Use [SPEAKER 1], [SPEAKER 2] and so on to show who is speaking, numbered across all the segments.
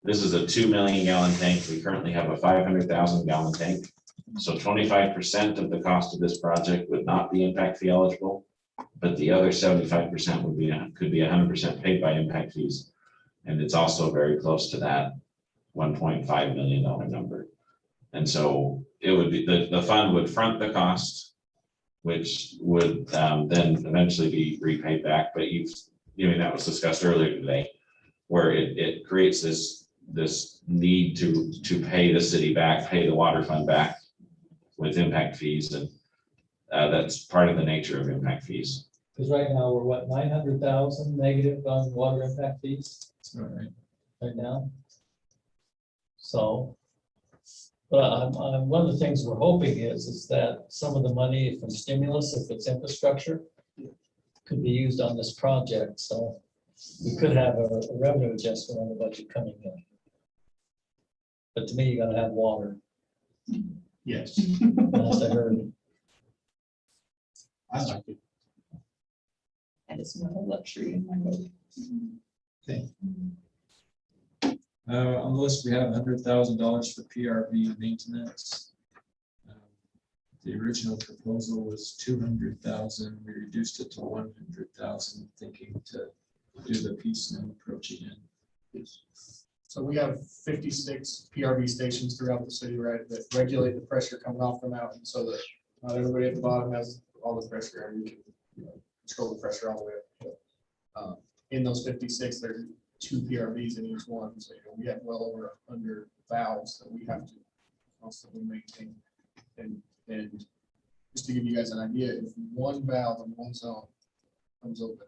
[SPEAKER 1] This is a 2 million gallon tank. We currently have a 500,000 gallon tank. So 25% of the cost of this project would not be impact fee eligible, but the other 75% would be, could be 100% paid by impact fees. And it's also very close to that $1.5 million number. And so it would be, the fund would front the cost, which would then eventually be repaid back. But that was discussed earlier today, where it creates this need to pay the city back, pay the water fund back with impact fees, and that's part of the nature of impact fees.
[SPEAKER 2] Because right now we're what, 900,000 negative on water impact fees?
[SPEAKER 3] That's not right.
[SPEAKER 2] Right now. So, but one of the things we're hoping is that some of the money from stimulus, if it's infrastructure, could be used on this project. So we could have a revenue adjustment on the budget coming in. But to me, you gotta have water.
[SPEAKER 3] Yes.
[SPEAKER 2] As I heard.
[SPEAKER 3] I like it.
[SPEAKER 4] And it's not a luxury in my road.
[SPEAKER 3] Okay. On the list, we have $100,000 for PRV maintenance. The original proposal was 200,000. We reduced it to 100,000, thinking to do the piecemeal approach again.
[SPEAKER 5] So we have 56 PRV stations throughout the city, right, that regulate the pressure coming off the mountain so that not everybody at the bottom has all the pressure and we can control the pressure all the way up. In those 56, there's 2 PRVs in each one. So we have well over 100 valves that we have to constantly maintain. And just to give you guys an idea, if one valve in one zone comes open,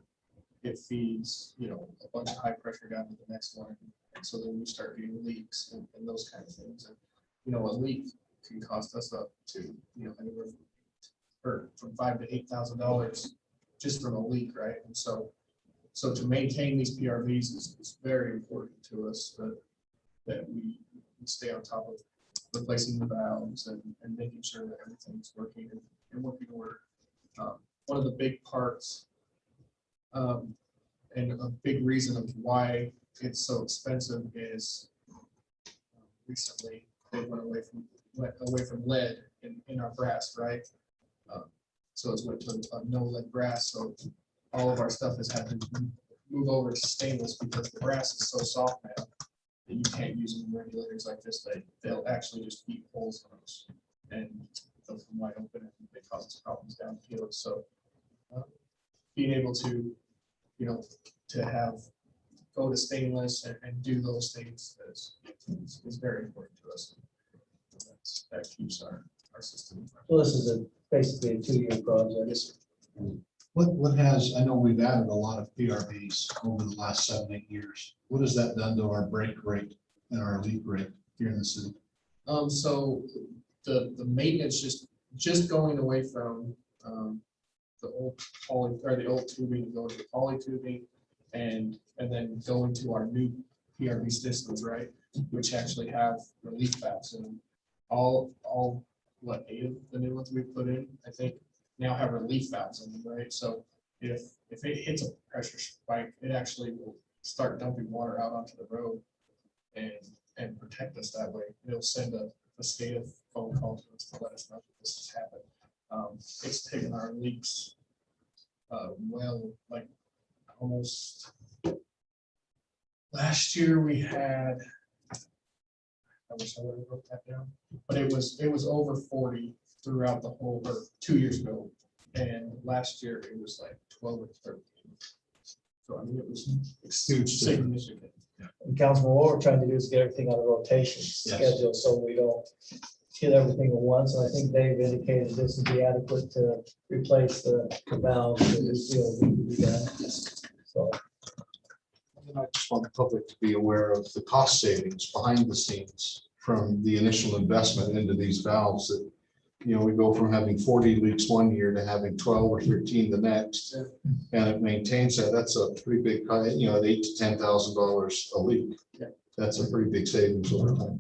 [SPEAKER 5] it feeds, a bunch of high pressure down to the next one. And so then we start getting leaks and those kind of things. And, a leak can cost us up to, anywhere from $5,000 to $8,000 just from a leak, right? And so to maintain these PRVs is very important to us that we stay on top of replacing the valves and making sure that everything's working and working order. One of the big parts and a big reason of why it's so expensive is recently they went away from lead in our brass, right? So it's went to a no lead brass. So all of our stuff has had to move over to stainless because the brass is so soft now that you can't use them in regulators like this. They'll actually just eat holes in those and they'll come wide open and they cause us problems down the field. So being able to, to go to stainless and do those things is very important to us. That keeps our system.
[SPEAKER 2] Well, this is basically a 2-year project.
[SPEAKER 5] Yes, sir.
[SPEAKER 6] I know we've added a lot of PRVs over the last 7-8 years. What has that done to our break rate and our leak rate here in the city?
[SPEAKER 5] So the maintenance just going away from the old poly or the old tubing and going to the poly tubing and then going to our new PRV systems, right, which actually have relief valves in them. All 8 of the new ones we put in, I think, now have relief valves in them, right? So if it hits a pressure spike, it actually will start dumping water out onto the road and protect us that way. It'll send a SCADA phone call to us to let us know that this has happened. It's taken our leaks like almost last year we had, I wish I would have wrote that down, but it was over 40 throughout the whole, or 2 years ago. And last year it was like 12 or 13. So I mean, it was
[SPEAKER 6] Huge
[SPEAKER 5] significant.
[SPEAKER 2] And Councilman, what we're trying to do is get everything on a rotation schedule so we don't hit everything at once. And I think Dave indicated this would be adequate to replace the valves that is still need to be done. So
[SPEAKER 6] And I just want the public to be aware of the cost savings behind the scenes from the initial investment into these valves that, we go from having 40 leaks one year to having 12 or 13 the next, and it maintains that. That's a pretty big, at $8,000 to $10,000 a leak.
[SPEAKER 5] Yeah.
[SPEAKER 6] That's a pretty big savings over time.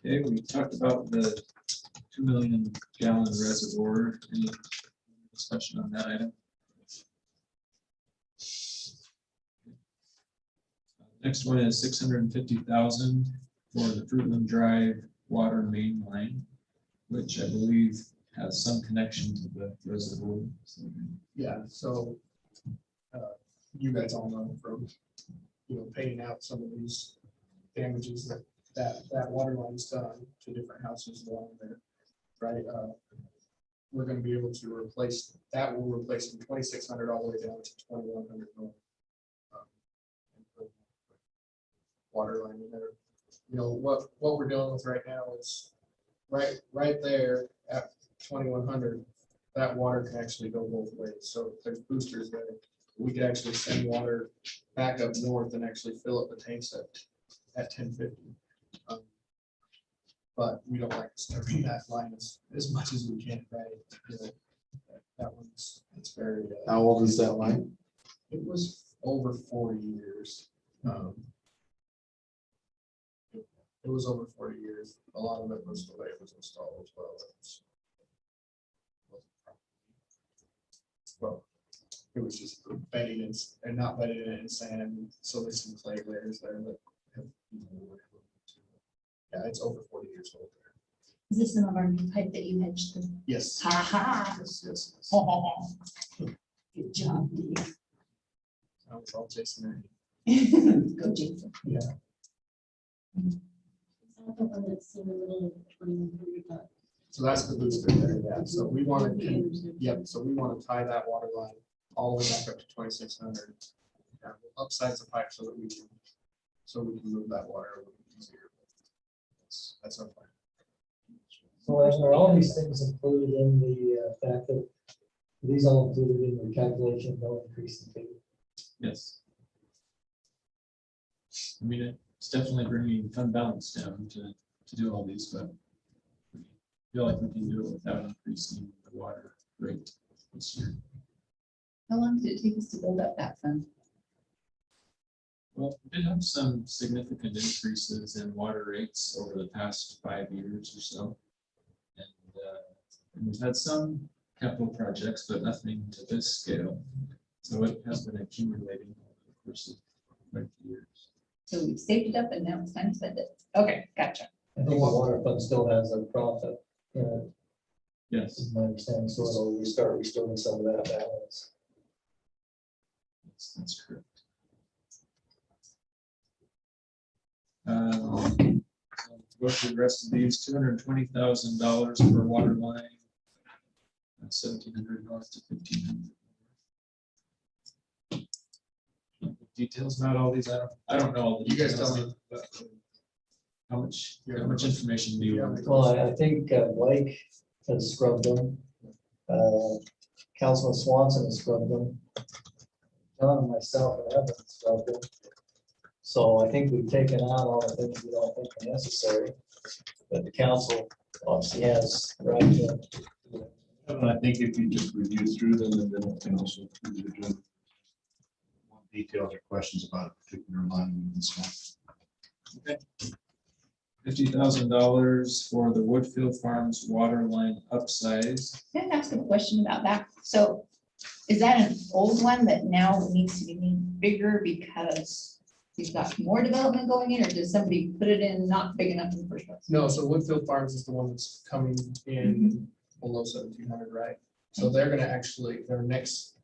[SPEAKER 3] Okay, we talked about the 2 million gallon reservoir. Any discussion on that item? Next one is 650,000 for the Fruitland Drive water main line, which I believe has some connection to the reservoir. So,
[SPEAKER 5] Yeah, so you guys all know from, paying out some of these damages that water line's done to different houses along there, right? We're gonna be able to replace, that will replace from 2,600 all the way down to 2,100 north. Water line in there. What we're dealing with right now is right there at 2,100, that water can actually go both ways. So if there's boosters there, we could actually send water back up north and actually fill up the tanks at 1050. But we don't like disturbing that line as much as we can, right? That one's, it's very,
[SPEAKER 6] How old is that line?
[SPEAKER 5] it was over 40 years. It was over 40 years. A lot of it was the way it was installed as well. Well, it was just bedding and not bedding it in sand, so there's some clay layers there that have. Yeah, it's over 40 years old there.
[SPEAKER 4] Is this some of our new pipe that you hedged?
[SPEAKER 5] Yes.
[SPEAKER 4] Ha ha.
[SPEAKER 5] Yes.
[SPEAKER 4] Good job, Dave.
[SPEAKER 5] I was all Jason.
[SPEAKER 4] Go Jason.
[SPEAKER 5] Yeah. So that's the booster there, yeah. So we want to, yep, so we want to tie that water line all the way back up to 2,600. We'll upsize the pipe so that we can move that water a little easier. That's our plan.
[SPEAKER 2] So are all these things included in the fact that these all included in your calculation, no increase in fee?
[SPEAKER 3] yes. I mean, it's definitely bringing fund balance down to do all these, but I feel like we can do it without increasing the water rate this year.
[SPEAKER 4] How long did it take us to build up that fund?
[SPEAKER 3] Well, we did have some significant increases in water rates over the past 5 years or so. And we've had some capital projects, but nothing to this scale. So it has been accumulating over the course of quite a few years.
[SPEAKER 4] So we've saved it up and now it's time to spend it. Okay, gotcha.
[SPEAKER 2] I think the water fund still has a profit,
[SPEAKER 3] Yes,
[SPEAKER 2] is my understanding, so it'll restart restoring some of that balance.
[SPEAKER 3] that's correct. So go through the rest of these, $220,000 per water line. That's 1,700 north to 1,500. Details about all these, I don't know all the
[SPEAKER 5] You guys
[SPEAKER 3] details.
[SPEAKER 5] tell me.
[SPEAKER 3] How much information do you want?
[SPEAKER 2] Well, I think Blake has scrubbed them. Councilman Swanson has scrubbed them. John and myself haven't scrubbed them. So I think we've taken out all the things we don't think are necessary. But the council obviously has right to.
[SPEAKER 6] And I think if you just review through them, and then we can also do details or questions about a particular line and stuff.
[SPEAKER 3] Okay. $50,000 for the Woodfield Farms water line upsize.
[SPEAKER 4] Can I ask a question about that? So is that an old one that now needs to be made bigger because you've got more development going in, or does somebody put it in not big enough in the first place?
[SPEAKER 5] No, so Woodfield Farms is the one that's coming in below 1,700, right? So they're gonna actually, their next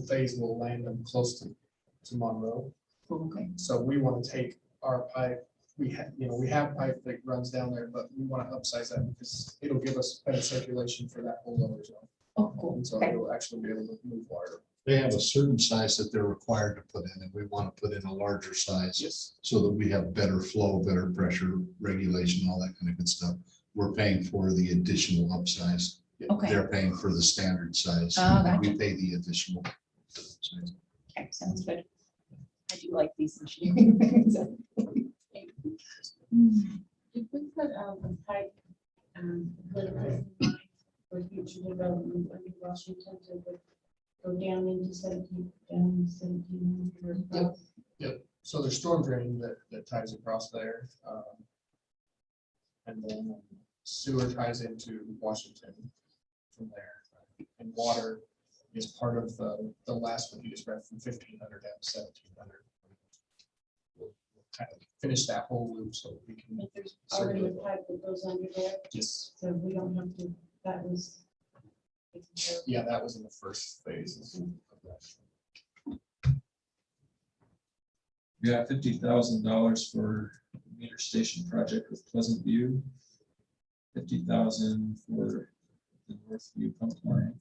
[SPEAKER 5] phase will land them close to Monroe.
[SPEAKER 4] Okay.
[SPEAKER 5] So we want to take our pipe, we have pipe that runs down there, but we want to upsize that because it'll give us better circulation for that whole other zone.
[SPEAKER 4] Oh, cool.
[SPEAKER 5] And so
[SPEAKER 4] Okay.
[SPEAKER 5] it'll actually be able to move water.
[SPEAKER 6] They have a certain size that they're required to put in, and we want to put in a larger size.
[SPEAKER 5] Yes.
[SPEAKER 6] So that we have better flow, better pressure regulation, all that kind of good stuff. We're paying for the additional upsize.
[SPEAKER 4] Okay.
[SPEAKER 6] They're paying for the standard size.
[SPEAKER 4] Oh, gotcha.
[SPEAKER 6] We pay the additional size.
[SPEAKER 4] Okay, sounds good. I do like these engineering things.
[SPEAKER 7] If we put a pipe, for future development, I think Washington would go down into 1700.
[SPEAKER 5] So there's storm drain that ties across there. And then sewer ties into Washington from there. And water is part of the last one you just read from 1,500 down to 1,700. kind of finish that whole loop so we can.
[SPEAKER 7] But there's already a
[SPEAKER 5] circulate.
[SPEAKER 7] pipe that goes under there,
[SPEAKER 5] Yes,
[SPEAKER 7] so we don't have to, that was. taken care of.
[SPEAKER 5] yeah, that was in the first phase of that.
[SPEAKER 3] We got $50,000 for meter station project with Pleasant View. 50,000 for the North View pump line.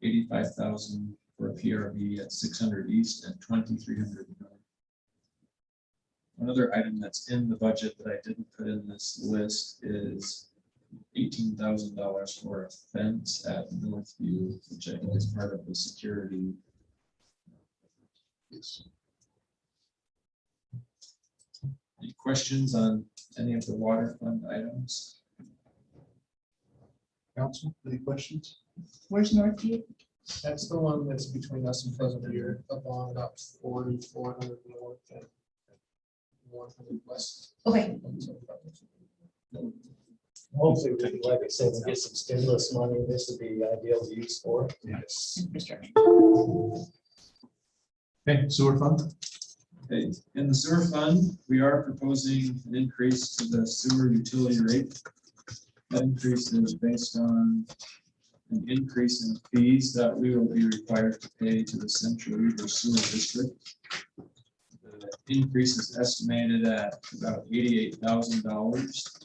[SPEAKER 3] 85,000 for a PRV at 600 East and 2,300 North. Another item that's in the budget that I didn't put in this list is $18,000 for a fence at Northview, which I think is part of the security.
[SPEAKER 6] Yes.
[SPEAKER 3] Any questions on any of the water fund items?
[SPEAKER 6] Council, any questions?
[SPEAKER 4] Where's Northview?
[SPEAKER 5] That's the one that's between us and Pleasant View, up on about 4,400 north and 100 west.
[SPEAKER 4] Okay,
[SPEAKER 2] Hopefully, we can, like I said, we get some stimulus money. This would be ideal to use for.
[SPEAKER 5] Yes.
[SPEAKER 4] infrastructure.
[SPEAKER 6] Okay, sewer fund?
[SPEAKER 3] Okay, in the sewer fund, we are proposing an increase to the sewer utility rate. That increase is based on an increase in fees that we will be required to pay to the Central Weaver Sewer District. The increase is estimated at about $88,000.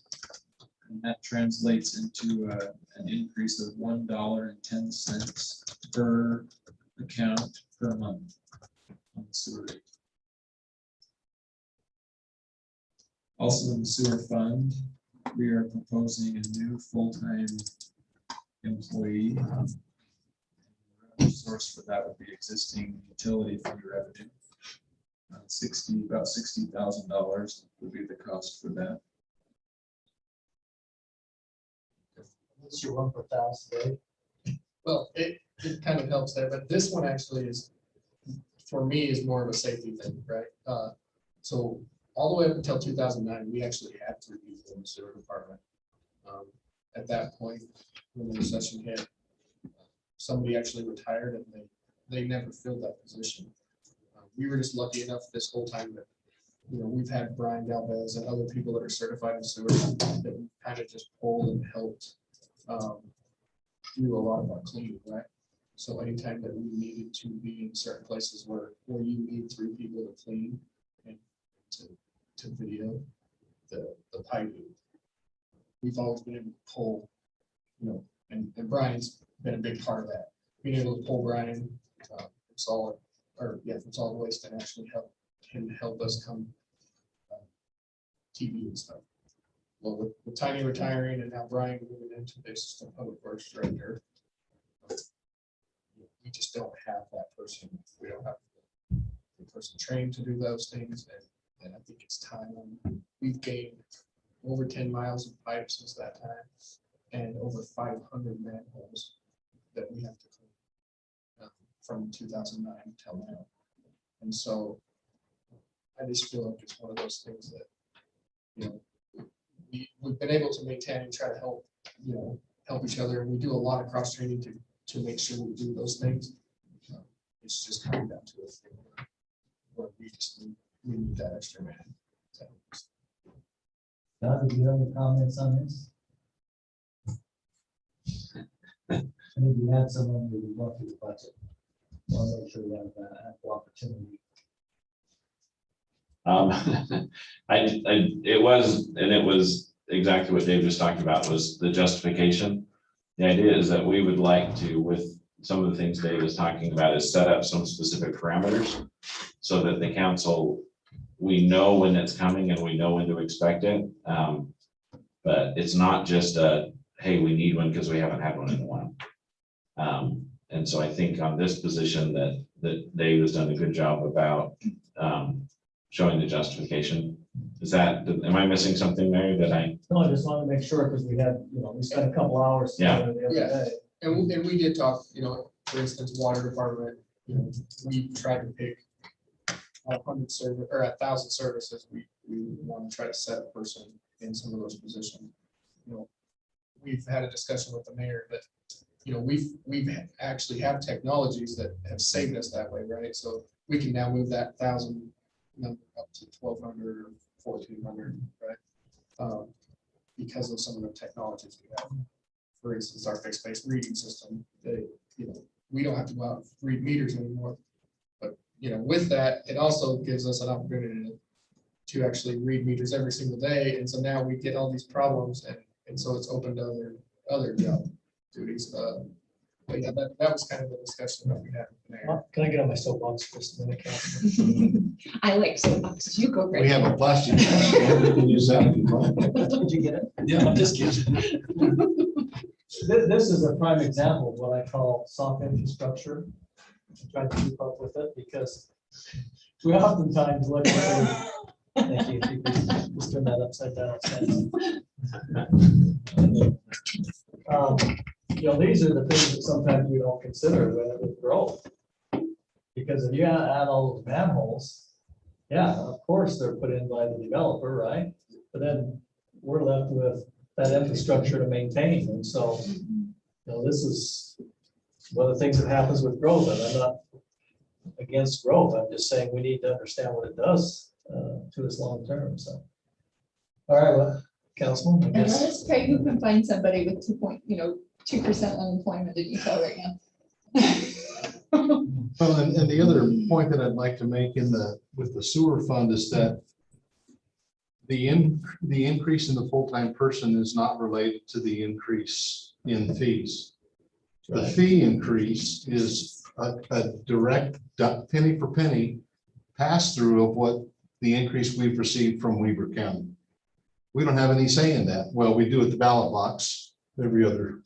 [SPEAKER 3] And that translates into an increase of $1.10 per account per month on the sewer rate. Also in the sewer fund, we are proposing a new full-time employee. Source for that would be existing utility fee revenue. About $60,000 would be the cost for that.
[SPEAKER 2] What's your 1 per thousand, Dave?
[SPEAKER 5] Well, it kind of helps there, but this one actually is, for me, is more of a safety thing, right? So all the way up until 2009, we actually had 3 people in the sewer department. At that point, when the recession hit, somebody actually retired and they never filled that position. We were just lucky enough this whole time that, we've had Brian Galvez and other people that are certified in sewer that we kind of just pulled and helped do a lot of our cleaning, right? So anytime that we needed to be in certain places where you need 3 people to clean and to video the piping, we've always been able to pull, and Brian's been a big part of that. Being able to pull Brian from solid waste and actually help us come TV and stuff. Well, with Tiny retiring and now Brian moving into the assistant public works director, we just don't have that person. We don't have the person trained to do those things, and I think it's time. We've gained over 10 miles of pipe since that time, and over 500 manholes that we have to clean from 2009 till now. And so I just feel like it's one of those things that, we've been able to maintain and try to help each other. And we do a lot of cross training to make sure we do those things. It's just coming down to a thing where we need that extra man. So,
[SPEAKER 2] Doug, do you have any comments on this? I think we had someone who would go through the budget. Want to make sure we have ample opportunity.
[SPEAKER 1] It was exactly what Dave just talked about, was the justification. The idea is that we would like to, with some of the things Dave was talking about, is set up some specific parameters so that the council, we know when it's coming and we know when to expect it. But it's not just hey, we need one because we haven't had one in a while. And so I think on this position that Dave has done a good job about showing the justification. Am I missing something there that I?
[SPEAKER 2] No, I just want to make sure because we had, we spent a couple hours together the other day.
[SPEAKER 5] And we did talk, for instance, water department, we tried to pick 100 service or 1,000 services. We want to try to set a person in some of those positions. We've had a discussion with the mayor that, we've actually have technologies that have saved us that way, right? So we can now move that 1,000 number up to 1,200 or 1,400, right? Because of some of the technologies we have. For instance, our fixed-based reading system, we don't have to go out and read meters anymore. But, with that, it also gives us an opportunity to actually read meters every single day. And so now we get all these problems, and so it's open to other job duties. But yeah, that was kind of the discussion that we had there.
[SPEAKER 2] Can I get on my soapbox for just a minute, Councilman?
[SPEAKER 4] I like soapboxes. You go,
[SPEAKER 6] We
[SPEAKER 4] Greg.
[SPEAKER 6] have a plastic. You can use that if you want.
[SPEAKER 2] Did you get it? Yeah, I'm just kidding. This is a prime example of what I call soft infrastructure. I'm trying to keep up with it because we oftentimes look at. Thank you. If you could just turn that upside down. These are the things that sometimes we don't consider with growth. Because if you add all those manholes, yeah, of course, they're put in by the developer, right? But then we're left with that infrastructure to maintain. And so, this is one of the things that happens with growth. And I'm not against growth. I'm just saying we need to understand what it does to us long term. So, all right, well, Councilman, I
[SPEAKER 4] And let
[SPEAKER 2] guess.
[SPEAKER 4] us pray who can find somebody with 2% unemployment in Utah right now.
[SPEAKER 6] Well, and the other point that I'd like to make with the sewer fund is that the increase in the full-time person is not related to the increase in fees. The fee increase is a direct penny for penny pass-through of what the increase we've received from Weber County. We don't have any say in that. Well, we do at the ballot box every other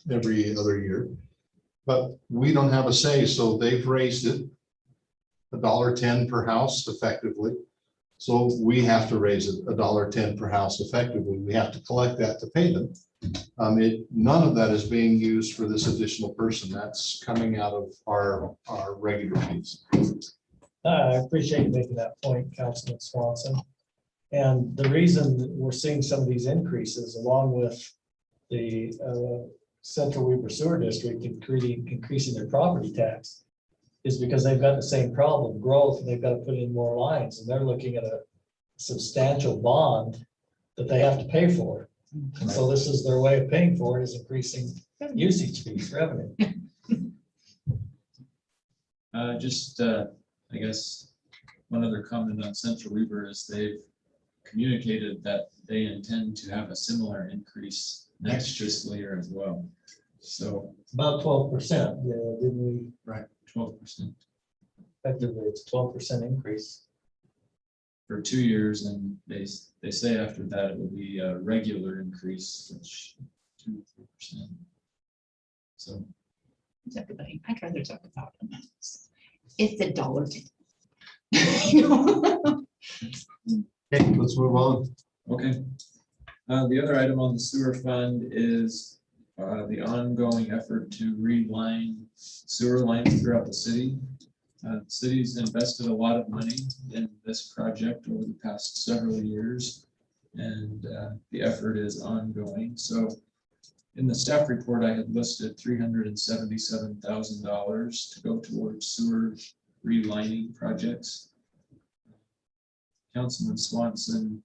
[SPEAKER 6] year, but we don't have a say. So they've raised it $1.10 per house effectively. So we have to raise it $1.10 per house effectively. We have to collect that to pay them. None of that is being used for this additional person. That's coming out of our regular fees.
[SPEAKER 2] I appreciate you making that point, Councilman Swanson. And the reason that we're seeing some of these increases along with the Central Weber Sewer District increasing their property tax is because they've got the same problem, growth, and they've got to put in more lines, and they're looking at a substantial bond that they have to pay for. And so this is their way of paying for it, is increasing usage fees, revenue.
[SPEAKER 3] I guess one other comment on Central Weber is they've communicated that they intend to have a similar increase next fiscal year as well. So
[SPEAKER 2] About 12%, didn't we?
[SPEAKER 3] 12%
[SPEAKER 2] Effectively, it's 12% increase.
[SPEAKER 3] for 2 years, and they say after that it will be a regular increase, which 2-3%. So
[SPEAKER 4] I'd rather talk about amounts. It's $1.10.
[SPEAKER 6] Okay, let's move on.
[SPEAKER 3] okay. The other item on the sewer fund is the ongoing effort to reline sewer lines throughout the city. The city's invested a lot of money in this project over the past several years, and the effort is ongoing. So in the staff report, I had listed $377,000 to go towards sewer relining projects. Councilman Swanson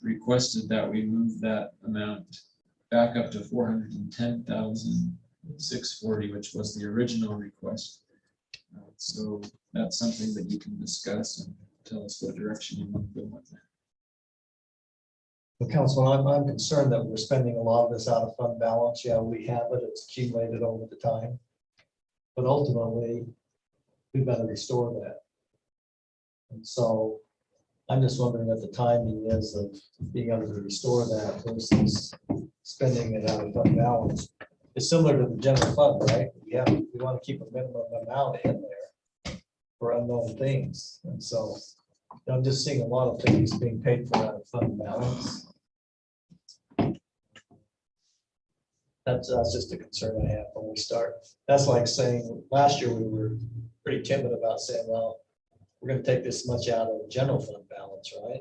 [SPEAKER 3] requested that we move that amount back up to $410,640, which was the original request. So that's something that you can discuss and tell us what direction you want to go with that.
[SPEAKER 2] Well, Councilman, I'm concerned that we're spending a lot of this out of fund balance. Yeah, we have it. It's accumulated over the time. But ultimately, we've got to restore that. And so I'm just wondering what the timing is of being able to restore that versus spending it out of fund balance. It's similar to the general fund, right? Yeah, we want to keep a minimum amount in there for unknown things. And so I'm just seeing a lot of things being paid for out of fund balance. That's just a concern I have when we start. That's like saying, last year we were pretty timid about saying, well, we're going to take this much out of the general fund balance, right?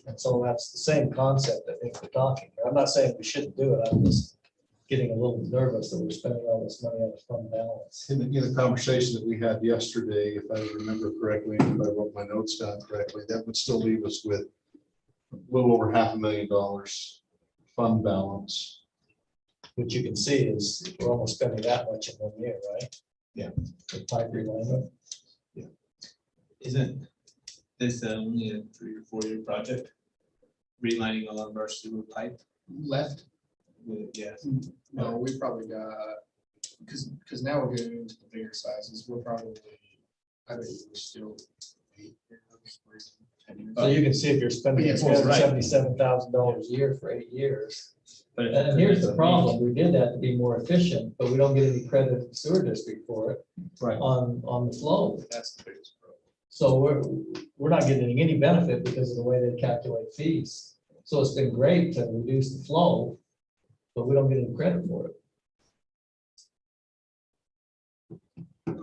[SPEAKER 2] And so that's the same concept I think we're talking here. I'm not saying we shouldn't do it. I'm just getting a little nervous that we're spending all this money on fund balance.
[SPEAKER 6] In the conversation that we had yesterday, if I remember correctly, and if I wrote my notes down correctly, that would still leave us with a little over $500,000 fund balance.
[SPEAKER 2] Which you can see is we're almost spending that much in 1 year, right?
[SPEAKER 6] Yeah.
[SPEAKER 2] The pipe realignment.
[SPEAKER 8] Isn't this only a 3 or 4 year project? Relining all of our sewer pipe
[SPEAKER 5] Left,
[SPEAKER 8] yeah.
[SPEAKER 5] no, we probably got, because now we're getting into the bigger sizes, we're probably, I think we're still 8 years, 10 years.
[SPEAKER 2] So you can see if you're spending
[SPEAKER 5] Yeah, well, right.
[SPEAKER 2] $477,000 a year for 8 years.
[SPEAKER 8] But if
[SPEAKER 2] And here's the problem, we did that to be more efficient, but we don't get any credit in the sewer district for it.
[SPEAKER 6] Right.
[SPEAKER 2] On the flow.
[SPEAKER 5] That's the biggest problem.
[SPEAKER 2] So we're not getting any benefit because of the way they calculate fees. So it's been great to reduce the flow, but we don't get any credit for it.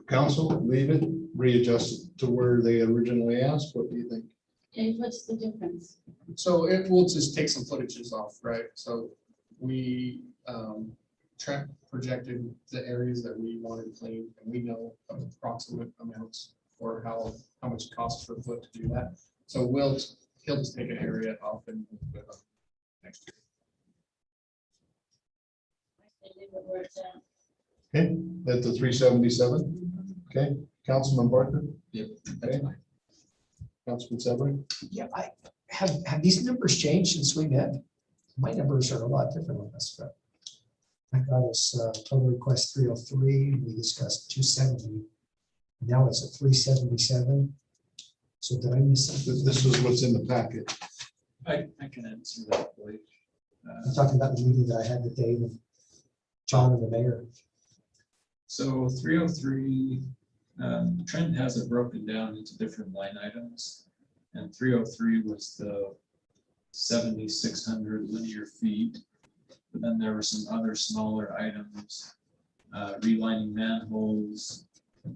[SPEAKER 6] Council, leave it, readjust it to where they originally asked. What do you think?
[SPEAKER 7] Okay, what's the difference?
[SPEAKER 5] So it will just take some footages off, right? So we projected the areas that we wanted clean, and we know approximate amounts for how much it costs per foot to do that. So he'll just take an area off and put it on next year.
[SPEAKER 7] I leave it where it's at.
[SPEAKER 6] Okay, at the 377. Okay, Councilman Barker. Okay. Councilman Severin.
[SPEAKER 9] Yeah, have these numbers changed since we met? My numbers are a lot different on this, but I got us total request 303, we discussed 270. Now it's at 377. So did I miss something?
[SPEAKER 6] This is what's in the packet.
[SPEAKER 3] I can answer that, Blake.
[SPEAKER 9] I'm talking about the meeting that I had today with John and the mayor.
[SPEAKER 3] So 303, Trent has it broken down into different line items. And 303 was the 7,600 linear feet. But then there were some other smaller items, relining manholes,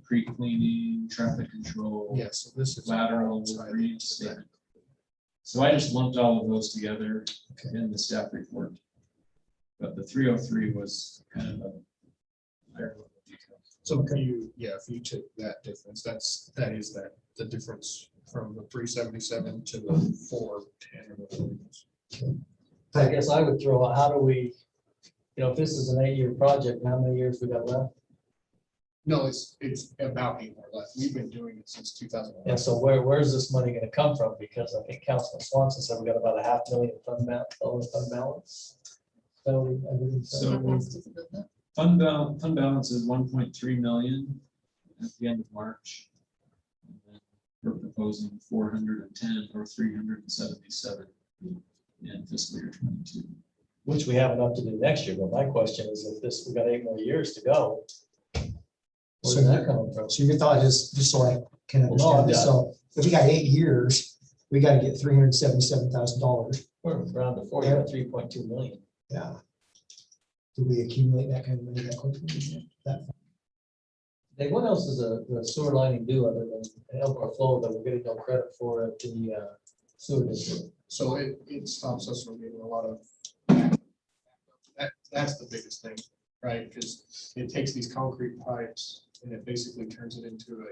[SPEAKER 3] pre-cleaning, traffic control,
[SPEAKER 5] Yeah, so this is.
[SPEAKER 3] lateral reinstatement. So I just lumped all of those together
[SPEAKER 9] Okay.
[SPEAKER 3] in the staff report. But the 303 was kind of a higher level detail.
[SPEAKER 5] So if you took that difference, that is the difference from the 377 to the 410 or whatever it is.
[SPEAKER 2] I guess I would throw out, how do we, if this is an 8-year project, how many years we got left?
[SPEAKER 5] No, it's about 8 more left. We've been doing it since 2001.
[SPEAKER 2] Yeah, so where's this money gonna come from? Because I think Councilman Swanson said we got about $500,000 fund balance. So I didn't say.
[SPEAKER 3] So fund balance is 1.3 million at the end of March. And then we're proposing 410 or 377 in fiscal year 22.
[SPEAKER 2] Which we have enough to do next year, but my question is if we got 8 more years to go. Where's
[SPEAKER 9] So
[SPEAKER 2] that coming from?
[SPEAKER 9] So your thought is, just so I can
[SPEAKER 2] Well, no,
[SPEAKER 9] understand this, so if we got 8 years, we got to get $377,000.
[SPEAKER 2] We're around the 3.2 million.
[SPEAKER 9] Yeah. Do we accumulate that kind of money that quickly? That
[SPEAKER 2] Dave, what else does the sewer lining do other than help our flow that we're getting no credit for at the sewer district?
[SPEAKER 5] So it stops us from getting a lot of, that's the biggest thing, right? Because it takes these concrete pipes and it basically turns it into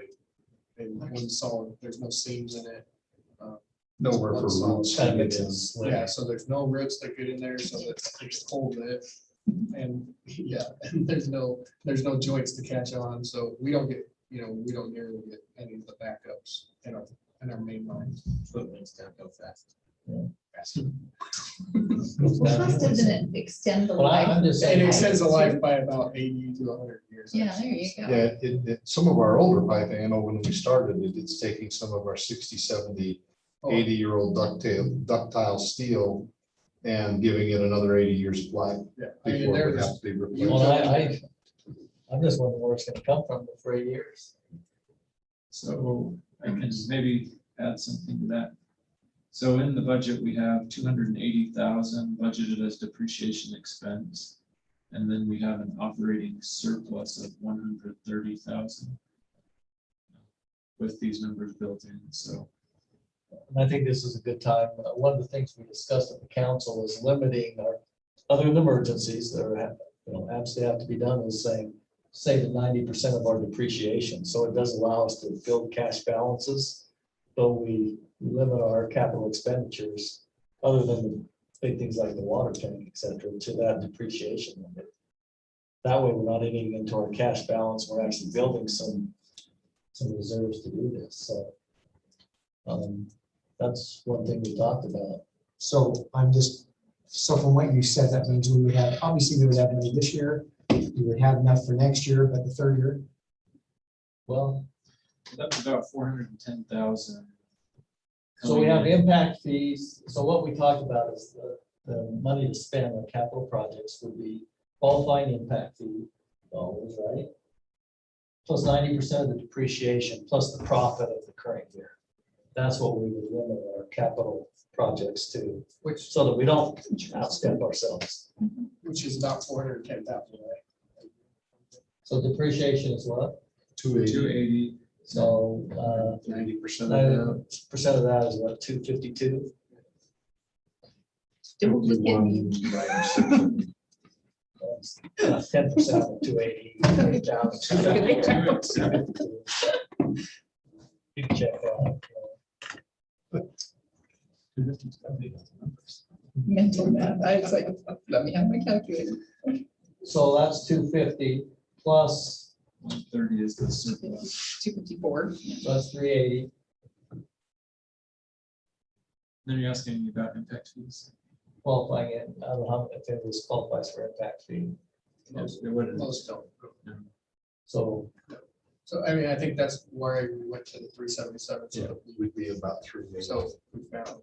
[SPEAKER 5] a one solid, there's no seams in it.
[SPEAKER 6] Nowhere for roots.
[SPEAKER 2] Kind of makes it slim.
[SPEAKER 5] Yeah, so there's no roots that get in there, so that it's hold it. And and there's no joints to catch on, so we don't get, we don't nearly get any of the backups in our main lines.
[SPEAKER 8] Footlinks don't go fast.
[SPEAKER 4] Plus, doesn't it extend the
[SPEAKER 2] Well,
[SPEAKER 4] life?
[SPEAKER 2] I'm just
[SPEAKER 5] It
[SPEAKER 2] saying.
[SPEAKER 5] extends the life by about 80 to 100 years.
[SPEAKER 4] Yeah, there you go.
[SPEAKER 6] Yeah, some of our older piping, I know when we started it, it's taking some of our 60, 70, 80-year-old ductile steel and giving it another 80 years of life
[SPEAKER 5] Yeah, I mean,
[SPEAKER 6] before it would
[SPEAKER 5] there's,
[SPEAKER 6] have to be
[SPEAKER 2] Well,
[SPEAKER 6] replaced.
[SPEAKER 2] I'm just wondering where it's gonna come from for 8 years.
[SPEAKER 3] So I can maybe add something to that. So in the budget, we have 280,000 budgeted as depreciation expense. And then we have an operating surplus of 130,000 with these numbers built in, so.
[SPEAKER 2] And I think this is a good time. One of the things we discussed at the council is limiting our, other than emergencies that are absolutely have to be done is saying, save 90% of our depreciation. So it does allow us to build cash balances, though we limit our capital expenditures, other than the big things like the water tank, et cetera, to that depreciation limit. That way, we're not eating into our cash balance. We're actually building some reserves to do this. So that's one thing we talked about.
[SPEAKER 9] So so from what you said, that means we would have, obviously we would have money this year. We would have enough for next year, but the third year,
[SPEAKER 2] Well,
[SPEAKER 3] That was about 410,000.
[SPEAKER 2] so we have impact fees. So what we talked about is the money to spend on capital projects would be qualifying impact fee dollars, right? Plus 90% of the depreciation, plus the profit of the current year. That's what we would limit our capital projects to, so that we don't outstep ourselves.
[SPEAKER 5] Which is about 410,000, right?
[SPEAKER 2] So depreciation is what?
[SPEAKER 6] 280,
[SPEAKER 3] 280.
[SPEAKER 2] So
[SPEAKER 6] 90% of that.
[SPEAKER 2] 90% of that is what, 252?
[SPEAKER 4] Don't look at me.
[SPEAKER 2] 10% of 280. You can check that out.
[SPEAKER 4] Mental math. I was like, let me have my calculator.
[SPEAKER 2] So that's 250 plus,
[SPEAKER 3] 130 is the surplus.
[SPEAKER 4] 254.
[SPEAKER 2] so that's 380.
[SPEAKER 3] Then you're asking me about impact fees.
[SPEAKER 2] Qualifying it, I don't know if it was qualifies for impact fee.
[SPEAKER 3] Yes, it would-
[SPEAKER 5] Most don't.
[SPEAKER 2] So
[SPEAKER 5] So, I mean, I think that's why we went to the 377.
[SPEAKER 6] Yeah,
[SPEAKER 5] So,
[SPEAKER 6] would be about 380.
[SPEAKER 5] so we found.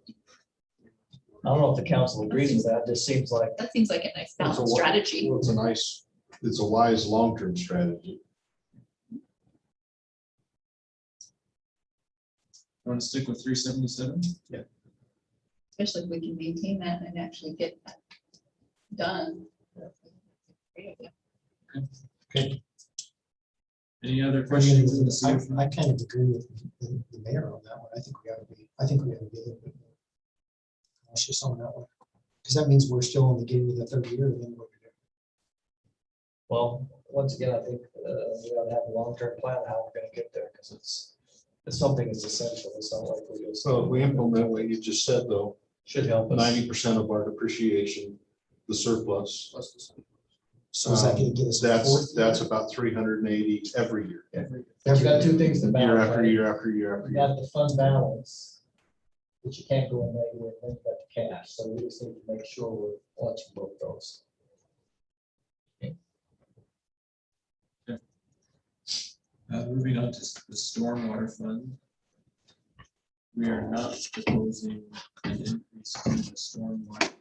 [SPEAKER 2] I don't know if the council agrees with that. It just seems like,
[SPEAKER 4] That seems like a nice
[SPEAKER 6] It's a
[SPEAKER 4] balanced
[SPEAKER 6] wa-
[SPEAKER 4] strategy.
[SPEAKER 6] Well, it's a wise long-term strategy.
[SPEAKER 3] Want to stick with 377?
[SPEAKER 4] Especially if we can maintain that and actually get that done.
[SPEAKER 3] Any other questions? in the CFO?
[SPEAKER 9] I kind of agree with the mayor on that one. I think we ought to be a little bit more cautious on that one. Because that means we're still in the game of the third year. And then what we do.
[SPEAKER 2] well, once again, I think we ought to have a long-term plan how we're gonna get there, because it's something that's essential. It's not like we just.
[SPEAKER 6] So if we implement what you just said, though,
[SPEAKER 2] Should help us.
[SPEAKER 6] 90% of our depreciation, the surplus,
[SPEAKER 5] Plus the-
[SPEAKER 9] So is that going to get us? a fourth
[SPEAKER 6] that's
[SPEAKER 9] year?
[SPEAKER 6] about 380 every year,
[SPEAKER 2] But you got two things to
[SPEAKER 6] year
[SPEAKER 2] balance.
[SPEAKER 6] after
[SPEAKER 2] right?
[SPEAKER 6] year after year after
[SPEAKER 2] You
[SPEAKER 6] year.
[SPEAKER 2] got the fund balance, which you can't go in negative, and then you got the cash, so we just need to make sure we're watching both those.
[SPEAKER 3] Moving on to the stormwater fund. We are not proposing an increase to the stormwater.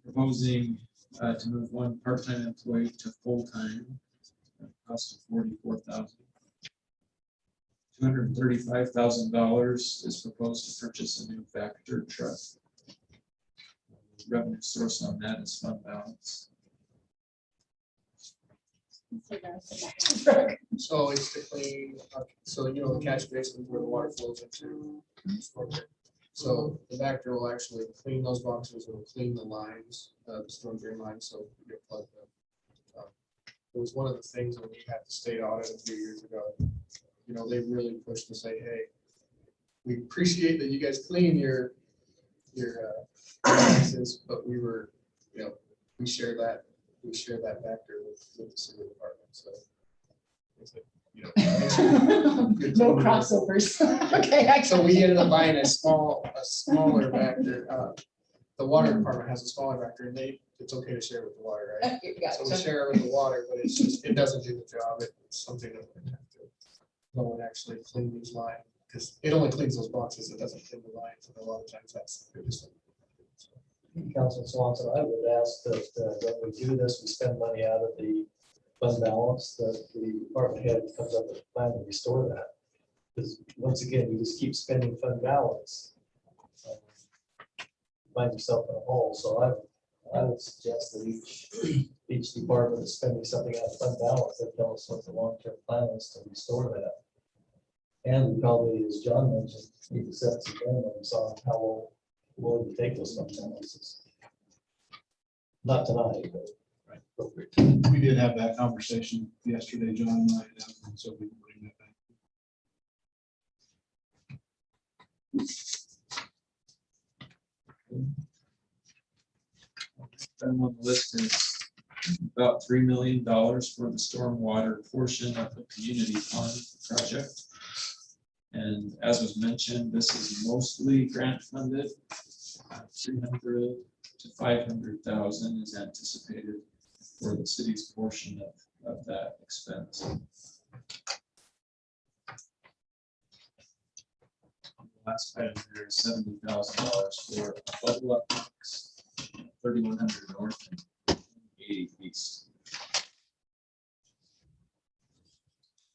[SPEAKER 3] Proposing to move one part-time employee to full-time, at a cost of $44,000. $235,000 is proposed to purchase a new Vector truck. Revenue source on that is fund balance.
[SPEAKER 5] So it's to clean, so you know, the catch basin where the water flows into. So the Vector will actually clean those boxes, it'll clean the lines, the storm drain lines, so you get plugged up. It was one of the things when we had the state audit a few years ago. You know, they really pushed to say, hey, we appreciate that you guys clean your boxes, but we were, you know, we share that Vector with the sewer department, so. it's a, you know,
[SPEAKER 4] No crossovers. Okay.
[SPEAKER 5] so we ended up buying a smaller Vector. The water department has a smaller Vector, and it's okay to share with the water, right? So we share it with the water, but it's just, it doesn't do the job. It's something that we have to go and actually clean these lines, because it only cleans those boxes. It doesn't clean the lines, and a lot of times that's.
[SPEAKER 2] Council Swanson, I would ask that when we do this, we spend money out of the fund balance, that the department head comes up with a plan to restore that. Because once again, you just keep spending fund balance. Find yourself in a hole, so I would suggest that each department is spending something out of fund balance, that tell us what the long-term plan is to restore that. And we probably, as John mentioned, need to set some minimums on how we'll take those fund balances. Not tonight, but.
[SPEAKER 10] Right.
[SPEAKER 2] appropriate.
[SPEAKER 10] We did have that conversation yesterday, John and I, so we can bring that back.
[SPEAKER 3] Item on the list is about $3 million for the stormwater portion of the community fund project. And as was mentioned, this is mostly grant funded. 300 to 500,000 is anticipated for the city's portion of that expense. Last item there is $70,000 for a bubble up box, 3100 north and 80 east.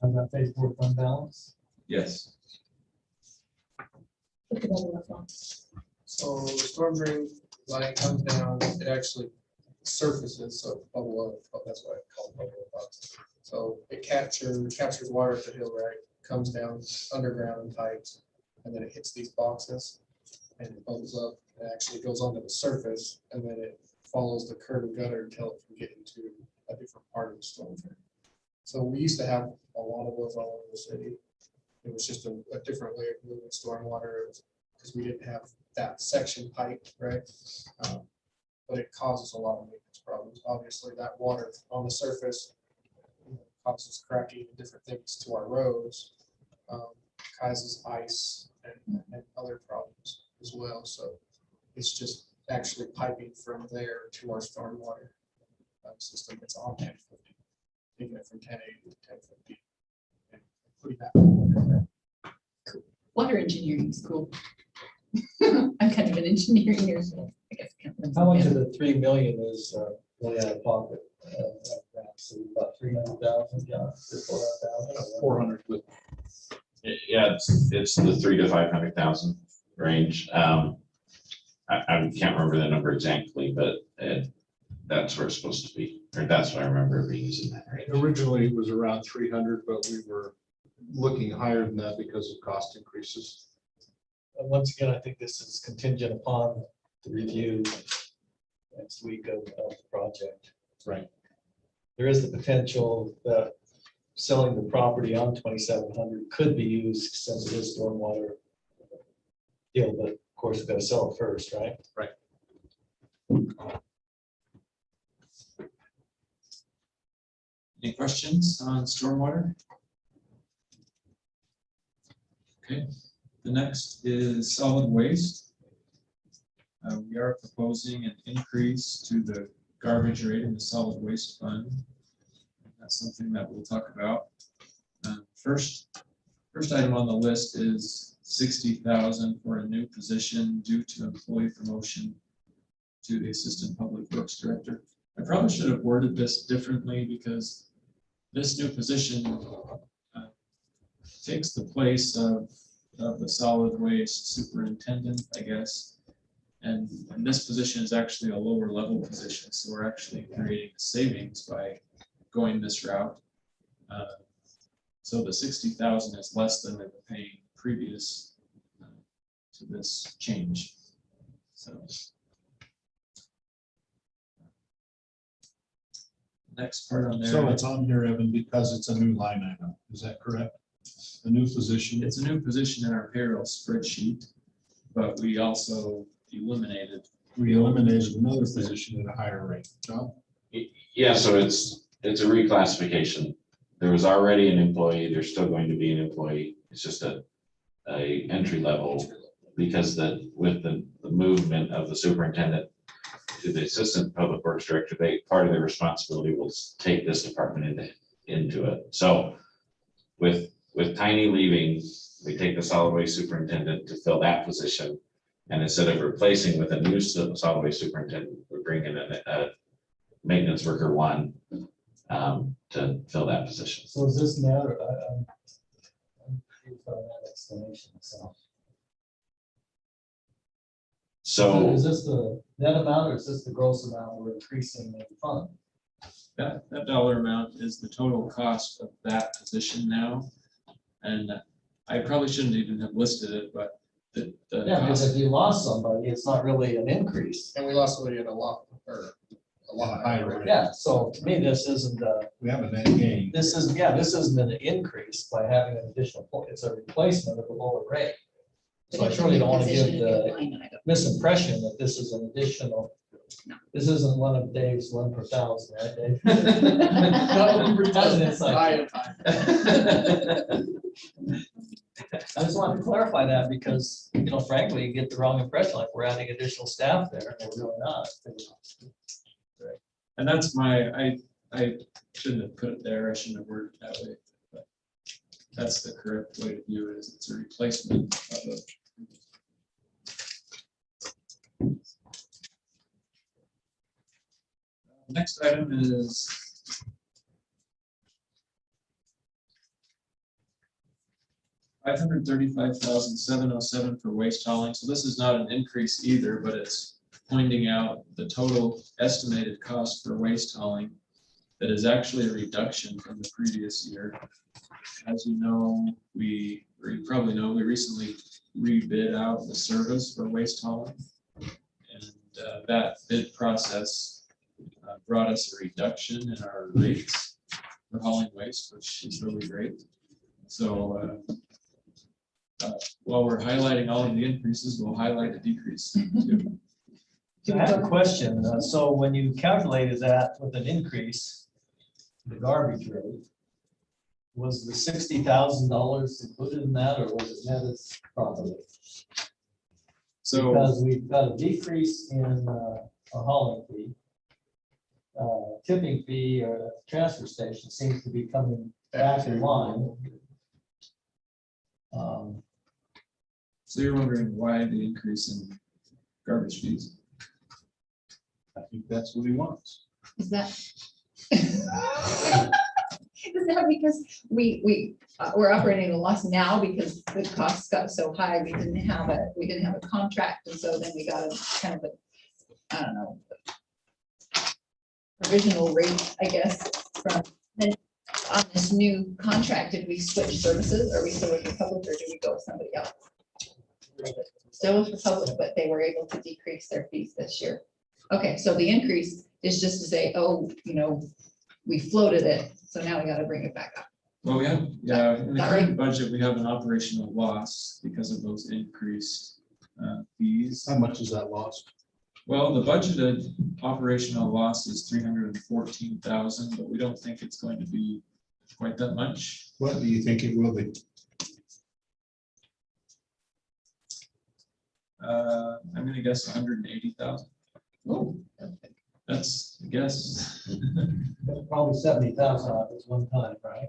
[SPEAKER 2] How's that phase 4 fund balance?
[SPEAKER 3] Yes.
[SPEAKER 7] Look at all the ones.
[SPEAKER 5] So the storm drain line comes down, it actually surfaces, so bubble up, that's why I call it bubble up box. So it captures water at the hill, right, comes down underground in pipes, and then it hits these boxes and it bubbles up, and actually goes onto the surface, and then it follows the curb and gutter until it can get into a different part of the storm drain. So we used to have a lot of those all over the city. It was just a different way of moving stormwater, because we didn't have that section pipe, right? But it causes a lot of maintenance problems. Obviously, that water on the surface causes cracking and different things to our roads, causes ice and other problems as well. So it's just actually piping from there to our stormwater system. It's on 1050, taking it from 1080 to 1050. And putting that.
[SPEAKER 4] Water engineering is cool. I'm kind of an engineer here, so I guess. I can't remember.
[SPEAKER 2] How much of the 3 million is really out of pocket? So about 300,000, yeah, 400,000.
[SPEAKER 10] 400 with.
[SPEAKER 1] Yeah, it's the 300,000 to 500,000 range. I can't remember the number exactly, but that's where it's supposed to be, or that's what I remember it being used in that range.
[SPEAKER 6] Originally, it was around 300, but we were looking higher than that because of cost increases.
[SPEAKER 2] And once again, I think this is contingent upon the review next week of the project.
[SPEAKER 10] Right.
[SPEAKER 2] There is the potential that selling the property on 2,700 could be used since it is stormwater deal, but of course, we've got to sell it first, right?
[SPEAKER 10] Right.
[SPEAKER 3] Any questions on stormwater? Okay, the next is solid waste. We are proposing an increase to the garbage rate in the solid waste fund. That's something that we'll talk about. First item on the list is 60,000 for a new position due to employee promotion to the assistant public works director. I probably should have worded this differently, because this new position takes the place of the solid waste superintendent, I guess. And this position is actually a lower level position, so we're actually creating savings by going this route. So the 60,000 is less than we were paying previous to this change. So next part on there.
[SPEAKER 10] So it's on here, Evan, because it's a new line item. Is that correct? A new position.
[SPEAKER 3] It's a new position in our payroll spreadsheet, but we also eliminated.
[SPEAKER 10] We eliminated another position at a higher rate. John?
[SPEAKER 1] Yeah, so it's a reclassification. There was already an employee, there's still going to be an employee. It's just a entry level, because with the movement of the superintendent to the assistant public works director, part of their responsibility will take this department into it. So with Tiny leaving, we take the solid waste superintendent to fill that position. And instead of replacing with a new solid waste superintendent, we bring in a maintenance worker 1 to fill that position.
[SPEAKER 2] So is this net, or I'm confused on that explanation itself.
[SPEAKER 1] So
[SPEAKER 2] Is this the net amount, or is this the gross amount we're increasing the fund?
[SPEAKER 3] That dollar amount is the total cost of that position now. And I probably shouldn't even have listed it, but the
[SPEAKER 2] Yeah, because
[SPEAKER 3] cost,
[SPEAKER 2] if you lost somebody, it's not really an increase.
[SPEAKER 5] And we lost somebody at a lot, or
[SPEAKER 10] a lot higher rate.
[SPEAKER 2] Yeah, so to me, this isn't
[SPEAKER 10] We have a net gain.
[SPEAKER 2] this isn't an increase by having an additional point. It's a replacement of a lower rate. So I surely don't want to give the misimpression that this is an additional.
[SPEAKER 4] No.
[SPEAKER 2] This isn't one of Dave's 1 per thousand, right, Dave?
[SPEAKER 5] Not one per
[SPEAKER 2] That's an
[SPEAKER 5] thousand,
[SPEAKER 2] insight.
[SPEAKER 5] time.
[SPEAKER 2] I just wanted to clarify that because, frankly, you get the wrong impression, like we're adding additional staff there, and we're really not.
[SPEAKER 3] And that's I shouldn't have put it there, I shouldn't have worded it that way. But that's the correct way to view it, is it's a replacement of a. Next item is $535,707 for waste hauling. So this is not an increase either, but it's pointing out the total estimated cost for waste hauling that is actually a reduction from the previous year. As you know, or you probably know, we recently rebid out the service for waste hauling. And that bid process brought us a reduction in our rates for hauling waste, which is really great. So while we're highlighting all of the increases, we'll highlight the decrease too.
[SPEAKER 2] I have a question. So when you calculated that with an increase, the garbage rate, was the $60,000 included in that, or was it netted properly?
[SPEAKER 3] So
[SPEAKER 2] Because we've got a decrease in our hauling fee. Tipping fee or the transfer station seems to be coming back in line.
[SPEAKER 3] so you're wondering why the increase in garbage fees?
[SPEAKER 10] I think that's what he wants.
[SPEAKER 4] Is that? Is that because we're operating at a loss now because the costs got so high, we didn't have a contract, and so then we got a kind of a, I don't know, original rate, I guess, from then on this new contract, did we switch services? Are we still with Republic or do we go with somebody else? Still with Republic, but they were able to decrease their fees this year. Okay, so the increase is just to say, oh, we floated it, so now we got to bring it back up.
[SPEAKER 3] Well, we have, yeah, in the
[SPEAKER 4] That
[SPEAKER 3] current budget, we have an operational loss because of those increased fees.
[SPEAKER 6] How much is that lost?
[SPEAKER 3] Well, the budgeted operational loss is 314,000, but we don't think it's going to be quite that much.
[SPEAKER 6] What do you think it will be?
[SPEAKER 3] I'm gonna guess 180,000.
[SPEAKER 4] Oh,
[SPEAKER 3] That's a guess.
[SPEAKER 2] Probably 70,000 off at one time, right?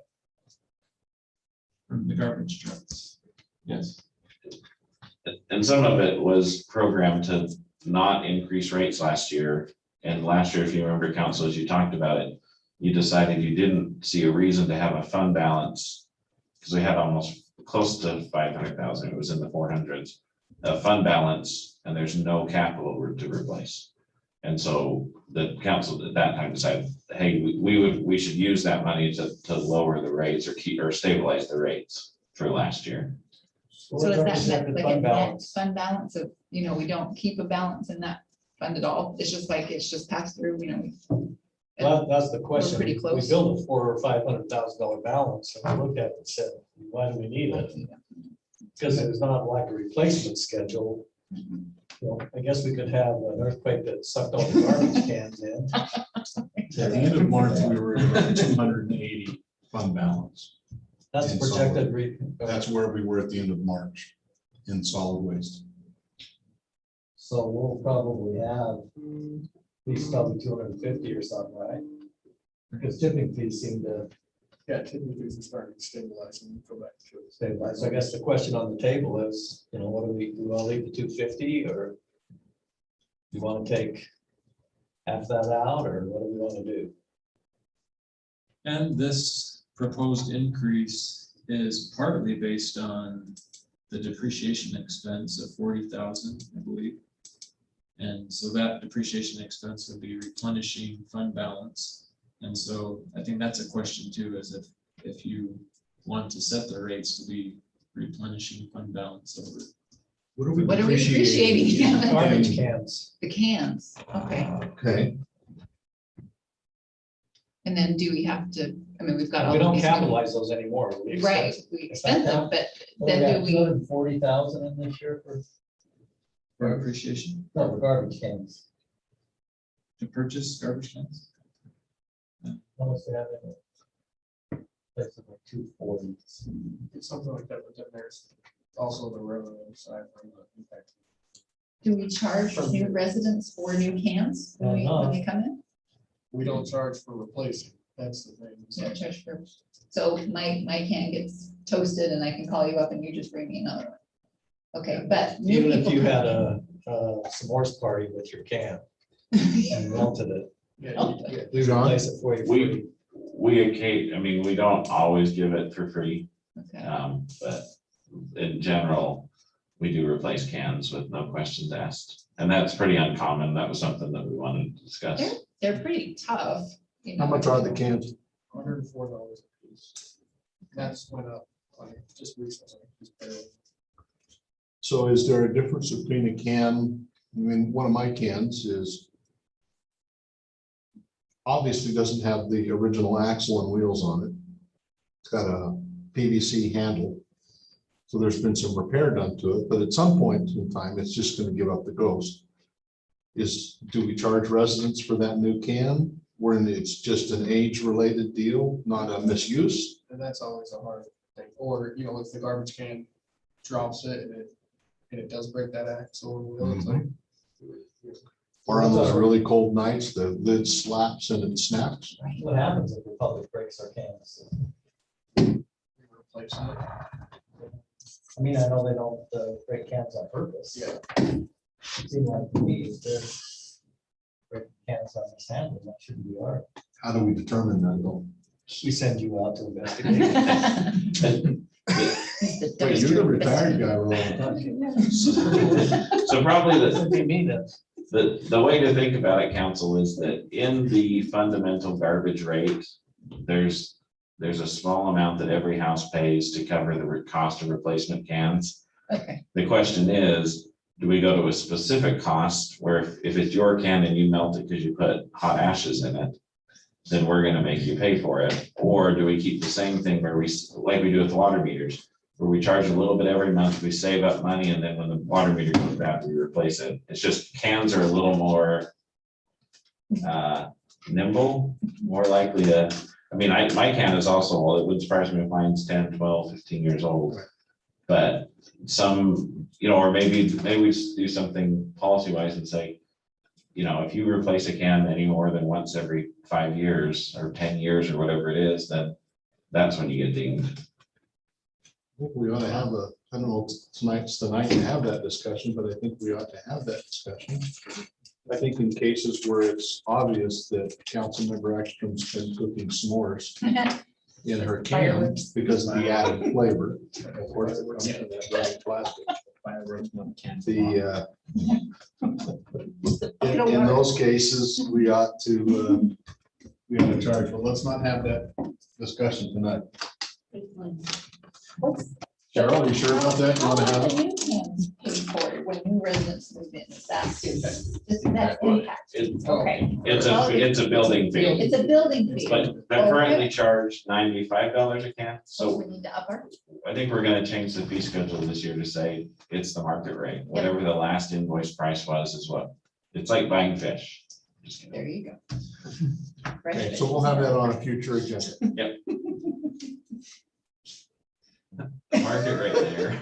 [SPEAKER 3] From the garbage trucks. Yes.
[SPEAKER 1] And some of it was programmed to not increase rates last year. And last year, if you remember, council, as you talked about it, you decided you didn't see a reason to have a fund balance because we had almost close to 500,000. It was in the 400s, a fund balance, and there's no capital to replace. And so the council at that time decided, hey, we should use that money to lower the rates or stabilize the rates for last year.
[SPEAKER 4] so is that like a
[SPEAKER 2] Fund
[SPEAKER 4] net
[SPEAKER 2] balance.
[SPEAKER 4] fund balance of, we don't keep a balance in that fund at all? It's just passed through,
[SPEAKER 2] Well, that's the question.
[SPEAKER 4] pretty close.
[SPEAKER 2] We built a $400,000 or $500,000 balance, and we looked at it and said, why do we need it? Because it's not like a replacement schedule. I guess we could have an earthquake that sucked all the garbage cans in.
[SPEAKER 6] At the end of March, we were at 280 fund balance.
[SPEAKER 2] That's
[SPEAKER 6] And
[SPEAKER 2] projected.
[SPEAKER 6] That's where we were at the end of March in solid waste.
[SPEAKER 2] So we'll probably have at least probably 250 or something, right? Because tipping fees seem to
[SPEAKER 5] Yeah, typically it's starting to stabilize and go back to it.
[SPEAKER 2] stabilize. So I guess the question on the table is, what do we want to leave the 250 or do you want to take half that out or what do we want to do?
[SPEAKER 3] And this proposed increase is partly based on the depreciation expense of 40,000, I believe. And so that depreciation expense would be replenishing fund balance. And so I think that's a question too, is if you want to set the rates to be replenishing fund balance over.
[SPEAKER 6] What are we
[SPEAKER 4] What are we depreciating?
[SPEAKER 2] Garbage cans.
[SPEAKER 4] The cans, okay.
[SPEAKER 6] Okay,
[SPEAKER 4] And then do we have to, I mean, we've got all
[SPEAKER 2] We don't
[SPEAKER 4] these.
[SPEAKER 2] capitalize those anymore. We
[SPEAKER 4] Right,
[SPEAKER 2] expense-
[SPEAKER 4] we expend them, but then do
[SPEAKER 2] Two
[SPEAKER 4] we,
[SPEAKER 2] hundred and 40,000 in this year
[SPEAKER 3] For appreciation,
[SPEAKER 2] no, for garbage cans.
[SPEAKER 3] to purchase garbage cans.
[SPEAKER 2] How much we have in it? That's like 240.
[SPEAKER 5] It's something like that, but then there's also the revenue side from the impact.
[SPEAKER 4] do we charge new residents for new cans when they come in?
[SPEAKER 5] We don't charge for replacing, that's the thing.
[SPEAKER 4] We don't charge for, so my can gets toasted and I can call you up and you just bring me another one. Okay, but. new
[SPEAKER 2] Even if
[SPEAKER 4] people
[SPEAKER 2] you
[SPEAKER 4] come
[SPEAKER 2] had
[SPEAKER 4] in.
[SPEAKER 2] a s'mores party with your can and melted it, we
[SPEAKER 6] John?
[SPEAKER 2] replace it for you. free.
[SPEAKER 1] I mean, we don't always give it for free,
[SPEAKER 4] Okay.
[SPEAKER 1] but in general, we do replace cans with no questions asked. And that's pretty uncommon. That was something that we wanted to discuss.
[SPEAKER 4] They're pretty tough. you
[SPEAKER 6] How
[SPEAKER 4] know.
[SPEAKER 6] much are the cans?
[SPEAKER 5] $104 a piece. That's went up like just recently. just barely.
[SPEAKER 6] So is there a difference between a can, I mean, one of my cans is obviously doesn't have the original axle and wheels on it. It's got a PVC handle. So there's been some repair done to it, but at some point in time, it's just going to give up the ghost. Do we charge residents for that new can? When it's just an age-related deal, not a misuse?
[SPEAKER 5] And that's always a hard thing. Or, you know, if the garbage can drops it and it does break that axle, and wheel, it's like.
[SPEAKER 6] Or on those really cold nights, the lid slaps and it snaps?
[SPEAKER 2] What happens if the public breaks our cans?
[SPEAKER 5] Replace it.
[SPEAKER 2] I mean, I know they don't break cans on purpose.
[SPEAKER 5] Yeah.
[SPEAKER 2] It seems like to me, if they're breaking cans on this handle, that shouldn't be our.
[SPEAKER 6] How do we determine that though?
[SPEAKER 2] We send you out to investigate.
[SPEAKER 6] Wait, you're the retired guy, Roland.
[SPEAKER 1] So probably
[SPEAKER 2] Doesn't be me then.
[SPEAKER 1] the way to think about it, council, is that in the fundamental garbage rate, there's a small amount that every house pays to cover the cost of replacement cans.
[SPEAKER 4] Okay,
[SPEAKER 1] The question is, do we go to a specific cost where if it's your can and you melt it because you put hot ashes in it, then we're gonna make you pay for it? Or do we keep the same thing where like we do with water meters, where we charge a little bit every month, we save up money, and then when the water meter goes bad, we replace it? It's just cans are a little more nimble, more likely to, I mean, my can is also old. It wouldn't surprise me if mine's 10, 12, 15 years old. But some, or maybe we do something policy wise and say, if you replace a can any more than once every 5 years or 10 years or whatever it is, then that's when you get dinged.
[SPEAKER 6] I think we ought to have I don't know, tonight's the night to have that discussion, but I think we ought to have that discussion. I think in cases where it's obvious that Councilmember Ekstrom's been cooking s'mores in her can
[SPEAKER 4] Fireworks.
[SPEAKER 6] because of the added flavor. Of course, it comes in that brown plastic. In those cases, we ought to charge, but let's not have that discussion tonight. Cheryl, you sure about that? You want to have
[SPEAKER 4] The
[SPEAKER 6] it?
[SPEAKER 4] new cans paid for it when new residents move in, is that doesn't that impact? Okay.
[SPEAKER 1] It's a building fee,
[SPEAKER 4] It's a building fee.
[SPEAKER 1] but currently charged $95 a can.
[SPEAKER 4] So
[SPEAKER 1] So
[SPEAKER 4] we need to up our,
[SPEAKER 1] I think we're gonna change the fee schedule this year to say it's the market rate. Whatever the last invoice price was is what, it's like buying fish. Just kidding.
[SPEAKER 4] there you go. Fresh
[SPEAKER 6] Okay,
[SPEAKER 4] fish.
[SPEAKER 6] so we'll have that on a future agenda.
[SPEAKER 1] Market rate there.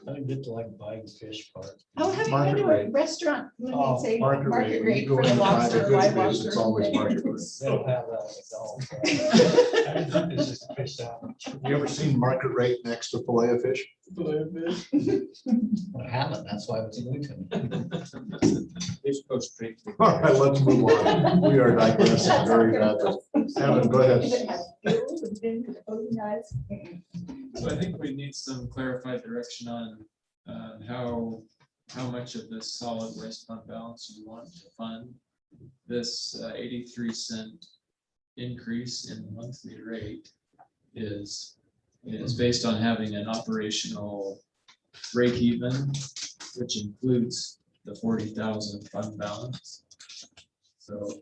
[SPEAKER 2] I didn't get to like buying fish part.
[SPEAKER 4] Oh, have you
[SPEAKER 6] Market
[SPEAKER 4] been to a
[SPEAKER 6] rate.
[SPEAKER 4] restaurant when
[SPEAKER 2] Oh,
[SPEAKER 4] they say
[SPEAKER 6] Market
[SPEAKER 4] market
[SPEAKER 6] rate.
[SPEAKER 4] rate
[SPEAKER 6] You go
[SPEAKER 4] for the
[SPEAKER 6] in and buy
[SPEAKER 4] lobster,
[SPEAKER 6] the
[SPEAKER 4] live
[SPEAKER 6] good fish,
[SPEAKER 4] lobster?
[SPEAKER 6] it's always market rate.
[SPEAKER 2] They don't have that at McDonald's. Right? I didn't think it's just a fish sandwich.
[SPEAKER 6] You ever seen market rate next to fillet of fish?
[SPEAKER 2] I haven't, that's why it's new to me.
[SPEAKER 3] Just go straight to the-
[SPEAKER 6] All right, let's move on. We are digressing very badly. Evan, go ahead.
[SPEAKER 4] If it has gills and fins and opposing eyes.
[SPEAKER 3] So I think we need some clarified direction on how much of this solid waste fund balance you want to fund. This 83-cent increase in the monthly rate is based on having an operational break even, which includes the 40,000 fund balance. So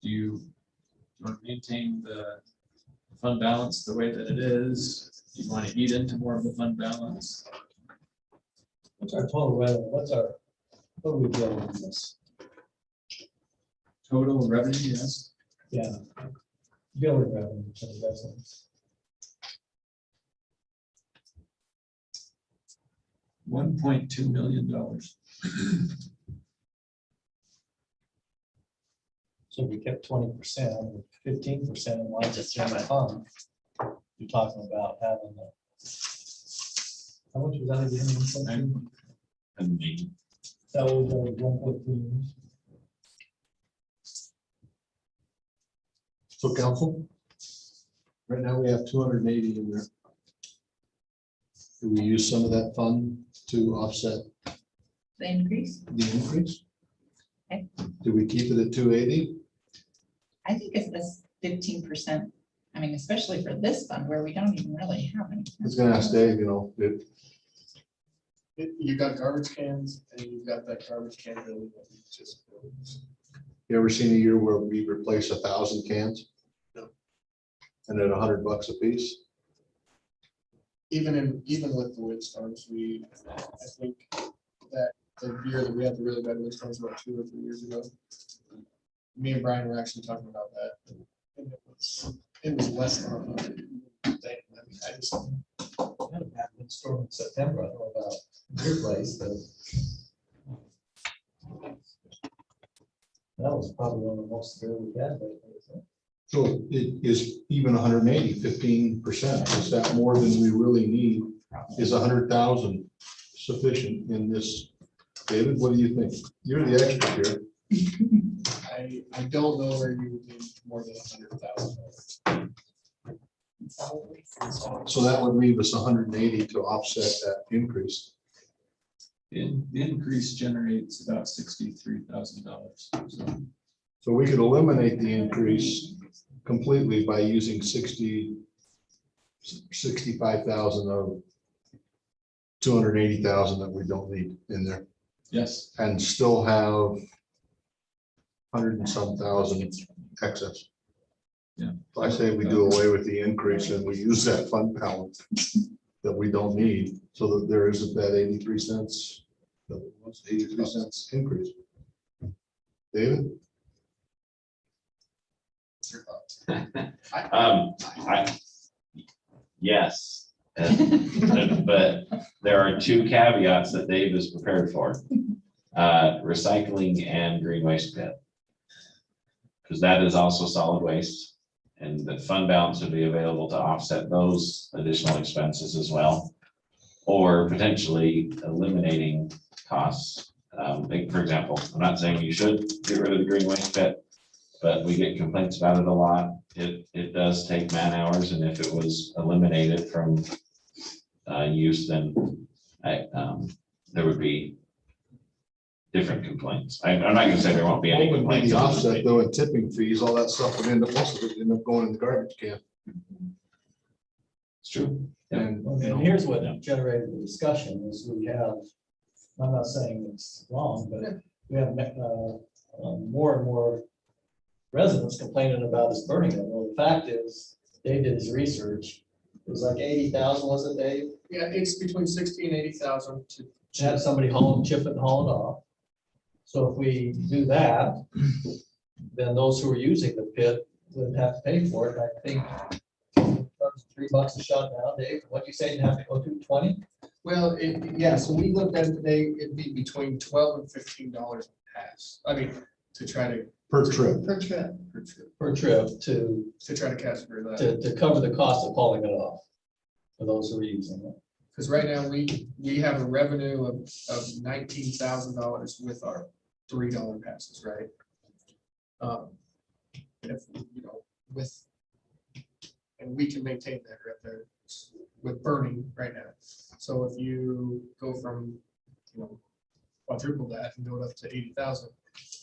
[SPEAKER 3] Do you want to maintain the fund balance the way that it is? Do you want to eat into more of the fund balance?
[SPEAKER 2] What's our total revenue? What are we building in this?
[SPEAKER 3] Total revenue, yes.
[SPEAKER 2] Yeah. Building revenue to the residents.
[SPEAKER 3] $1.2 million.
[SPEAKER 2] So we kept 20%, 15% in line to general fund. You're talking about having a. How much was that again?
[SPEAKER 1] And the-
[SPEAKER 2] That was 1.3.
[SPEAKER 6] So council, right now we have 280 in there. Do we use some of that fund to offset
[SPEAKER 4] The increase,
[SPEAKER 6] the increase?
[SPEAKER 4] Okay.
[SPEAKER 6] Do we keep it at 280?
[SPEAKER 4] I think it's this 15%. I mean, especially for this fund where we don't even really have any.
[SPEAKER 6] I was gonna ask Dave, you know,
[SPEAKER 5] You got garbage cans and you've got that garbage can building that we just built.
[SPEAKER 6] you ever seen a year where we replace 1,000 cans?
[SPEAKER 5] No.
[SPEAKER 6] And at $100 a piece?
[SPEAKER 5] Even with the windstorms, I think that the year that we had the really bad windstorms about 2 or 3 years ago, me and Brian were actually talking about that. And it was less than 100. I just,
[SPEAKER 2] We had a bad windstorm in September, I don't know about your place, but. That was probably one of the most severe we've had lately, isn't it?
[SPEAKER 6] So it is even 180, 15%. Is that more than we really need? Is 100,000 sufficient in this? David, what do you think? You're the expert here.
[SPEAKER 5] I don't know where you would need more than $100,000.
[SPEAKER 6] So that would leave us 180 to offset that increase.
[SPEAKER 3] The increase generates about $63,000.
[SPEAKER 6] So we could eliminate the increase completely by using 65,000 of 280,000 that we don't need in there,
[SPEAKER 3] Yes.
[SPEAKER 6] and still have 100 and some thousand excess.
[SPEAKER 3] Yeah.
[SPEAKER 6] So I say we do away with the increase and we use that fund balance that we don't need, so that there isn't that 83 cents, that was 83 cents increase. David?
[SPEAKER 1] Yes, but there are two caveats that Dave is prepared for. Recycling and green waste pit. Because that is also solid waste, and the fund balance would be available to offset those additional expenses as well. Or potentially eliminating costs. Like, for example, I'm not saying you should get rid of the green waste pit, but we get complaints about it a lot. It does take man hours, and if it was eliminated from use, then there would be different complaints. I'm not gonna say there won't be any
[SPEAKER 6] What would be
[SPEAKER 1] complaints.
[SPEAKER 6] the offset though, and tipping fees, all that stuff would end up, most of it end up going in the garbage can.
[SPEAKER 1] It's true.
[SPEAKER 6] And, you
[SPEAKER 2] And
[SPEAKER 6] know,
[SPEAKER 2] here's what generated the discussion is we have, I'm not saying it's wrong, but we have more and more residents complaining about us burning it. Well, the fact is, Dave did his research. It was like 80,000, was it, Dave?
[SPEAKER 5] Yeah, it's between 60 and 80,000 to
[SPEAKER 2] To have somebody haul, chip it and haul it off. So if we do that, then those who are using the pit would have to pay for it. I think $3 a shot now, Dave. What you say you have to go to 20?
[SPEAKER 5] Well, yeah, so we looked at it today, it'd be between $12 and $15 a pass. I mean, to try to.
[SPEAKER 6] per trip.
[SPEAKER 4] Per trip.
[SPEAKER 2] Per trip to
[SPEAKER 5] try to catch for that.
[SPEAKER 2] to cover the cost of hauling it off for those who are using it.
[SPEAKER 5] Because right now, we have a revenue of $19,000 with our $3 passes, right? And if, you know, and we can maintain that right there with burning right now. So if you go from, you know, quadruple that and go up to 80,000,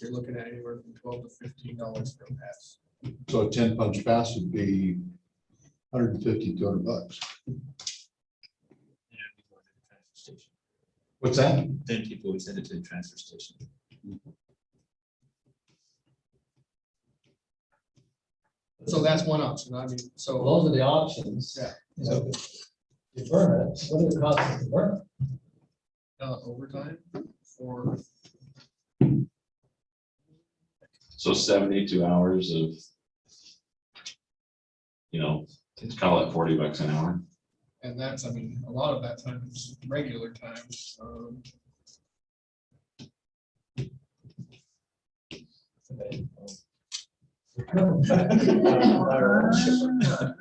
[SPEAKER 5] you're looking at anywhere from $12 to $15 per pass.
[SPEAKER 6] So a 10 punch pass would be 150, $200. What's that?
[SPEAKER 8] Then people would send it to the transfer station.
[SPEAKER 5] So that's one option. I mean,
[SPEAKER 2] So
[SPEAKER 5] so
[SPEAKER 2] those are the options.
[SPEAKER 5] Yeah.
[SPEAKER 2] You know, you burn it, what does it cost us to burn it?
[SPEAKER 5] overtime for,
[SPEAKER 1] So 72 hours of, let's call it $40 an hour.
[SPEAKER 5] and that's, I mean, a lot of that time is regular time.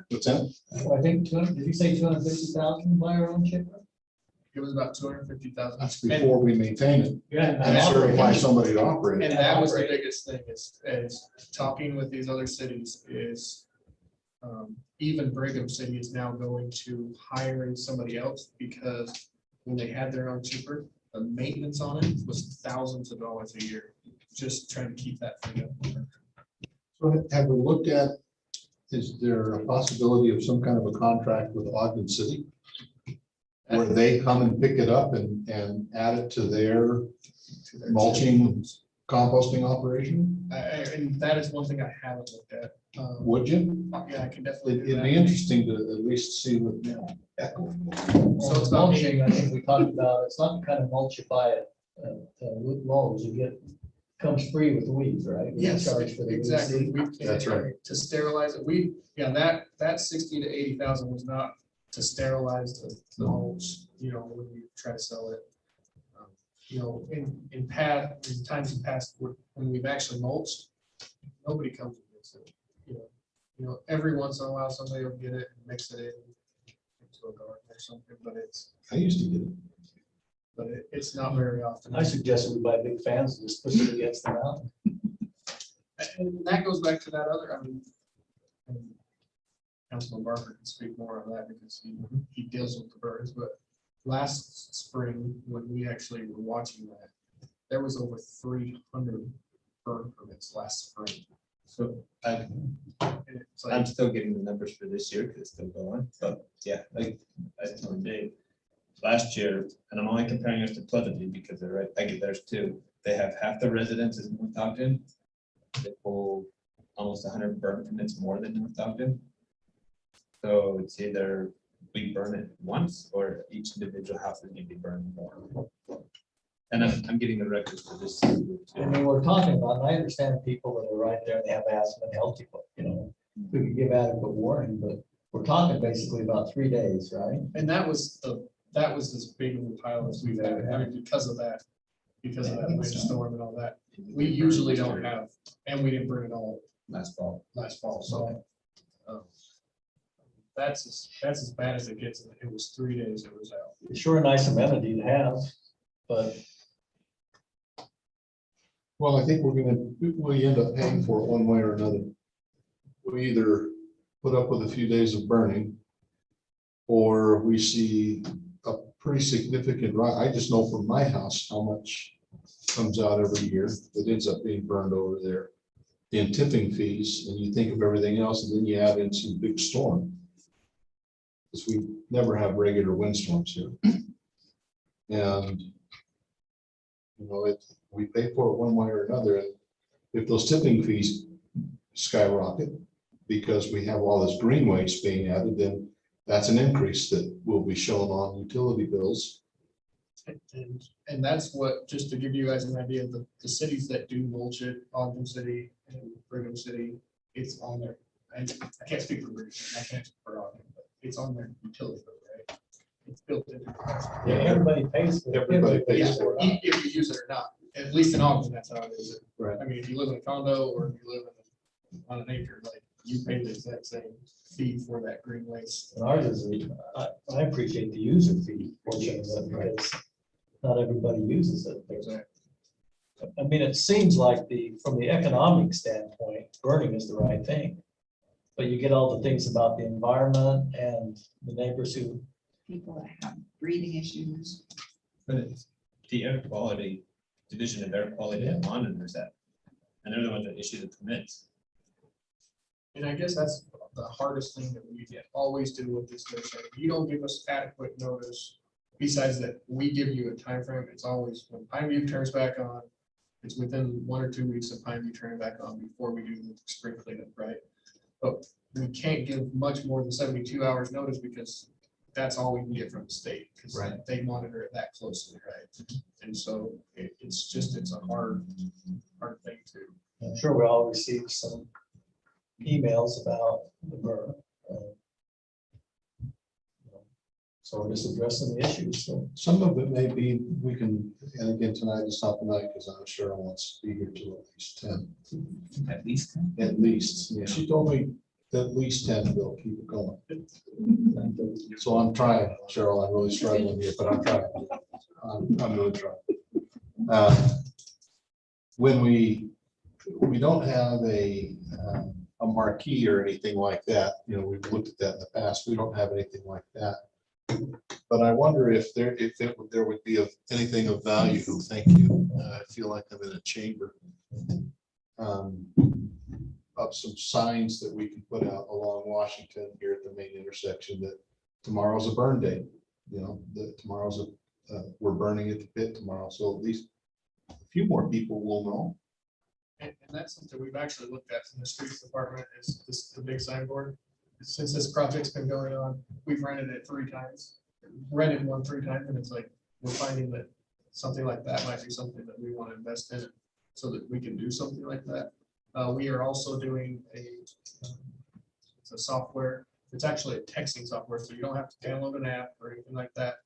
[SPEAKER 6] What's that?
[SPEAKER 2] I think, did you say 250,000 buy our own chipper?
[SPEAKER 5] It was about 250,000.
[SPEAKER 6] That's before we maintain it
[SPEAKER 2] Yeah.
[SPEAKER 6] and certify somebody to operate
[SPEAKER 5] And
[SPEAKER 6] it.
[SPEAKER 5] that was the biggest thing is talking with these other cities is even Brigham City is now going to hiring somebody else because when they had their own cheaper, the maintenance on it was thousands of dollars a year, just trying to keep that thing up.
[SPEAKER 6] So have we looked at, is there a possibility of some kind of a contract with Ogden City? Where they come and pick it up and add it to their mulching composting operation?
[SPEAKER 5] And that is one thing I haven't looked at.
[SPEAKER 6] Would you?
[SPEAKER 5] Yeah, I can definitely do
[SPEAKER 6] It'd be
[SPEAKER 5] that.
[SPEAKER 6] interesting to at least see what, echoing.
[SPEAKER 2] So it's mulching, I think we talked about, it's not the kind of mulch you buy at Lowe's, you get, comes free with weeds, right? We
[SPEAKER 5] Yes,
[SPEAKER 2] charge for the weed
[SPEAKER 5] exactly.
[SPEAKER 2] seed.
[SPEAKER 5] We can't-
[SPEAKER 6] That's right.
[SPEAKER 5] To sterilize it, that 60 to 80,000 was not to sterilize the mulch, when we try to sell it. In times past, when we've actually mulched, nobody comes and gets it. Every once in a while, somebody will get it and mix it into a garden or something, but
[SPEAKER 6] I used to get it.
[SPEAKER 5] it's not very often.
[SPEAKER 2] I suggest we buy big fans and just push it against the mountain.
[SPEAKER 5] And that goes back to that other, and Councilman Barker can speak more on that because he deals with the birds, but last spring, when we actually were watching that, there was over 300 bird permits last spring.
[SPEAKER 8] So
[SPEAKER 5] And it's
[SPEAKER 8] I'm
[SPEAKER 5] like,
[SPEAKER 8] still getting the numbers for this year because it's still going, but yeah, like I told Dave, last year, and I'm only comparing us to Pleasantview because they're right, I get theirs too. They have half the residences in North Ogden. They pull almost 100 burn permits more than North Ogden. So it's either we burn it once or each individual house is going to be burned more. And I'm getting the records for this.
[SPEAKER 2] I mean, we're talking about, and I understand people that are right there, they have asthma and healthy, we could give adequate warning, but we're talking basically about 3 days, right?
[SPEAKER 5] and that was as big of a pile as we've had, because of that windstorm and all that. We usually don't have, and we didn't burn it all
[SPEAKER 8] Last fall.
[SPEAKER 5] last fall, so. That's as bad as it gets. It was 3 days it was out.
[SPEAKER 2] It's sure a nice amenity to have, but
[SPEAKER 6] Well, I think we end up paying for it one way or another. We either put up with a few days of burning, or we see a pretty significant rise. I just know from my house how much comes out every year that ends up being burned over there. In tipping fees, and you think of everything else, and then you add in some big storm. Because we never have regular windstorms here. And we pay for it one way or another, and if those tipping fees skyrocket because we have all this green waste being added, then that's an increase that will be shown on utility bills.
[SPEAKER 5] And that's what, just to give you guys an idea, the cities that do mulch it, Ogden City and Brigham City, it's on there. I can't speak for Brigham, I can't speak for Ogden, but it's on their utility bill, right? It's built into.
[SPEAKER 2] yeah, everybody pays for it.
[SPEAKER 6] Everybody pays
[SPEAKER 5] Yeah,
[SPEAKER 6] for it.
[SPEAKER 5] if you use it or not, at least in Ogden, that's how it is.
[SPEAKER 6] Right.
[SPEAKER 5] I mean, if you live in a condo or if you live on an acre, like you pay the exact same fee for that green waste.
[SPEAKER 2] And ours is, I appreciate the user fee portion of it because not everybody uses it. I mean, it seems like from the economic standpoint, burning is the right thing. But you get all the things about the environment and the neighbors who.
[SPEAKER 4] People that have breathing issues.
[SPEAKER 8] But it's the air quality, Division of Air Quality that monitors that. And they're the ones that issue the permits.
[SPEAKER 5] And I guess that's the hardest thing that we always do with this. If you don't give us adequate notice, besides that, we give you a time frame. It's always when Pine View turns back on, it's within 1 or 2 weeks of Pine View turning back on before we do the spring cleanup, right? But we can't give much more than 72 hours notice because that's all we can get from the state, because
[SPEAKER 6] Right.
[SPEAKER 5] they monitor it that closely, right? And so it's a hard thing to.
[SPEAKER 2] I'm sure we all received some emails about the burn. So we're just addressing the issues, so.
[SPEAKER 6] Some of it may be, we can, and again, tonight is not the night, because I'm sure I wants to be here till at least 10.
[SPEAKER 8] At least.
[SPEAKER 6] At least, yeah. She told me at least 10, they'll keep it going. So I'm trying, Cheryl, I'm really struggling here, but I'm trying. I'm really trying. When we don't have a marquee or anything like that, you know, we've looked at that in the past, we don't have anything like that. But I wonder if there would be anything of value, thank you, I feel like I'm in a chamber, of some signs that we can put out along Washington here at the main intersection that tomorrow's a burn day. You know, that tomorrow's we're burning at the pit tomorrow, so at least a few more people will know.
[SPEAKER 5] And that's something we've actually looked at in the streets department, is this, the big signboard. Since this project's been going on, we've rented it 3 times, rented one 3 times, and it's like, we're finding that something like that might be something that we want to invest in, so that we can do something like that. We are also doing it's a software, it's actually a texting software, so you don't have to download an app or anything like that.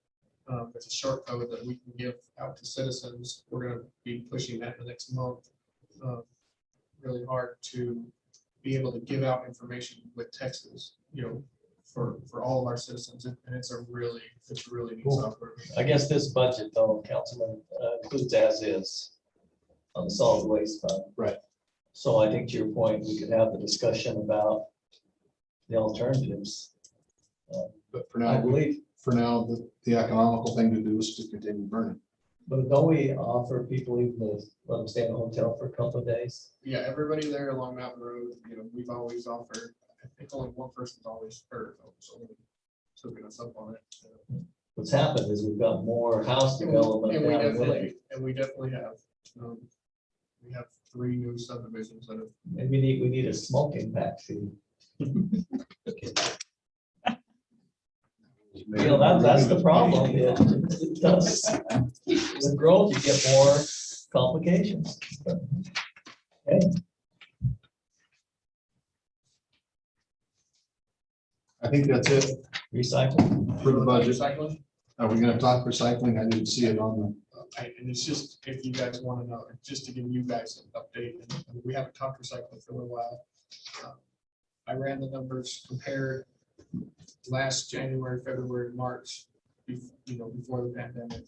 [SPEAKER 5] It's a short code that we can give out to citizens. We're going to be pushing that in the next month, really hard to be able to give out information with texts, you know, for all of our citizens, and it's really neat
[SPEAKER 6] Cool.
[SPEAKER 5] software.
[SPEAKER 2] I guess this budget though, Councilman, includes as is on the solid waste fund.
[SPEAKER 6] Right.
[SPEAKER 2] So I think to your point, we could have the discussion about the alternatives.
[SPEAKER 6] But for
[SPEAKER 2] I
[SPEAKER 6] now,
[SPEAKER 2] believe,
[SPEAKER 6] the economical thing to do is to continue burning.
[SPEAKER 2] but don't we offer people even to let them stay in a hotel for a couple of days?
[SPEAKER 5] Yeah, everybody there along Mountain Road, you know, we've always offered, I think only one person's always heard of, so taking us up on it.
[SPEAKER 2] What's happened is we've got more house development
[SPEAKER 5] And we
[SPEAKER 2] down in Willie.
[SPEAKER 5] definitely have, we have 3 new subdivisions that have.
[SPEAKER 2] And we need a smoke impact fee. You know, that's the problem. It does. With growth, you get more complications. Okay.
[SPEAKER 6] I think that's it
[SPEAKER 2] Recycle.
[SPEAKER 6] for the budget.
[SPEAKER 5] Recycling.
[SPEAKER 6] Are we gonna talk recycling? I didn't see it on the.
[SPEAKER 5] And it's just, if you guys want to know, just to give you guys an update, and we haven't talked recycling for a little while. I ran the numbers, compared last January, February, March, before the pandemic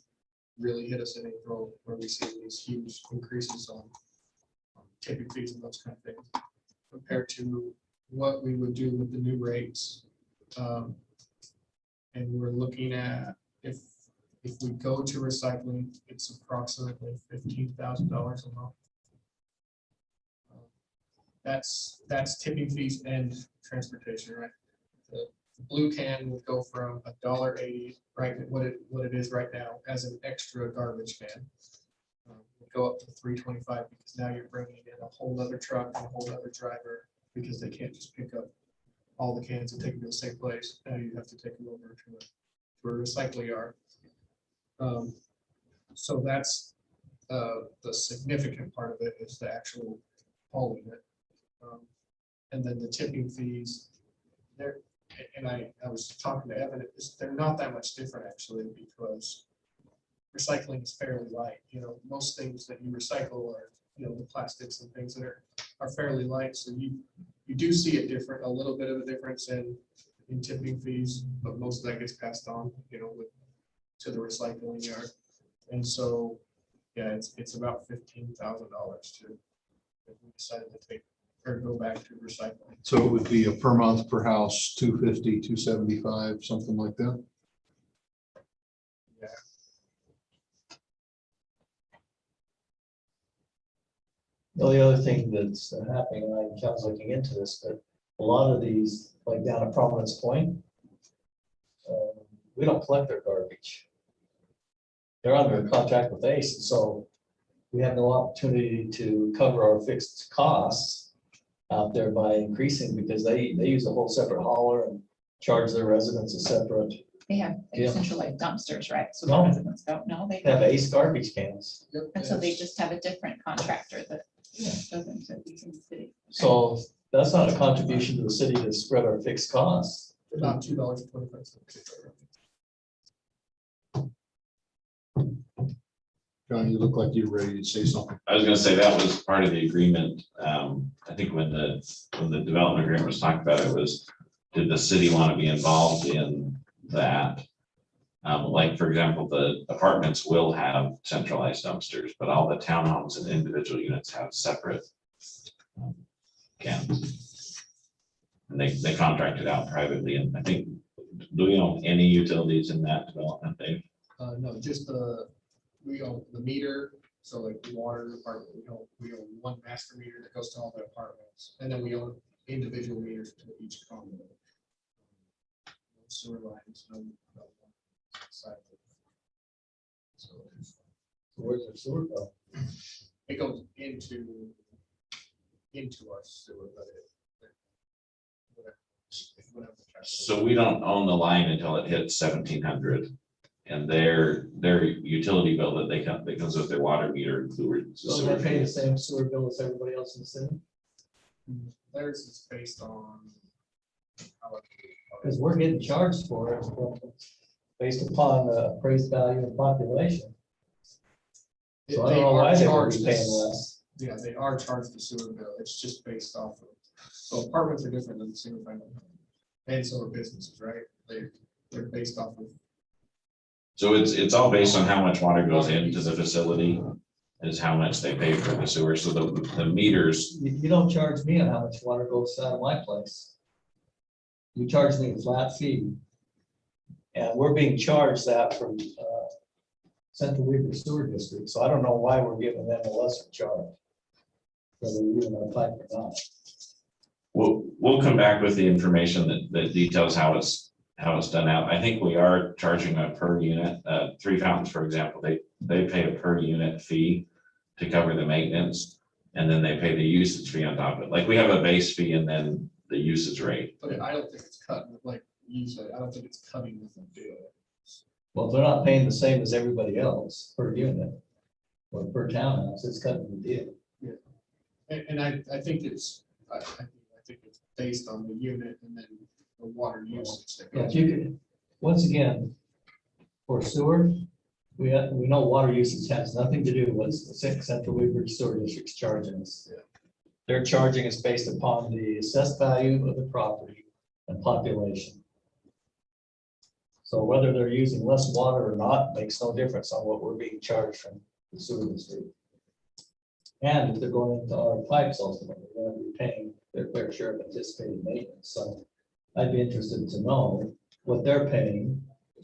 [SPEAKER 5] really hit us in April, where we see these huge increases on tipping fees and those kind of things, compared to what we would do with the new rates. And we're looking at, if we go to recycling, it's approximately $15,000 a month. That's tipping fees and transportation, right? The blue can would go from $1.80, right? What it is right now as an extra garbage can. Would go up to $3.25, because now you're bringing in a whole other truck and a whole other driver, because they can't just pick up all the cans and take them to the same place. Now you have to take them over to a recycling yard. So that's the significant part of it, is the actual hauling it. And then the tipping fees, and I was talking to Evan, they're not that much different actually, because recycling is fairly light. You know, most things that you recycle are, you know, the plastics and things that are fairly light. So you do see a little bit of a difference in tipping fees, but most of that gets passed on, you know, to the recycling yard. And so, yeah, it's about $15,000 to, if we decided to take or go back to recycling.
[SPEAKER 6] So it would be a per month per house, 250, 275, something like that.
[SPEAKER 5] Yeah.
[SPEAKER 2] The only other thing that's happening, and I was looking into this, but a lot of these, like down at Providence Point, we don't collect their garbage. They're under a contract with ACE, so we have no opportunity to cover our fixed costs out there by increasing, because they use a whole separate hauler and charge their residents a separate,
[SPEAKER 4] They have like,
[SPEAKER 2] Yeah.
[SPEAKER 4] centralized dumpsters, right? So
[SPEAKER 2] No.
[SPEAKER 4] the residents don't know. They
[SPEAKER 2] have ACE garbage cans.
[SPEAKER 4] And so they just have a different contractor that doesn't service in the city.
[SPEAKER 2] So that's not a contribution to the city to spread our fixed costs.
[SPEAKER 5] About $2.25.
[SPEAKER 6] John, you look like you're ready to say something.
[SPEAKER 1] I was gonna say that was part of the agreement. I think when the development agreement was talked about, it was, did the city want to be involved in that? Like, for example, the apartments will have centralized dumpsters, but all the townhomes and individual units have separate cans. And they contract it out privately, and I think, do we own any utilities in that development, Dave?
[SPEAKER 5] No, just we own the meter, so like the water department, we own one master meter that goes to all the apartments, and then we own individual meters to each condo. No sewer lines, no. Side. So
[SPEAKER 2] Where's the sewer bill?
[SPEAKER 5] it goes into our sewer, but whatever the traffic is.
[SPEAKER 1] So we don't own the line until it hits 1,700. And their utility bill that comes with their water meter includes. the
[SPEAKER 2] So
[SPEAKER 1] sewer
[SPEAKER 2] they pay the
[SPEAKER 1] fee.
[SPEAKER 2] same sewer bill as everybody else in the city?
[SPEAKER 5] Theirs is based on. how it-
[SPEAKER 2] Because we're getting charged for it based upon the appraised value and population. So I
[SPEAKER 5] They
[SPEAKER 2] don't know why
[SPEAKER 5] are
[SPEAKER 2] they would
[SPEAKER 5] charged
[SPEAKER 2] be
[SPEAKER 5] this-
[SPEAKER 2] paying less.
[SPEAKER 5] Yeah, they are charged the sewer bill. It's just based off of, so apartments are different than single family. And so are businesses, right? They're based off of.
[SPEAKER 1] So it's all based on how much water goes into the facility, is how much they pay for the sewer. So the meters,
[SPEAKER 2] You don't charge me on how much water goes out of my place. You charge me a flat fee. And we're being charged that from Central Weaver Sewer District, so I don't know why we're giving them a lesser charge. Whether we're using our pipe or not.
[SPEAKER 1] we'll come back with the information that details how it's done out. I think we are charging a per unit, 3 fountains, for example, they pay a per unit fee to cover the maintenance. And then they pay the usage fee on top of it. Like, we have a base fee and then the usage rate.
[SPEAKER 5] But I don't think it's cut, like you said, I don't think it's cutting with the deal.
[SPEAKER 2] Well, if they're not paying the same as everybody else per unit or per townhouse, it's cutting the deal.
[SPEAKER 5] And I think it's, I think it's based on the unit and then the water usage. that
[SPEAKER 2] Yeah,
[SPEAKER 5] goes
[SPEAKER 2] if you could, once again, for sewer, we know water usage has nothing to do with Central Weaver Sewer District's charging us.
[SPEAKER 5] Yeah.
[SPEAKER 2] They're charging us based upon the assessed value of the property and population. So whether they're using less water or not makes no difference on what we're being charged from the sewer district. And if they're going into our pipes ultimately, they're going to be paying their fair share of anticipated maintenance. So I'd be interested to know what they're paying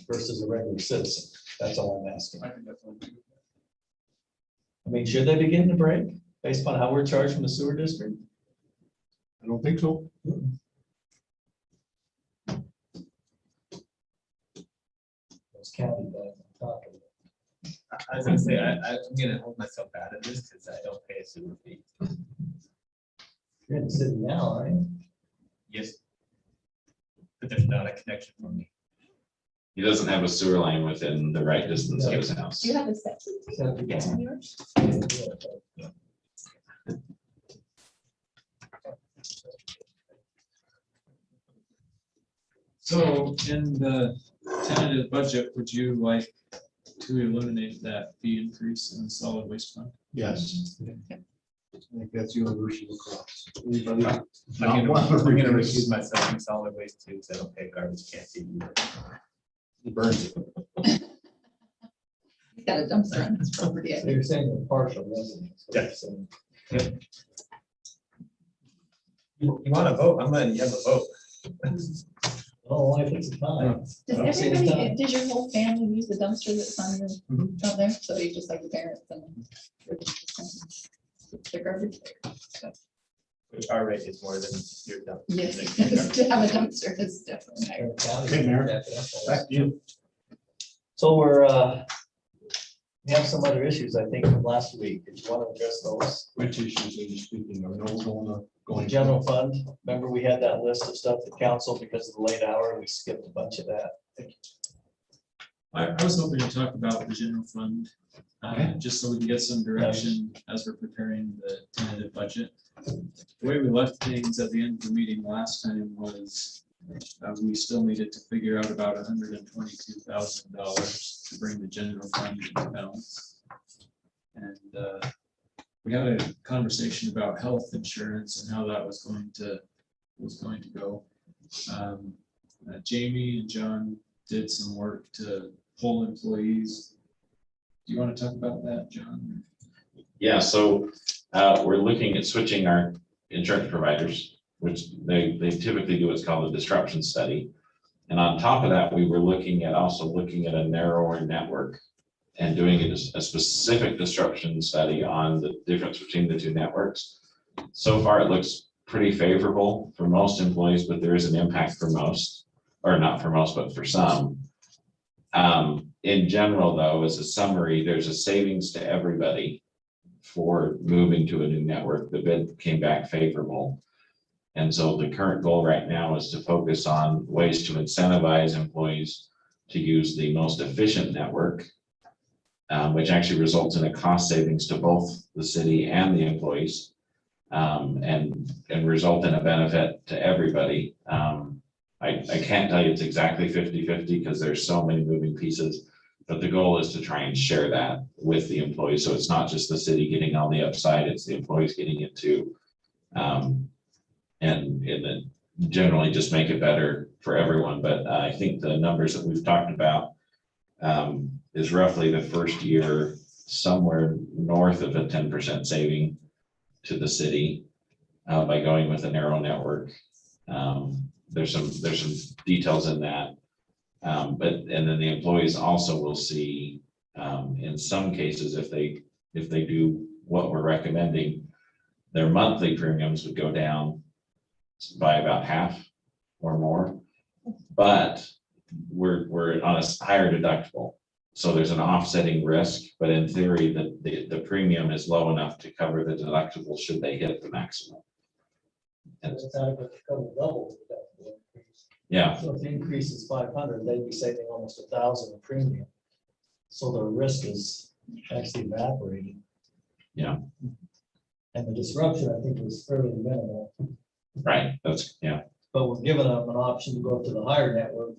[SPEAKER 2] versus a regular citizen. That's all I'm asking.
[SPEAKER 5] I can definitely do that.
[SPEAKER 2] I mean, should they be getting a break based upon how we're charged from the sewer district?
[SPEAKER 6] I don't think so.
[SPEAKER 2] Those county guys I'm talking about.
[SPEAKER 8] I was gonna say, I'm gonna hold myself out of this because I don't pay a sewer fee.
[SPEAKER 2] You're in the city now, aren't you?
[SPEAKER 8] Yes. But there's not a connection for me.
[SPEAKER 1] He doesn't have a sewer line within the right distance of his house.
[SPEAKER 4] Do you have a septic
[SPEAKER 2] So,
[SPEAKER 4] tank
[SPEAKER 2] yeah.
[SPEAKER 4] in yours?
[SPEAKER 3] So in the tentative budget, would you like to eliminate that fee increase in the solid waste fund?
[SPEAKER 6] Yes. I think that's universal across. Anybody?
[SPEAKER 8] I'm
[SPEAKER 6] Not one of the
[SPEAKER 8] gonna
[SPEAKER 6] reasons.
[SPEAKER 8] recuse myself from solid waste too, because I don't pay garbage can fee either.
[SPEAKER 6] He burns it.
[SPEAKER 4] He's got a dumpster on his property. I
[SPEAKER 2] So
[SPEAKER 4] think.
[SPEAKER 2] you're saying they're partial residents.
[SPEAKER 8] Yeah. You want to vote? I'm letting you have a vote.
[SPEAKER 2] Oh, only if it's a time.
[SPEAKER 4] Does everybody, does your whole family use the dumpster that's on your,
[SPEAKER 8] Mhm.
[SPEAKER 4] out there? So you just like the parents and their garbage?
[SPEAKER 8] Which our rate is more than your dump.
[SPEAKER 4] Yes, to have a dumpster is definitely higher.
[SPEAKER 6] Okay, Mayor. Back to you.
[SPEAKER 2] So we have some other issues, I think, from last week. If you want to address those.
[SPEAKER 6] Which issues are you speaking of? No going going.
[SPEAKER 2] General fund, remember we had that list of stuff at council because of the late hour, we skipped a bunch of that.
[SPEAKER 3] I was hoping to talk about the general fund, just so we can get some direction as we're preparing the tentative budget. The way we left things at the end of the meeting last time was we still needed to figure out about $122,000 to bring the general fund into balance. And we had a conversation about health insurance and how that was going to go. Jamie and John did some work to pull employees. Do you want to talk about that, John?
[SPEAKER 1] Yeah, so we're looking at switching our insurance providers, which they typically do what's called a disruption study. And on top of that, we were looking at a narrower network and doing a specific disruption study on the difference between the two networks. So far, it looks pretty favorable for most employees, but there is an impact for most, or not for most, but for some. In general, though, as a summary, there's a savings to everybody for moving to a new network. The bid came back favorable. And so the current goal right now is to focus on ways to incentivize employees to use the most efficient network, which actually results in a cost savings to both the city and the employees, and result in a benefit to everybody. I can't tell you it's exactly 50-50 because there's so many moving pieces, but the goal is to try and share that with the employees. So it's not just the city getting all the upside, it's the employees getting it too. And then generally just make it better for everyone. But I think the numbers that we've talked about is roughly the first year somewhere north of a 10% saving to the city by going with a narrow network. There's some details in that, and then the employees also will see in some cases if they do what we're recommending, their monthly premiums would go down by about half or more, but we're on a higher deductible, so there's an offsetting risk. But in theory, the premium is low enough to cover the deductible should they hit the maximum.
[SPEAKER 2] And it's adequate to cover double the deductible increase.
[SPEAKER 1] Yeah,
[SPEAKER 2] So if the increase is 500, they'd be saving almost 1,000 in premium. So the risk is actually evaporating.
[SPEAKER 1] Yeah.
[SPEAKER 2] And the disruption, I think, was fairly minimal,
[SPEAKER 1] right. Yeah.
[SPEAKER 2] but we're giving them an option to go up to the higher network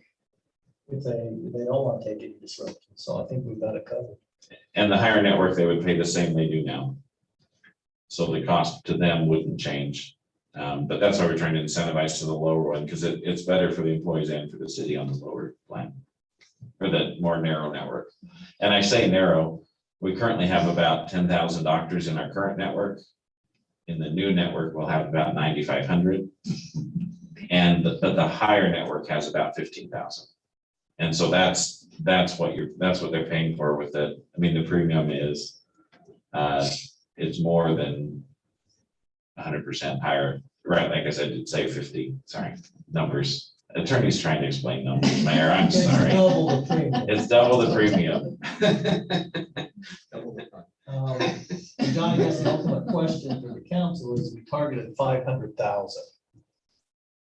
[SPEAKER 2] if they don't want to take any disruption. So I think we've got it covered.
[SPEAKER 1] And the higher network, they would pay the same they do now. So the cost to them wouldn't change. But that's why we're trying to incentivize to the lower one, because it's better for the employees and for the city on the lower plan, or the more narrow network. And I say narrow, we currently have about 10,000 doctors in our current network. In the new network, we'll have about 9,500. And the higher network has about 15,000. And so that's what they're paying for with it. I mean, the premium is it's more than 100% higher, right? Like I said, it'd say 50, sorry, numbers. Attorney's trying to explain numbers, Mayor, I'm
[SPEAKER 2] It's
[SPEAKER 1] sorry.
[SPEAKER 2] double the premium.
[SPEAKER 1] It's double the premium.
[SPEAKER 2] And John, I guess the ultimate question for the council is we targeted 500,000.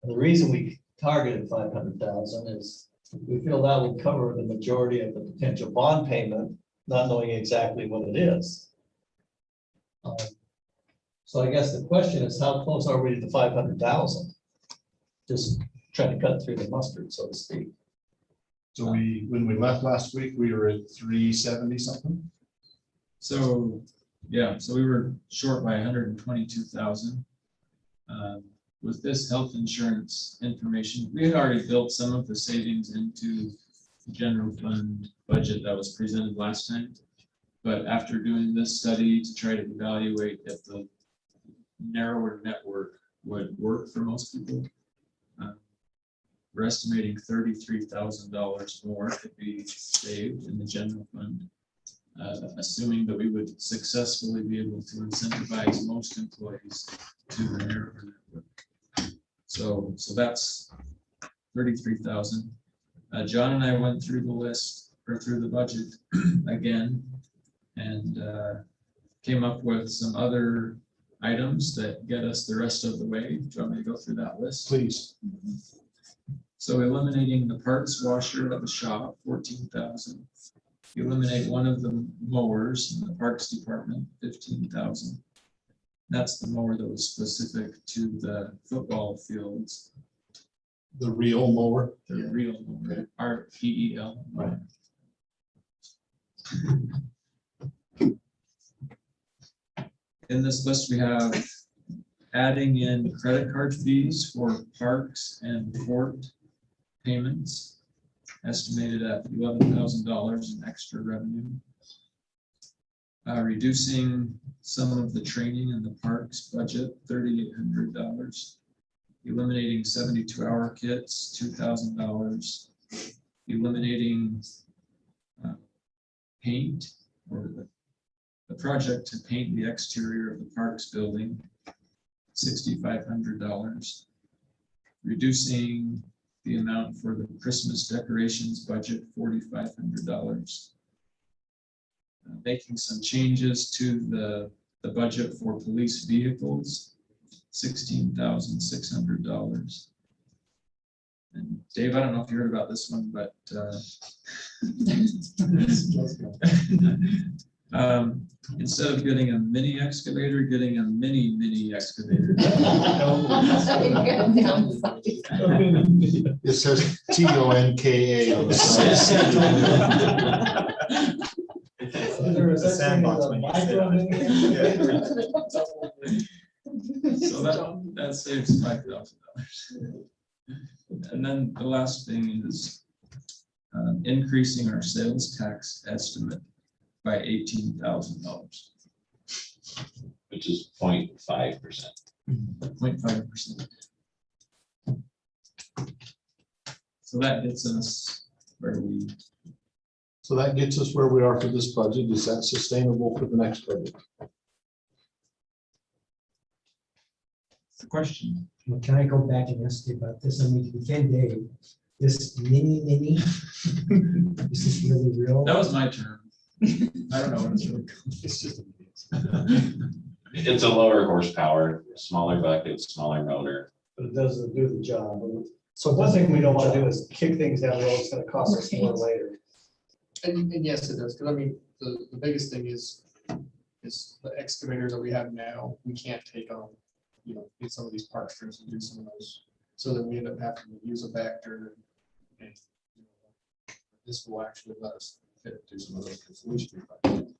[SPEAKER 2] And the reason we targeted 500,000 is we feel that would cover the majority of the potential bond payment, not knowing exactly what it is. So I guess the question is, how close are we to the 500,000? Just trying to cut through the mustard, so to speak.
[SPEAKER 10] So when we left last week, we were at 370 something.
[SPEAKER 3] So, yeah, so we were short by 122,000. With this health insurance information, we had already built some of the savings into the general fund budget that was presented last time. But after doing this study to try to evaluate if the narrower network would work for most people, we're estimating $33,000 more could be saved in the general fund, assuming that we would successfully be able to incentivize most employees to the narrower network. So that's 33,000. John and I went through the list or through the budget again and came up with some other items that get us the rest of the way. Do you want me to go through that list?
[SPEAKER 6] Please.
[SPEAKER 3] So eliminating the parts washer at the shop, 14,000. Eliminate one of the mowers in the Parks Department, 15,000. That's the mower that was specific to the football fields,
[SPEAKER 6] The real mower.
[SPEAKER 3] the real mower, REEL.
[SPEAKER 6] Right.
[SPEAKER 3] In this list, we have adding in credit card fees for parks and court payments, estimated at $11,000 in extra revenue. Reducing some of the training in the parks budget, $3,800. Eliminating 72-hour kits, $2,000. Eliminating paint or the project to paint the exterior of the parks building, $6,500. Reducing the amount for the Christmas decorations budget, $4,500. Making some changes to the budget for police vehicles, $16,600. And Dave, I don't know if you heard about this one, but instead of getting a mini excavator, getting a mini excavator.
[SPEAKER 6] It says TONKA on the side.
[SPEAKER 8] The sandbox when you sit on it.
[SPEAKER 3] So that saves $5,000. And then the last thing is increasing our sales tax estimate by $18,000,
[SPEAKER 1] which is 0.5%.
[SPEAKER 3] 0.5%. So that gets us where we,
[SPEAKER 6] So that gets us where we are for this budget. Is that sustainable for the next budget?
[SPEAKER 3] the question.
[SPEAKER 9] Well, can I go back and ask you about this? I mean, to defend Dave, this mini, is this really real?
[SPEAKER 3] That was my term. I don't know what it's really called.
[SPEAKER 8] It's just.
[SPEAKER 1] It's a lower horsepower, smaller bucket, smaller motor.
[SPEAKER 11] But it doesn't do the job. So one thing we don't want to do is kick things down the road. It's going to cost us more later.
[SPEAKER 5] And yes, it does, because I mean, the biggest thing is the excavators that we have now, we can't take on, get some of these park strips and do some of those. So that we end up having to use a Vector. And this will actually let us fit do some of those. Because we should be fine.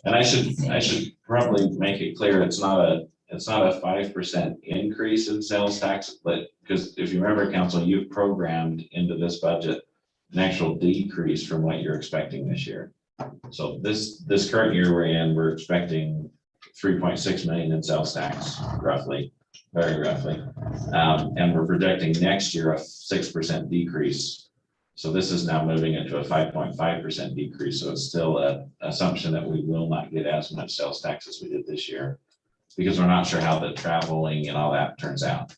[SPEAKER 1] And I should probably make it clear, it's not a 5% increase in sales tax, but because if you remember, council, you've programmed into this budget an actual decrease from what you're expecting this year. So this current year we're in, we're expecting 3.6 million in sales tax, roughly, very roughly. And we're projecting next year a 6% decrease. So this is now moving into a 5.5% decrease. So it's still an assumption that we will not get as much sales tax as we did this year, because we're not sure how the traveling and all that turns out.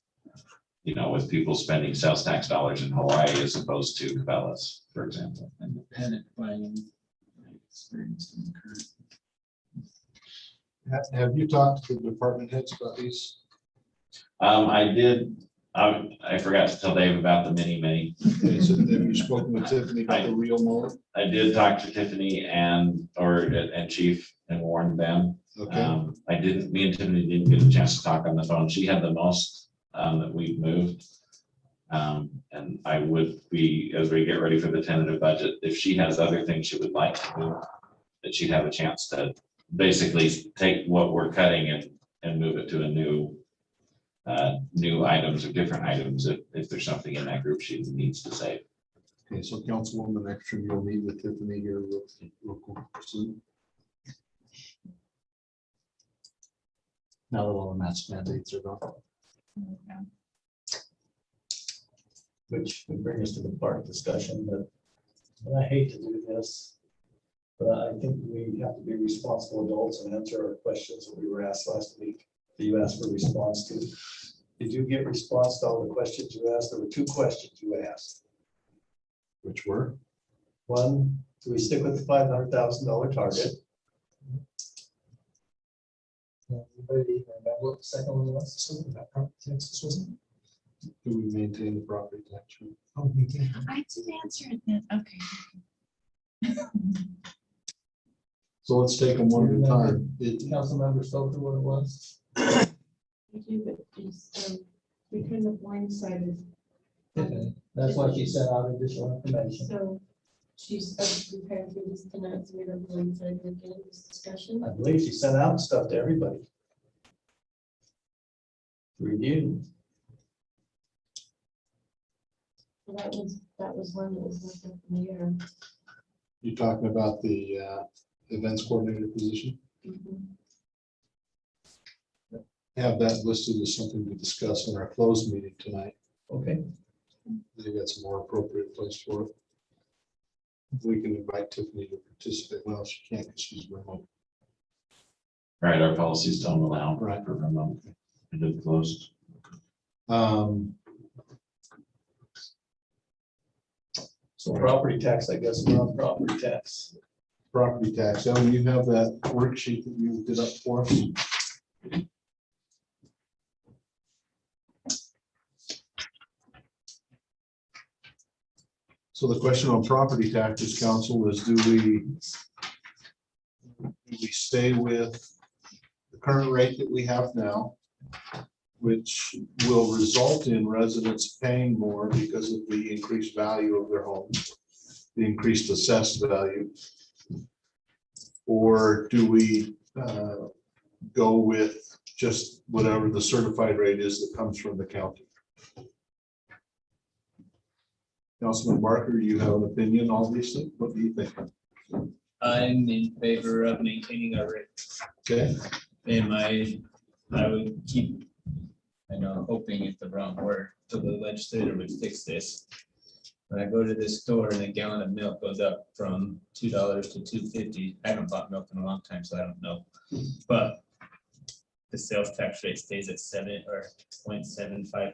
[SPEAKER 1] With people spending sales tax dollars in Hawaii as opposed to Cabela's, for example.
[SPEAKER 3] And the panic buying experience in the current.
[SPEAKER 6] Have you talked to the department heads about these?
[SPEAKER 1] I did. I forgot to tell Dave about the mini.
[SPEAKER 6] Have you spoken with Tiffany about the real mower?
[SPEAKER 1] I did talk to Tiffany and Chief and warned them.
[SPEAKER 6] Okay.
[SPEAKER 1] Me and Tiffany didn't get a chance to talk on the phone. She had the most that we've moved. And I would be, as we get ready for the tentative budget, if she has other things she would like to move, that she'd have a chance to basically take what we're cutting and move it to a new items or different items if there's something in that group she needs to save.
[SPEAKER 6] Okay, so Councilwoman Ekstrom, you'll meet with Tiffany here real soon. Now that all the mask mandates are gone.
[SPEAKER 11] Which would bring us to the park discussion, but I hate to do this. But I think we have to be responsible adults and answer our questions that we were asked last week, that you asked for response to. Did you get response to all the questions you asked? There were 2 questions you asked.
[SPEAKER 6] Which were?
[SPEAKER 11] One, do we stick with the $500,000 target? Anybody remember what the second one was?
[SPEAKER 9] So that property taxes wasn't.
[SPEAKER 6] Do we maintain the property tax rate?
[SPEAKER 9] Oh, we did.
[SPEAKER 4] I did answer it then, okay.
[SPEAKER 6] So let's take them one at a time. It-
[SPEAKER 2] Councilmember Stoker, what it was?
[SPEAKER 7] We do, but it's, we couldn't have blindsided.
[SPEAKER 2] That's why she sent out additional information.
[SPEAKER 7] So she's prepared for this tonight, so we don't blindside her again in this discussion.
[SPEAKER 11] I believe she sent out stuff to everybody. Review.
[SPEAKER 7] So that was one that was left up in the air.
[SPEAKER 6] You're talking about the events coordinator position?
[SPEAKER 7] Mhm.
[SPEAKER 6] Have that listed as something to discuss in our closed meeting tonight.
[SPEAKER 2] Okay.
[SPEAKER 6] I think that's a more appropriate place for it. We can invite Tiffany to participate. Well, she can't because she's remote.
[SPEAKER 1] Right, our policies don't allow
[SPEAKER 6] Right.
[SPEAKER 1] for remote and it closed.
[SPEAKER 11] So property tax, I guess, we're on property tax.
[SPEAKER 6] Property tax. Ellen, you have that worksheet that you did up for us? So the question on property taxes, council, is do we stay with the current rate that we have now, which will result in residents paying more because of the increased value of their homes, the increased assessed value? Or do we go with just whatever the certified rate is that comes from the county? Councilman Barker, you have an opinion, obviously. What do you think?
[SPEAKER 8] I'm in favor of maintaining our rate.
[SPEAKER 6] Okay,
[SPEAKER 8] And I would keep, I know, hoping it's the wrong word, till the legislator would fix this. When I go to this store and a gallon of milk goes up from $2 to $2.50, I haven't bought milk in a long time, so I don't know. But the sales tax rate stays at 0.75%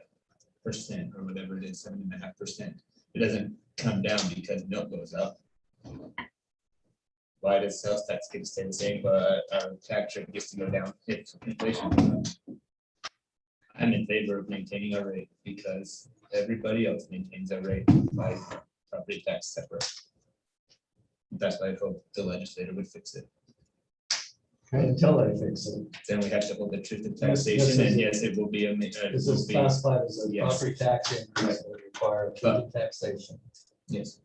[SPEAKER 8] or whatever it is, 7.5%. It doesn't come down because milk goes up. Why does sales tax get to stay the same, but our tax rate gets to go down if inflation goes up? I'm in favor of maintaining our rate because everybody else maintains their rate by property tax separate. That's why I hope the legislator would fix it.
[SPEAKER 11] Until they fix it.
[SPEAKER 8] Then we have to hold the truth in
[SPEAKER 11] Yes,
[SPEAKER 8] taxation, and
[SPEAKER 11] yes,
[SPEAKER 8] yes, it will be a.
[SPEAKER 11] This is classified as a
[SPEAKER 8] Yes.
[SPEAKER 11] property tax increase that would require
[SPEAKER 8] But-
[SPEAKER 11] taxation.
[SPEAKER 8] Yes.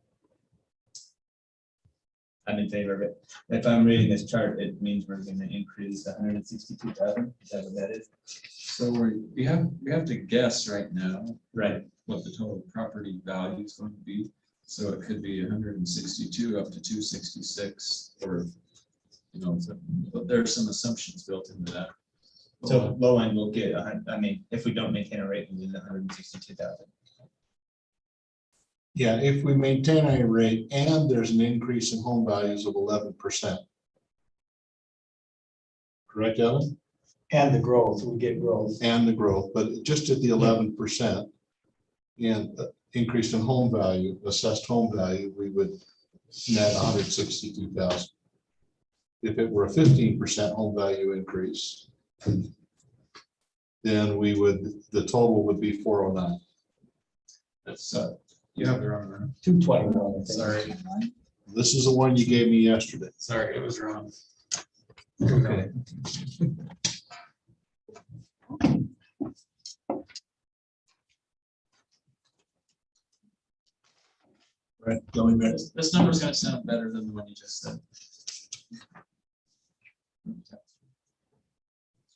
[SPEAKER 8] I'm in favor of it. If I'm reading this chart, it means we're gonna increase 162,000. Is that what that is?
[SPEAKER 3] So we have to guess right now
[SPEAKER 8] Right.
[SPEAKER 3] what the total property value is going to be. So it could be 162 up to 266, or, you know, but there's some assumptions built into that.
[SPEAKER 8] So low end will get, I mean, if we don't maintain a rate, we lose 162,000.
[SPEAKER 6] yeah, if we maintain a rate and there's an increase in home values of 11%. Correct, Ellen?
[SPEAKER 11] And the growth, we get growth.
[SPEAKER 6] And the growth, but just at the 11%. And increase in home value, assessed home value, we would net 162,000. If it were a 15% home value increase, then the total would be 409.
[SPEAKER 3] That's, you have the wrong one.
[SPEAKER 11] 221, I think.
[SPEAKER 3] Sorry,
[SPEAKER 6] This is the one you gave me yesterday.
[SPEAKER 3] sorry, it was wrong.
[SPEAKER 6] Okay.
[SPEAKER 3] Right, going better. This number's gonna sound better than the one you just said.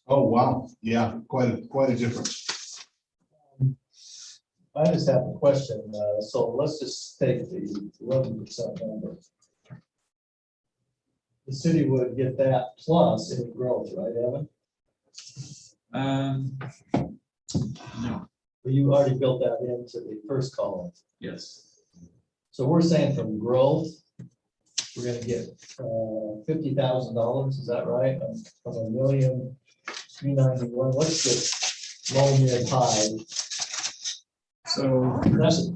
[SPEAKER 6] Oh, wow. Yeah, quite a difference.
[SPEAKER 11] I just have a question. So let's just take the 11% number. The city would get that plus any growth, right, Evan?
[SPEAKER 3] No,
[SPEAKER 11] But you already built that into the first column.
[SPEAKER 3] yes.
[SPEAKER 11] So we're saying from growth, we're gonna get $50,000, is that right? From 1,391,000, what's the low, mid, high?
[SPEAKER 3] So
[SPEAKER 11] That's,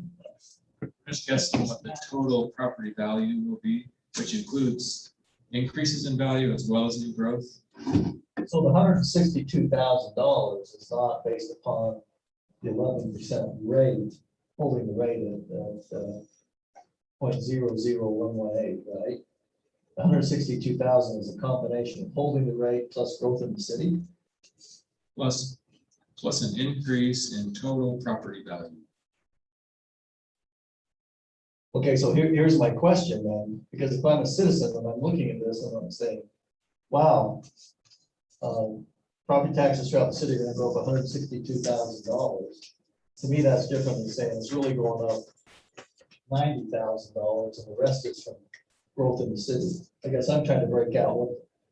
[SPEAKER 3] Just guessing what the total property value will be, which includes increases in value as well as new growth.
[SPEAKER 2] So the $162,000 is not based upon the 11% rate, holding the rate at 0.00118, right? The 162,000 is a combination of holding the rate plus growth in the city.
[SPEAKER 3] Plus an increase in total property value.
[SPEAKER 2] Okay, so here's my question then, because if I'm a citizen and I'm looking at this and I'm saying, wow, property taxes throughout the city are gonna go up $162,000. To me, that's different than saying it's really going up $90,000 and the rest is from growth in the city. I guess I'm trying to break out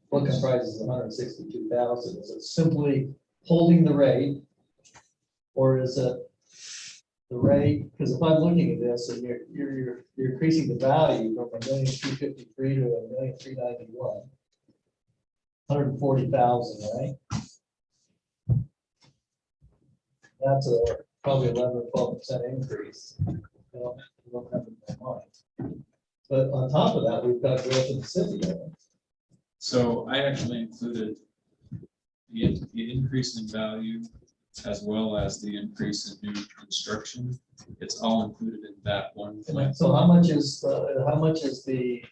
[SPEAKER 2] what comprises the 162,000. Is it simply holding the rate? Or is it the rate? Because if I'm looking at this and you're increasing the value from $1,253,000 to $1,391,000. 140,000, right? That's probably 11 or 12% increase. I don't have it in my mind. But on top of that, we've got growth in the city.
[SPEAKER 3] So I actually included the increase in value as well as the increase in new construction. It's all included in that one plan.
[SPEAKER 2] So how much is the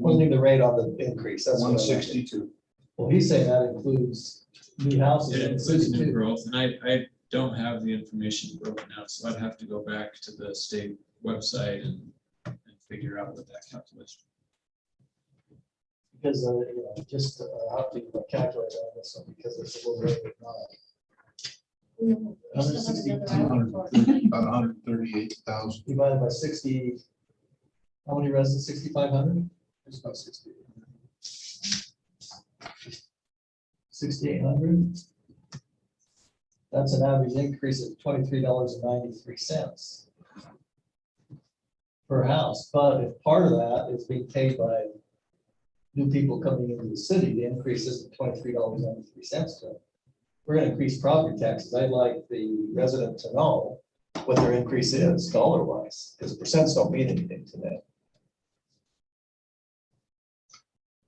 [SPEAKER 2] holding the rate on the increase? That's what I-
[SPEAKER 6] 162.
[SPEAKER 2] Well, he's saying that includes new houses.
[SPEAKER 3] It
[SPEAKER 2] in the
[SPEAKER 3] includes
[SPEAKER 2] city
[SPEAKER 3] new
[SPEAKER 2] too.
[SPEAKER 3] growth, and I don't have the information broken out, so I'd have to go back to the state website and figure out what that calculation.
[SPEAKER 2] Because, just how to calculate on this one, because it's a little bit not.
[SPEAKER 7] We still have another hour for it.
[SPEAKER 6] About 138,000.
[SPEAKER 2] Divided by 60, how many residents, 6,500?
[SPEAKER 5] It's about 60.
[SPEAKER 2] 6,800? That's an average increase of $23.93 per house. But if part of that is being paid by new people coming into the city, the increase isn't $23.93 to it. We're gonna increase property taxes. I'd like the resident to know what their increase is dollar wise, because percents don't mean anything to them.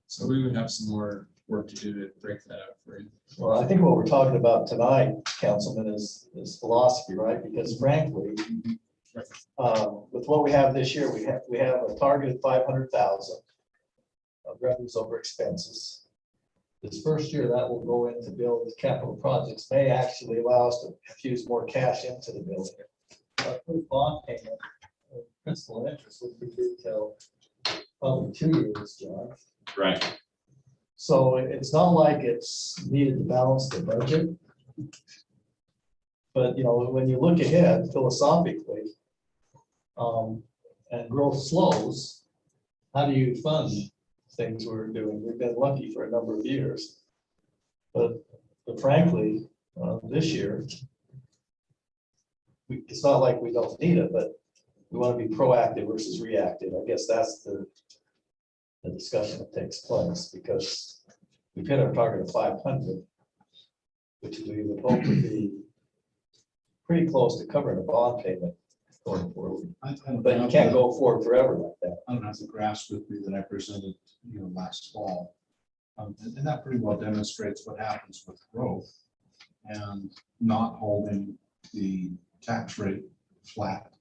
[SPEAKER 3] So we would have some more work to do to break that out for you.
[SPEAKER 2] Well, I think what we're talking about tonight, Councilman, is philosophy, right? Because frankly, with what we have this year, we have a target of 500,000 of revenues over expenses. This first year, that will go in to build capital projects, may actually allow us to infuse more cash into the building. Our first bond payment, principal and interest, would be due till probably 2 years, John.
[SPEAKER 1] Right.
[SPEAKER 2] So it's not like it's needed to balance the budget. But, when you look ahead philosophically, and growth slows, how do you fund things we're doing? We've been lucky for a number of years. But frankly, this year, it's not like we don't need it, but we want to be proactive versus reactive. I guess that's the discussion that takes place, because we've hit our target of 500, which we would hope to be pretty close to covering a bond payment going forward. But you can't go forward forever like that.
[SPEAKER 6] I don't have the graphs with me that I presented, last fall. And that pretty well demonstrates what happens with growth and not holding the tax rate flat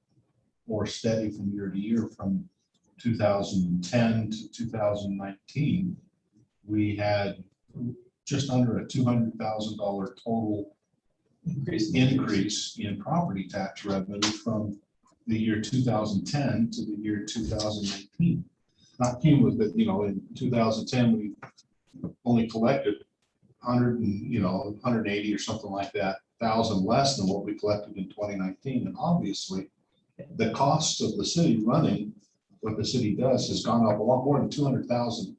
[SPEAKER 6] or steady from year to year. From 2010 to 2019, we had just under a $200,000 total increase in property tax revenue from the year 2010 to the year 2019. Not cumulative, but in 2010 we only collected 180 or something like that thousand less than what we collected in 2019, and obviously the cost of the city running what the city does has gone up a lot more than 200,000.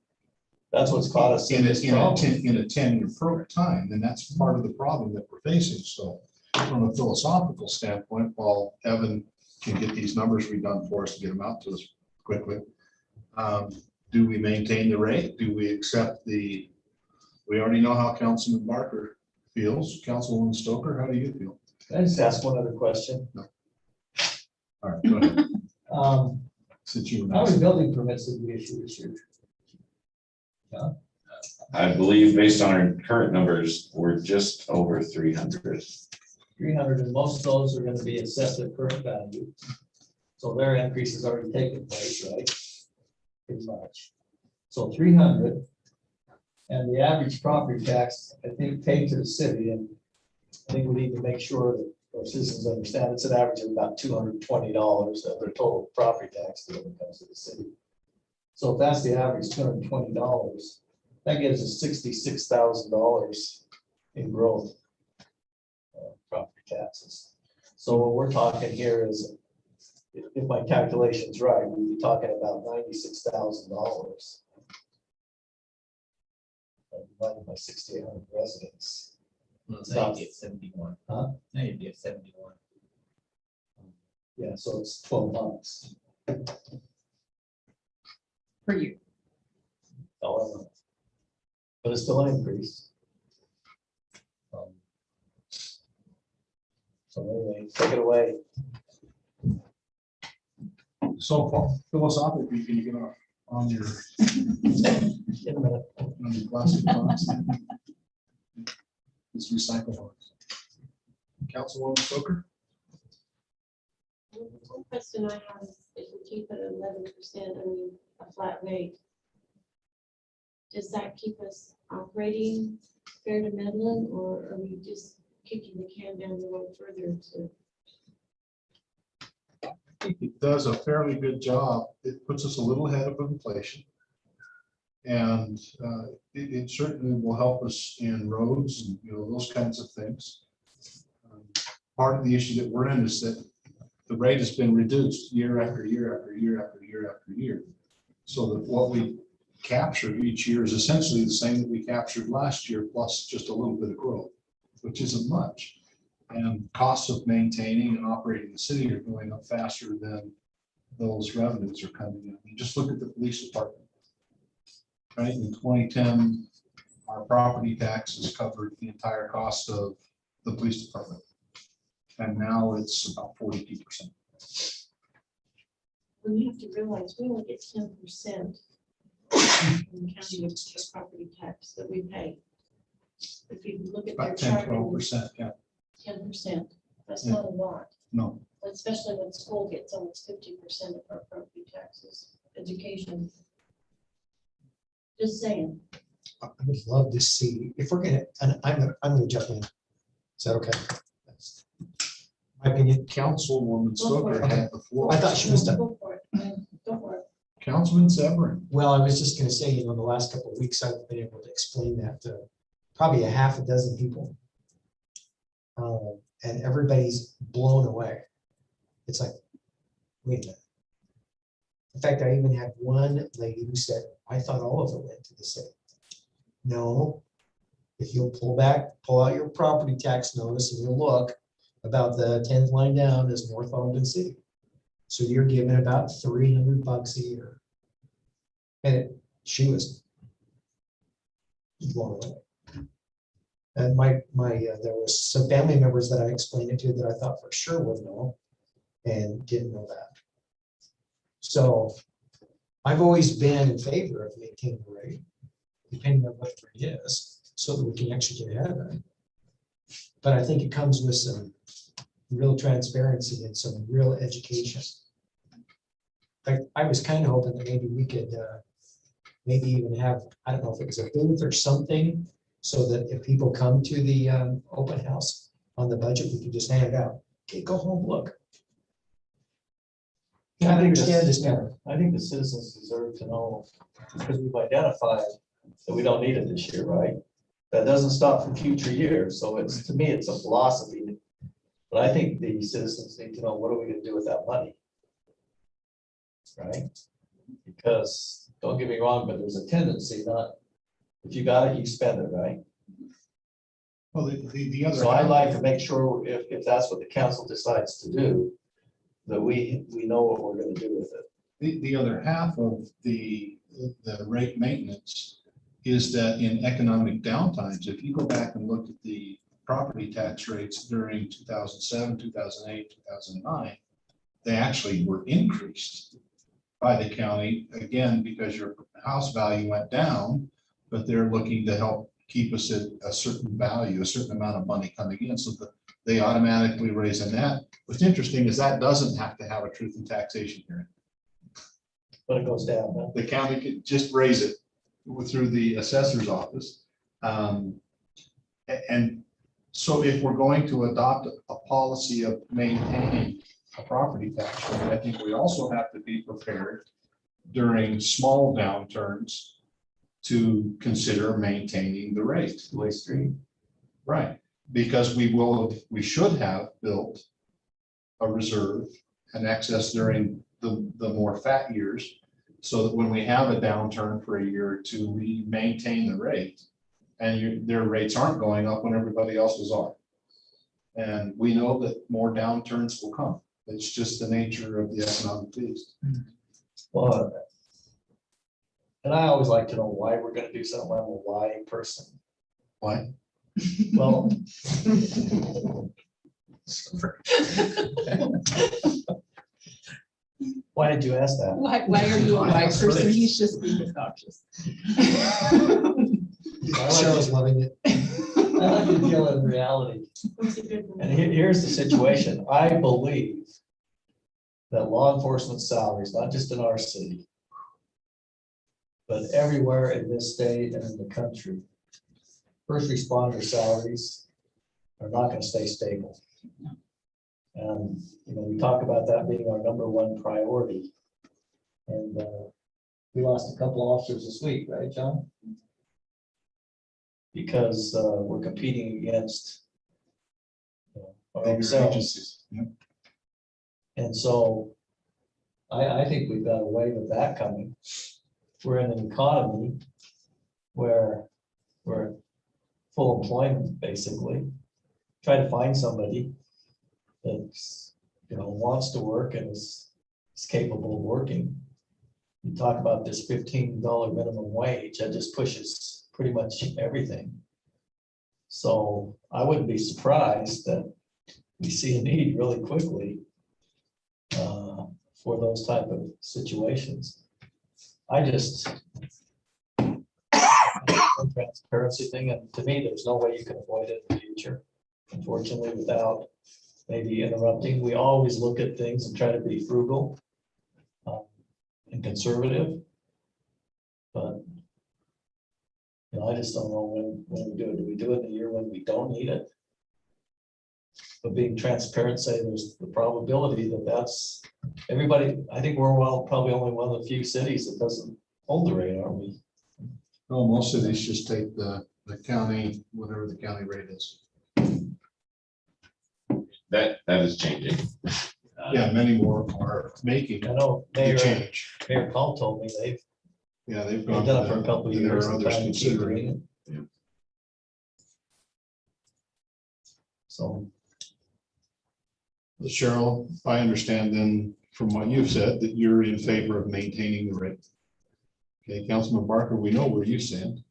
[SPEAKER 2] That's what's caught us
[SPEAKER 6] in
[SPEAKER 2] in
[SPEAKER 6] a
[SPEAKER 2] this problem.
[SPEAKER 6] 10-year time, and that's part of the problem that we're facing. So from a philosophical standpoint, while Evan can get these numbers redone for us to get them out to us quickly, do we maintain the rate? Do we accept we already know how Councilman Barker feels. Councilwoman Stoker, how do you feel?
[SPEAKER 2] Can I just ask one other question?
[SPEAKER 6] All right, go ahead.
[SPEAKER 10] Since you.
[SPEAKER 11] How many building permits did we issue this year?
[SPEAKER 1] I believe based on our current numbers, we're just over 300.
[SPEAKER 11] 300, and most of those are gonna be assessed at current value. So their increase has already taken place, right? Pretty much. So 300. And the average property tax, I think, paid to the city, and I think we need to make sure that our citizens understand it's an average of about $220 of their total property tax when it comes to the city. So if that's the average, $220, that gives us $66,000 in growth. Property taxes. So what we're talking here is, if my calculation's right, we'd be talking about $96,000. Divided by 6,800 residents.
[SPEAKER 8] Well,
[SPEAKER 11] It's about-
[SPEAKER 8] now you get 71.
[SPEAKER 11] Huh?
[SPEAKER 8] Now you get 71.
[SPEAKER 11] Yeah, so it's 12 months.
[SPEAKER 4] Per year.
[SPEAKER 11] Dollar. But it's still an increase. So anyway, take it away.
[SPEAKER 10] So philosophically, can you get on your
[SPEAKER 11] In a minute.
[SPEAKER 10] plastic box? It's recyclable. Councilwoman Stoker?
[SPEAKER 7] One question I have is if we keep it at 11%, I mean, a flat rate, does that keep us operating fair to Midland, or are we just kicking the can down the road further to?
[SPEAKER 6] It does a fairly good job. It puts us a little ahead of inflation. And it certainly will help us in roads and, those kinds of things. Part of the issue that we're in is that the rate has been reduced year after year after year after year after year. So that what we capture each year is essentially the same that we captured last year, plus just a little bit of growth, which isn't much. And costs of maintaining and operating the city are going up faster than those revenues are coming in. You just look at the police department. Right, in 2010, our property taxes covered the entire cost of the police department. And now it's about 42%.
[SPEAKER 7] When you have to realize we only get 10% in the county of just property tax that we pay. If you look at their
[SPEAKER 6] About 10,
[SPEAKER 7] chart,
[SPEAKER 6] 12%, yeah.
[SPEAKER 7] 10%, that's
[SPEAKER 6] Yeah.
[SPEAKER 7] not a lot,
[SPEAKER 6] No,
[SPEAKER 7] especially when school gets almost 50% of our property taxes, education. Just saying.
[SPEAKER 9] I would love to see, if we're gonna, and I'm gonna jump in. Is that okay? That's my opinion.
[SPEAKER 6] Councilwoman Stoker had the floor.
[SPEAKER 9] I thought she was done.
[SPEAKER 7] Go for it, go for it.
[SPEAKER 6] Councilman Severin.
[SPEAKER 9] Well, I was just gonna say, the last couple of weeks I've been able to explain that to probably a half a dozen people. And everybody's blown away. It's like, wait a minute. In fact, I even had one lady who said, I thought all of it went to the city. No, if you'll pull out your property tax notice and you'll look, about the 10th line down is North Ogden City. So you're giving about $300 a year. And she was blown away. And there was some family members that I explained it to that I thought for sure would know and didn't know that. So I've always been in favor of maintaining the rate, depending on what the rate is, so that we can actually get ahead of it. But I think it comes with some real transparency and some real education. I was kind of hoping that maybe we could maybe even have, I don't know if it was a booth or something, so that if people come to the open house on the budget, we could just hand it out. Okay, go home, look. I understand this better.
[SPEAKER 11] I think the citizens deserve to know, because we've identified that we don't need it this year, right? That doesn't stop for future years, so it's, to me, it's a philosophy. But I think the citizens need to know, what are we gonna do with that money? Right? Because, don't get me wrong, but there's a tendency not, if you got it, you spend it, right?
[SPEAKER 10] Well, the other.
[SPEAKER 11] So I'd like to make sure, if that's what the council decides to do, that we know what we're gonna do with it.
[SPEAKER 10] The other half of the rate maintenance is that in economic downtimes, if you go back and look at the property tax rates during 2007, 2008, 2009, they actually were increased by the county, again, because your house value went down, but they're looking to help keep us at a certain value, a certain amount of money coming in, so that they automatically raise a net. What's interesting is that doesn't have to have a truth and taxation hearing.
[SPEAKER 11] But it goes down, huh?
[SPEAKER 10] The county could just raise it through the assessor's office. And so if we're going to adopt a policy of maintaining a property tax rate, I think we also have to be prepared during small downturns to consider maintaining the rate.
[SPEAKER 11] Two-way street.
[SPEAKER 10] Right, because we should have built a reserve, an excess during the more fat years, so that when we have a downturn for a year or two, we maintain the rate. And their rates aren't going up when everybody else's are. And we know that more downturns will come. It's just the nature of the economic beast.
[SPEAKER 11] Well, and I always like to know why we're gonna do something. I'm a why person.
[SPEAKER 10] Why?
[SPEAKER 11] Well. Why did you ask that?
[SPEAKER 4] Why are you on my person? He's just being obnoxious.
[SPEAKER 9] Cheryl's loving it.
[SPEAKER 2] I like to deal in reality.
[SPEAKER 7] What's a good one?
[SPEAKER 2] And here's the situation. I believe that law enforcement salaries, not just in our city, but everywhere in this state and in the country, first responder salaries are not going to stay stable. And, you know, we talk about that being our #1 priority. And we lost a couple officers this week, right, John? Because we're competing against our own
[SPEAKER 10] Bigger
[SPEAKER 2] selves.
[SPEAKER 10] agencies. Yep.
[SPEAKER 2] And so I think we've got a wave of that coming. We're in an economy where we're full employment, basically. Try to find somebody that's, you know, wants to work and is capable of working. You talk about this $15 minimum wage, that just pushes pretty much everything. So I wouldn't be surprised that we see a need really quickly for those type of situations. I just transparency thing, and to me, there's no way you can avoid it in the future. Unfortunately, without maybe interrupting, we always look at things and try to be frugal and conservative. But you know, I just don't know when we do it. Do we do it in a year when we don't need it? But being transparent, say there's the probability that that's everybody. I think we're probably only one of the few cities that doesn't hold the rate, aren't we?
[SPEAKER 10] No, most of these just take the county, whatever the county rate is.
[SPEAKER 1] That is changing.
[SPEAKER 10] Yeah, many more are making
[SPEAKER 2] I know
[SPEAKER 10] the
[SPEAKER 2] Mayor
[SPEAKER 10] change.
[SPEAKER 2] Paul told me they've
[SPEAKER 10] Yeah, they've
[SPEAKER 2] done
[SPEAKER 10] gone.
[SPEAKER 2] it for a couple of
[SPEAKER 10] and there
[SPEAKER 2] years.
[SPEAKER 10] are
[SPEAKER 2] and
[SPEAKER 10] others
[SPEAKER 2] trying to keep
[SPEAKER 10] considering.
[SPEAKER 2] it.
[SPEAKER 1] Yeah.
[SPEAKER 2] So
[SPEAKER 10] Cheryl, I understand then from what you've said that you're in favor of maintaining the rate. Okay, Councilman Barker, we know where you stand.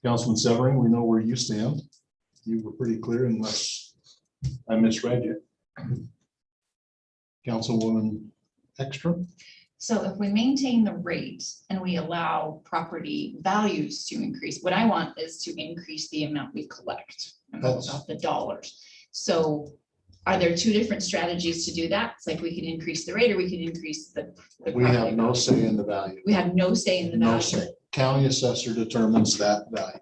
[SPEAKER 10] Councilman Severing, we know where you stand. You were pretty clear unless I misread you. Councilwoman Ekstrom?
[SPEAKER 4] So if we maintain the rate and we allow property values to increase, what I want is to increase the amount we collect of the dollars. So are there two different strategies to do that? It's like we can increase the rate or we can increase the
[SPEAKER 10] We have
[SPEAKER 4] property
[SPEAKER 10] no
[SPEAKER 4] value.
[SPEAKER 10] say in the value.
[SPEAKER 4] We have no say in the
[SPEAKER 10] No
[SPEAKER 4] value.
[SPEAKER 10] say. County assessor determines that value.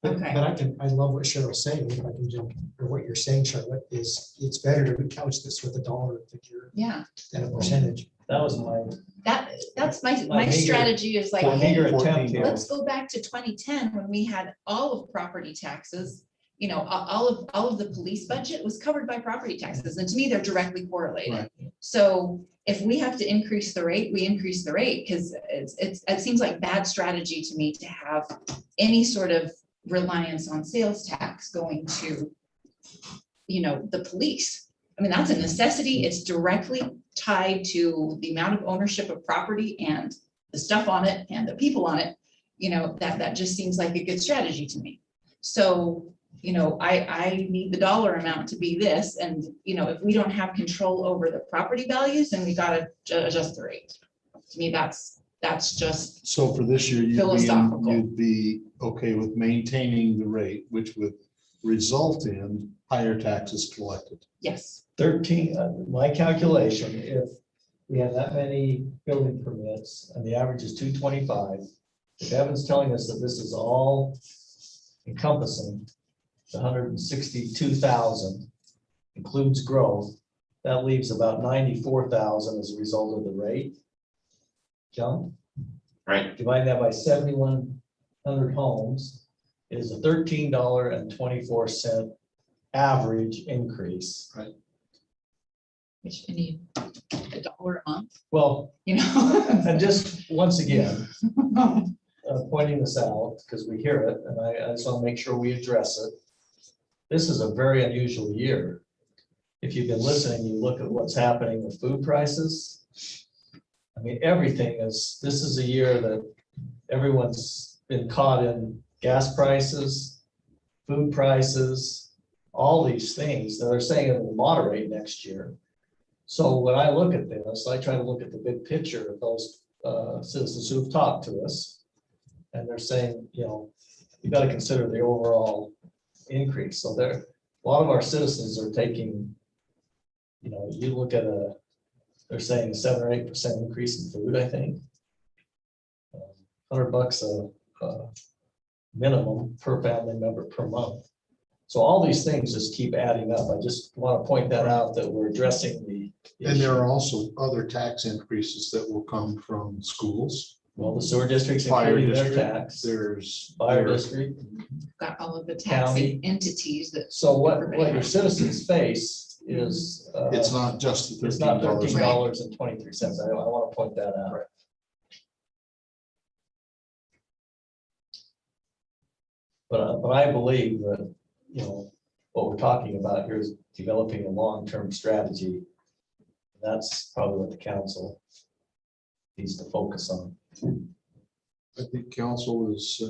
[SPEAKER 9] But
[SPEAKER 4] Okay.
[SPEAKER 9] I love what Cheryl's saying, if I can jump, or what you're saying, Charlotte, is it's better to couch this with a dollar figure
[SPEAKER 4] Yeah,
[SPEAKER 9] than a percentage.
[SPEAKER 2] that was my
[SPEAKER 4] that's my
[SPEAKER 2] meager-
[SPEAKER 4] strategy is like,
[SPEAKER 2] my
[SPEAKER 4] hey,
[SPEAKER 2] meager attempt here.
[SPEAKER 4] let's go back to 2010 when we had all of property taxes. You know, all of the police budget was covered by property taxes. And to me, they're directly correlated.
[SPEAKER 10] Right.
[SPEAKER 4] So if we have to increase the rate, we increase the rate because it seems like bad strategy to me to have any sort of reliance on sales tax going to, you know, the police. I mean, that's a necessity. It's directly tied to the amount of ownership of property and the stuff on it and the people on it. You know, that just seems like a good strategy to me. So you know, I need the dollar amount to be this, and, you know, if we don't have control over the property values, then we gotta adjust the rate. To me, that's just,
[SPEAKER 10] So for this year,
[SPEAKER 4] Philosophical.
[SPEAKER 10] you'd be okay with maintaining the rate, which would result in higher taxes collected.
[SPEAKER 4] yes,
[SPEAKER 2] 13, my calculation, if we have that many building permits and the average is 225, if Evan's telling us that this is all encompassing, the 162,000 includes growth, that leaves about 94,000 as a result of the rate jump.
[SPEAKER 1] Right,
[SPEAKER 2] Divide that by 7,100 homes is a $13.24 average increase.
[SPEAKER 4] which you need $1 a month,
[SPEAKER 2] Well,
[SPEAKER 4] you know?
[SPEAKER 2] and just once again, pointing this out because we hear it, and I just want to make sure we address it. This is a very unusual year. If you've been listening, you look at what's happening with food prices. I mean, everything is, this is a year that everyone's been caught in gas prices, food prices, all these things that are saying it will moderate next year. So when I look at this, I try to look at the big picture of those citizens who've talked to us. And they're saying, you know, you got to consider the overall increase. So there, a lot of our citizens are taking, you know, you look at they're saying 7 or 8% increase in food, I think. $100 a minimum per family member per month. So all these things just keep adding up. I just want to point that out, that we're addressing the
[SPEAKER 10] And there
[SPEAKER 2] issue.
[SPEAKER 10] are also other tax increases that will come from schools,
[SPEAKER 2] Well, the sewer districts
[SPEAKER 10] fire
[SPEAKER 2] including their
[SPEAKER 10] district,
[SPEAKER 2] tax,
[SPEAKER 10] there's.
[SPEAKER 2] fire
[SPEAKER 10] there-
[SPEAKER 2] district.
[SPEAKER 4] Got all of the tax
[SPEAKER 2] County.
[SPEAKER 4] entities that.
[SPEAKER 2] So what
[SPEAKER 4] everybody
[SPEAKER 2] your
[SPEAKER 4] has.
[SPEAKER 2] citizens face is.
[SPEAKER 10] It's not just the
[SPEAKER 2] It's not
[SPEAKER 10] $13.
[SPEAKER 2] $13.23. I want to point that out. But I believe that, you know, what we're talking about here is developing a long-term strategy. That's probably what the council needs to focus on.
[SPEAKER 10] I think council is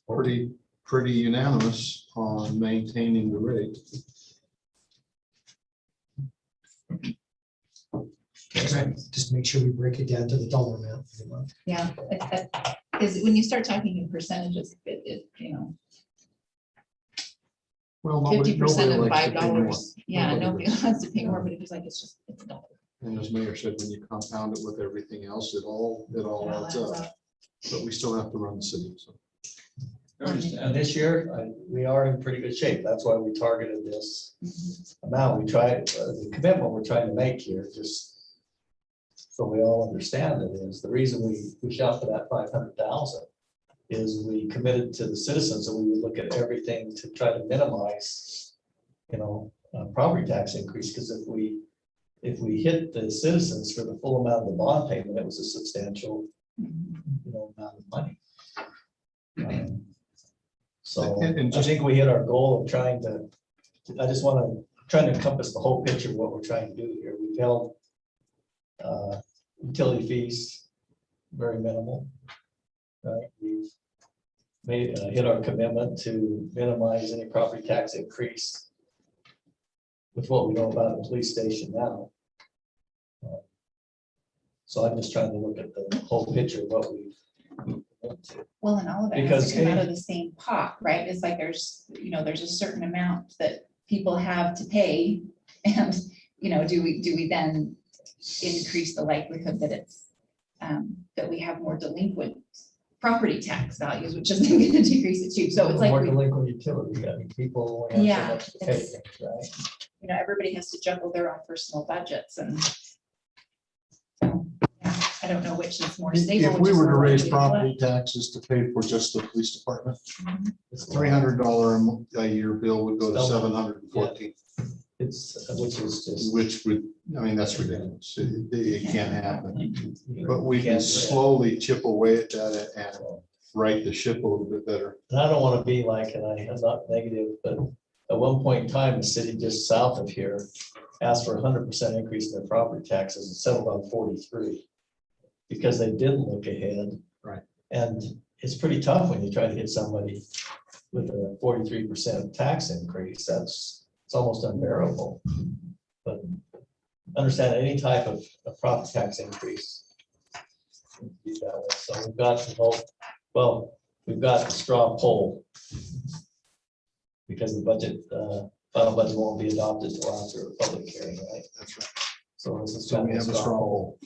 [SPEAKER 10] pretty unanimous on maintaining the rate.
[SPEAKER 9] Just make sure we break it down to the dollar amount for the month.
[SPEAKER 4] Yeah, because when you start talking in percentages, you know,
[SPEAKER 10] Well,
[SPEAKER 4] 50% of
[SPEAKER 10] likes to pay more.
[SPEAKER 4] $5. Yeah, nobody
[SPEAKER 10] does.
[SPEAKER 4] wants to pay more, but it was like, it's a dollar.
[SPEAKER 10] And as Mayor said, when you compound it with everything else, it all adds up. But we still have to run the city, so.
[SPEAKER 2] And this year, we are in pretty good shape. That's why we targeted this amount. We tried, the commitment we're trying to make here, just so we all understand it, is the reason we push out for that 500,000 is we committed to the citizens that we would look at everything to try to minimize, you know, property tax increase. Because if we hit the citizens for the full amount of the bond payment, it was a substantial, you know, amount of money. So
[SPEAKER 10] And
[SPEAKER 2] I think we hit our goal of trying to, I just want to try to encompass the whole picture of what we're trying to do here. We've held utility fees very minimal. Right, we've made, hit our commitment to minimize any property tax increase with what we know about the police station now. So I'm just trying to look at the whole picture of what we've.
[SPEAKER 4] Well, and all of it has
[SPEAKER 2] Because
[SPEAKER 4] to come out
[SPEAKER 2] any-
[SPEAKER 4] of the same pot, right? It's like there's, you know, there's a certain amount that people have to pay. And, you know, do we then increase the likelihood that it's, that we have more delinquent property tax values, which is then going to decrease it too. So it's like,
[SPEAKER 2] More
[SPEAKER 4] we-
[SPEAKER 2] delinquent utility, I mean, people only have
[SPEAKER 4] Yeah,
[SPEAKER 2] so much to pay,
[SPEAKER 4] it's-
[SPEAKER 2] right?
[SPEAKER 4] you know, everybody has to juggle their own personal budgets and. So, yeah, I don't know which is more stable.
[SPEAKER 10] If
[SPEAKER 4] which
[SPEAKER 10] we
[SPEAKER 4] is
[SPEAKER 10] were to
[SPEAKER 4] more
[SPEAKER 10] raise
[SPEAKER 4] likely
[SPEAKER 10] property taxes to pay for just the police department,
[SPEAKER 2] It's
[SPEAKER 10] $300 a year bill would go to
[SPEAKER 2] Still-
[SPEAKER 10] 714,
[SPEAKER 2] It's, which is just.
[SPEAKER 10] which would, I mean, that's ridiculous. It can't happen.
[SPEAKER 2] you
[SPEAKER 10] But we can
[SPEAKER 2] can't-
[SPEAKER 10] slowly chip away at that and right the ship a little bit better.
[SPEAKER 2] And I don't want to be like, and I'm not negative, but at one point in time, the city just south of here asked for 100% increase in their property taxes and settled on 43 because they didn't look ahead.
[SPEAKER 10] Right.
[SPEAKER 2] And it's pretty tough when you try to hit somebody
[SPEAKER 11] with a 43% tax increase, it's almost unbearable. But understand any type of property tax increase. Be that way. So we've got the whole, well, we've got the straw poll because the budget, final budget won't be adopted until after a public hearing, right?
[SPEAKER 6] That's right.
[SPEAKER 11] So this is
[SPEAKER 6] So
[SPEAKER 11] kind
[SPEAKER 6] we
[SPEAKER 11] of
[SPEAKER 6] have a straw poll.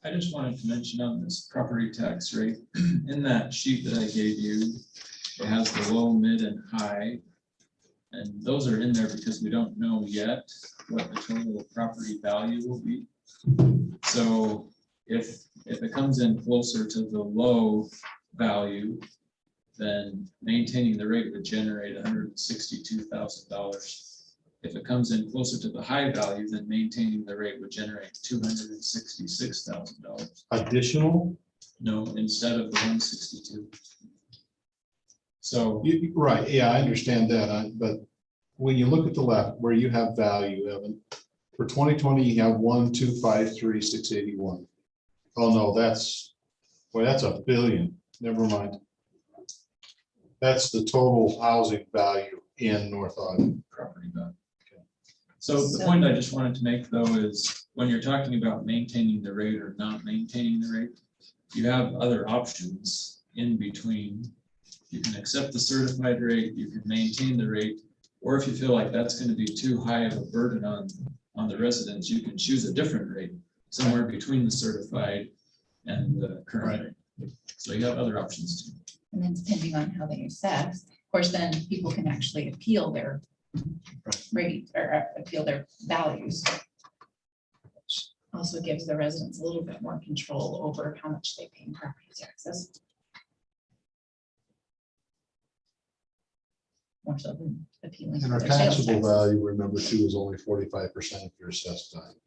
[SPEAKER 3] I just wanted to mention on this property tax rate, in that sheet that I gave you, it has the low, mid, and high. And those are in there because we don't know yet what the total property value will be. So if it comes in closer to the low value, then maintaining the rate would generate $162,000. If it comes in closer to the high value, then maintaining the rate would generate $266,000.
[SPEAKER 6] Additional?
[SPEAKER 3] No, instead of the 162. So
[SPEAKER 6] Right, yeah, I understand that, but when you look at the left, where you have value, Evan, for 2020, you have 1,253,681. Oh, no, that's a billion, never mind. That's the total housing value in North Ogden.
[SPEAKER 3] property value. So the point I just wanted to make though is when you're talking about maintaining the rate or not maintaining the rate, you have other options in between. You can accept the certified rate, you can maintain the rate, or if you feel like that's going to be too high of a burden on the residents, you can choose a different rate, somewhere between the certified and the current rate. So you have other options too.
[SPEAKER 4] And then depending on how they assess, of course, then people can actually appeal their rate or appeal their values. Also gives the residents a little bit more control over how much they pay in property taxes. More so than appealing.
[SPEAKER 6] And
[SPEAKER 4] for
[SPEAKER 6] our
[SPEAKER 4] their sales
[SPEAKER 6] taxable
[SPEAKER 4] taxes.
[SPEAKER 6] value, remember too, is only 45% of your assessed value.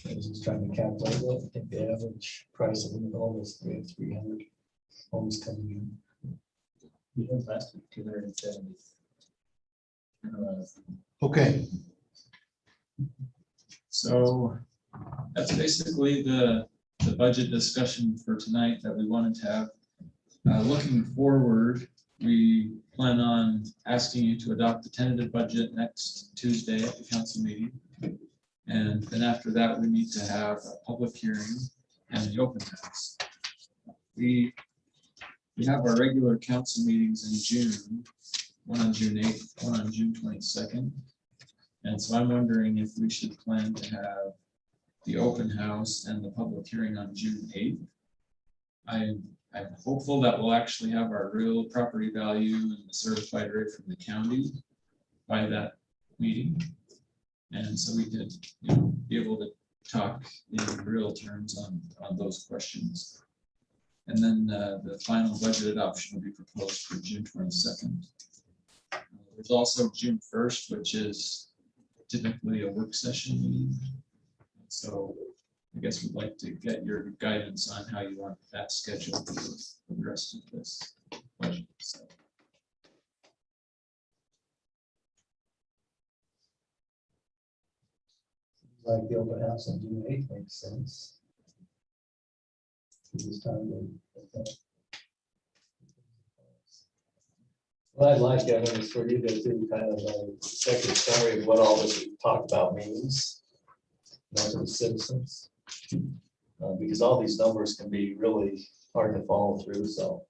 [SPEAKER 11] I was just trying to calculate what I think the average price of a home is 300 homes coming in.
[SPEAKER 8] Even last week, 270.
[SPEAKER 6] Okay,
[SPEAKER 3] So that's basically the budget discussion for tonight that we wanted to have. Looking forward, we plan on asking you to adopt the tentative budget next Tuesday at the council meeting. And then after that, we need to have a public hearing and the open house. We have our regular council meetings in June, one on June 8th, one on June 22nd. And so I'm wondering if we should plan to have the open house and the public hearing on June 8th. I'm hopeful that we'll actually have our real property value and the certified rate from the county by that meeting. And so we could, be able to talk in real terms on those questions. And then the final budget adoption will be proposed for June 22nd. There's also June 1st, which is typically a work session meeting. So I guess we'd like to get your guidance on how you want that scheduled for the rest of this budget. So
[SPEAKER 11] Like the open house on June 8th makes sense. This time what I'd like, Evan, is for you to do kind of a executive summary of what all this we talked about means, to the citizens. Because all these numbers can be really hard to follow through, so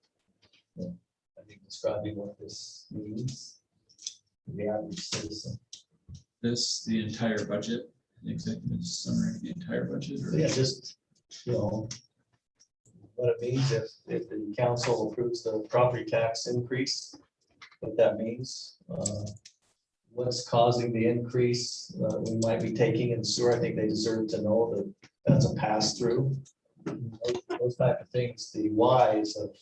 [SPEAKER 11] I think describing what this means to the average citizen.
[SPEAKER 3] the entire budget, the executive summary of the entire budget, or?
[SPEAKER 11] Yeah, just, what it means if the council approves the property tax increase, what that means, what's causing the increase we might be taking in sewer. I think they deserve to know that that's a pass through. Those type of things, the whys of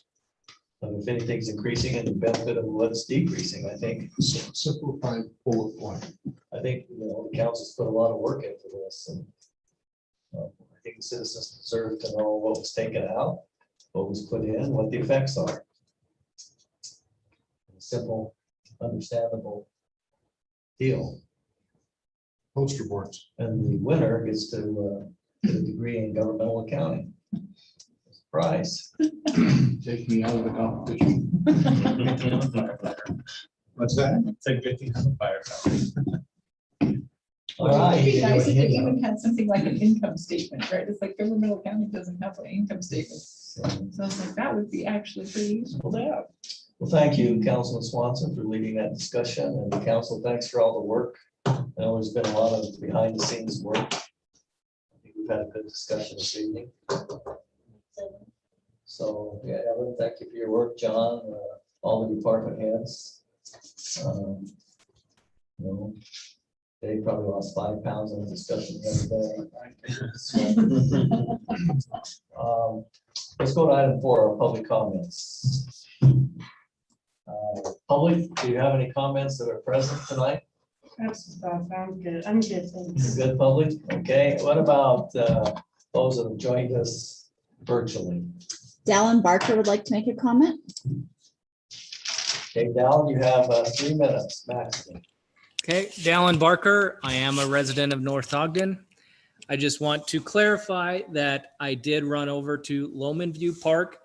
[SPEAKER 11] if anything's increasing and the benefit of what's decreasing. I think
[SPEAKER 6] simplified bullet point.
[SPEAKER 11] the council's put a lot of work into this, and I think the citizens deserve to know what was taken out, what was put in, what the effects are. Simple, understandable deal.
[SPEAKER 6] Poster boards.
[SPEAKER 11] And the winner gets to get a degree in governmental accounting.
[SPEAKER 2] Price.
[SPEAKER 10] Take me out of the competition. What's that?
[SPEAKER 8] It's a good thing I'm a firefighter.
[SPEAKER 2] All right.
[SPEAKER 4] It'd be nice if it even had something like an income statement, right? It's like Governmental County doesn't have an income statement. So I was like, that would be actually pretty useful to have.
[SPEAKER 2] Well, thank you, Councilman Swanson, for leading that discussion, and the council, thanks for all the work. I know there's been a lot of behind the scenes work. I think we've had a good discussion this evening. So, yeah, Evan, thank you for your work, John, all the department heads. You know, they probably lost 5 pounds in the discussion the other day. Let's go to item 4, our public comments. Public, do you have any comments that are present tonight?
[SPEAKER 12] I'm good. I'm good. Thanks.
[SPEAKER 2] Good public, okay. What about those that have joined us virtually?
[SPEAKER 13] Dallin Barker would like to make a comment.
[SPEAKER 2] Okay, Dallin, you have 3 minutes maximum.
[SPEAKER 14] Okay, Dallin Barker. I am a resident of North Ogden. I just want to clarify that I did run over to Loman View Park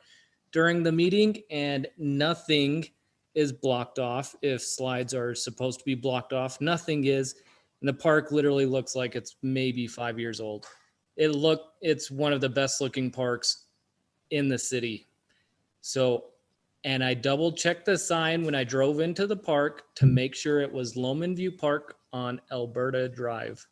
[SPEAKER 14] during the meeting and nothing is blocked off. If slides are supposed to be blocked off, nothing is. And the park literally looks like it's maybe 5 years old. It's one of the best looking parks in the city. So, and I double checked the sign when I drove into the park to make sure it was Loman View Park on Alberta Drive.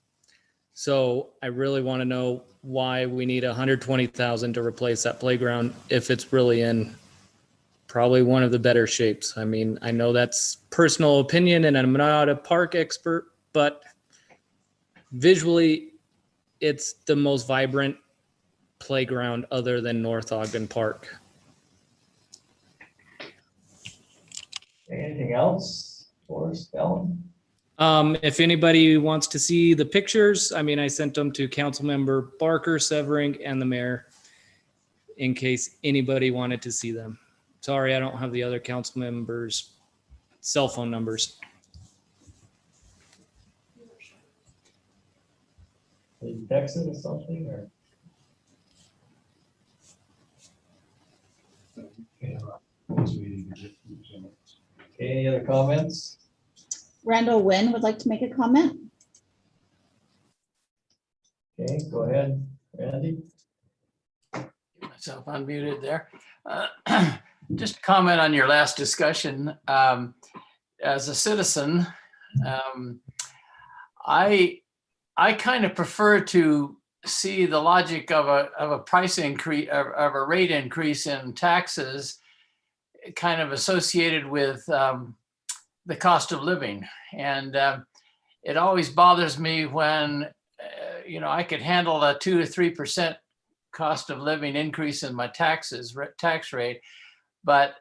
[SPEAKER 14] So I really want to know why we need $120,000 to replace that playground if it's really in probably one of the better shapes. I mean, I know that's personal opinion and I'm not a park expert, but visually it's the most vibrant playground other than North Ogden Park.
[SPEAKER 2] Anything else for us, Dallin?
[SPEAKER 14] If anybody wants to see the pictures, I mean, I sent them to Councilmember Barker, Severing, and the mayor in case anybody wanted to see them. Sorry, I don't have the other council members' cell phone numbers.
[SPEAKER 2] Did you text it or something, or? Okay, any other comments?
[SPEAKER 13] Randall Wynn would like to make a comment.
[SPEAKER 2] Okay, go ahead, Randy.
[SPEAKER 15] Myself unmuted there. Just comment on your last discussion. As a citizen, I kind of prefer to see the logic of a price increase, of a rate increase in taxes kind of associated with the cost of living. And it always bothers me when, I could handle a 2 to 3% cost of living increase in my tax rate. But,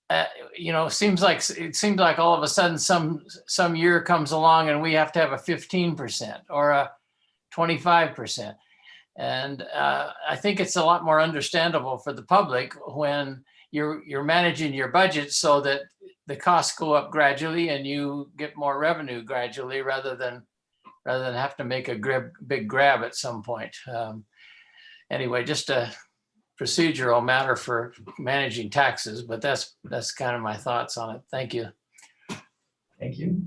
[SPEAKER 15] it seems like all of a sudden some year comes along and we have to have a 15% or a 25%. And I think it's a lot more understandable for the public when you're managing your budget so that the costs go up gradually and you get more revenue gradually rather than have to make a big grab at some point. Anyway, just a procedural matter for managing taxes, but that's kind of my thoughts on it. Thank you.
[SPEAKER 2] Thank you.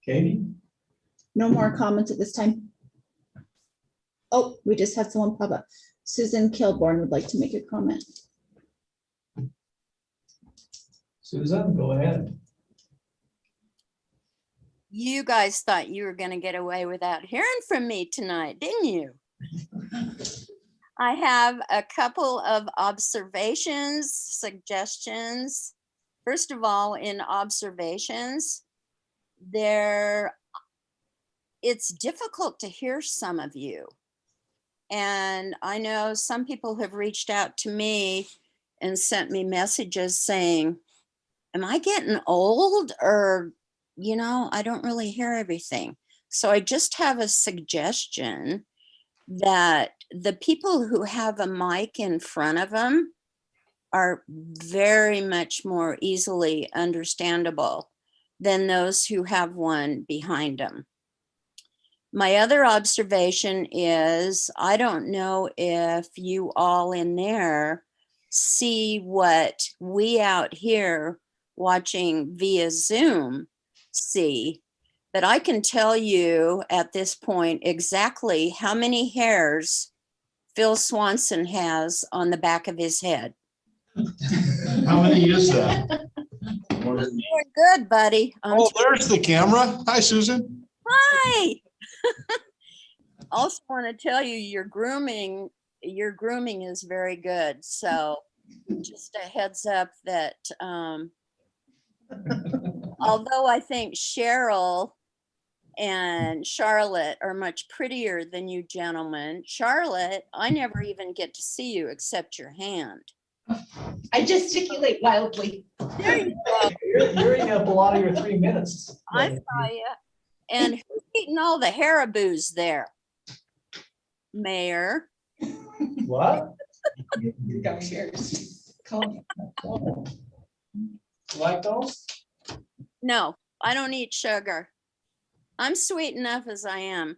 [SPEAKER 2] Katie?
[SPEAKER 13] No more comments at this time. Oh, we just had someone pop up. Susan Kilborn would like to make a comment.
[SPEAKER 2] Susan, go ahead.
[SPEAKER 16] You guys thought you were going to get away without hearing from me tonight, didn't you? I have a couple of observations, suggestions. First of all, in observations, it's difficult to hear some of you. And I know some people have reached out to me and sent me messages saying, am I getting old? Or, I don't really hear everything. So I just have a suggestion that the people who have a mic in front of them are very much more easily understandable than those who have one behind them. My other observation is, I don't know if you all in there see what we out here watching via Zoom see, but I can tell you at this point exactly how many hairs Phil Swanson has on the back of his head.
[SPEAKER 10] How many is that?
[SPEAKER 16] Doing good, buddy.
[SPEAKER 10] Oh, there's the camera. Hi, Susan.
[SPEAKER 16] Hi. Also want to tell you your grooming is very good. So just a heads up that although I think Cheryl and Charlotte are much prettier than you gentlemen, Charlotte, I never even get to see you except your hand.
[SPEAKER 4] I gesticulate wildly.
[SPEAKER 16] There you go.
[SPEAKER 11] You're eating up a lot of your 3 minutes.
[SPEAKER 16] I saw you. And who's eating all the Haribo's there? Mayor.
[SPEAKER 11] What?
[SPEAKER 4] You got shares. Call
[SPEAKER 11] Like those?
[SPEAKER 16] No, I don't eat sugar. I'm sweet enough as I am.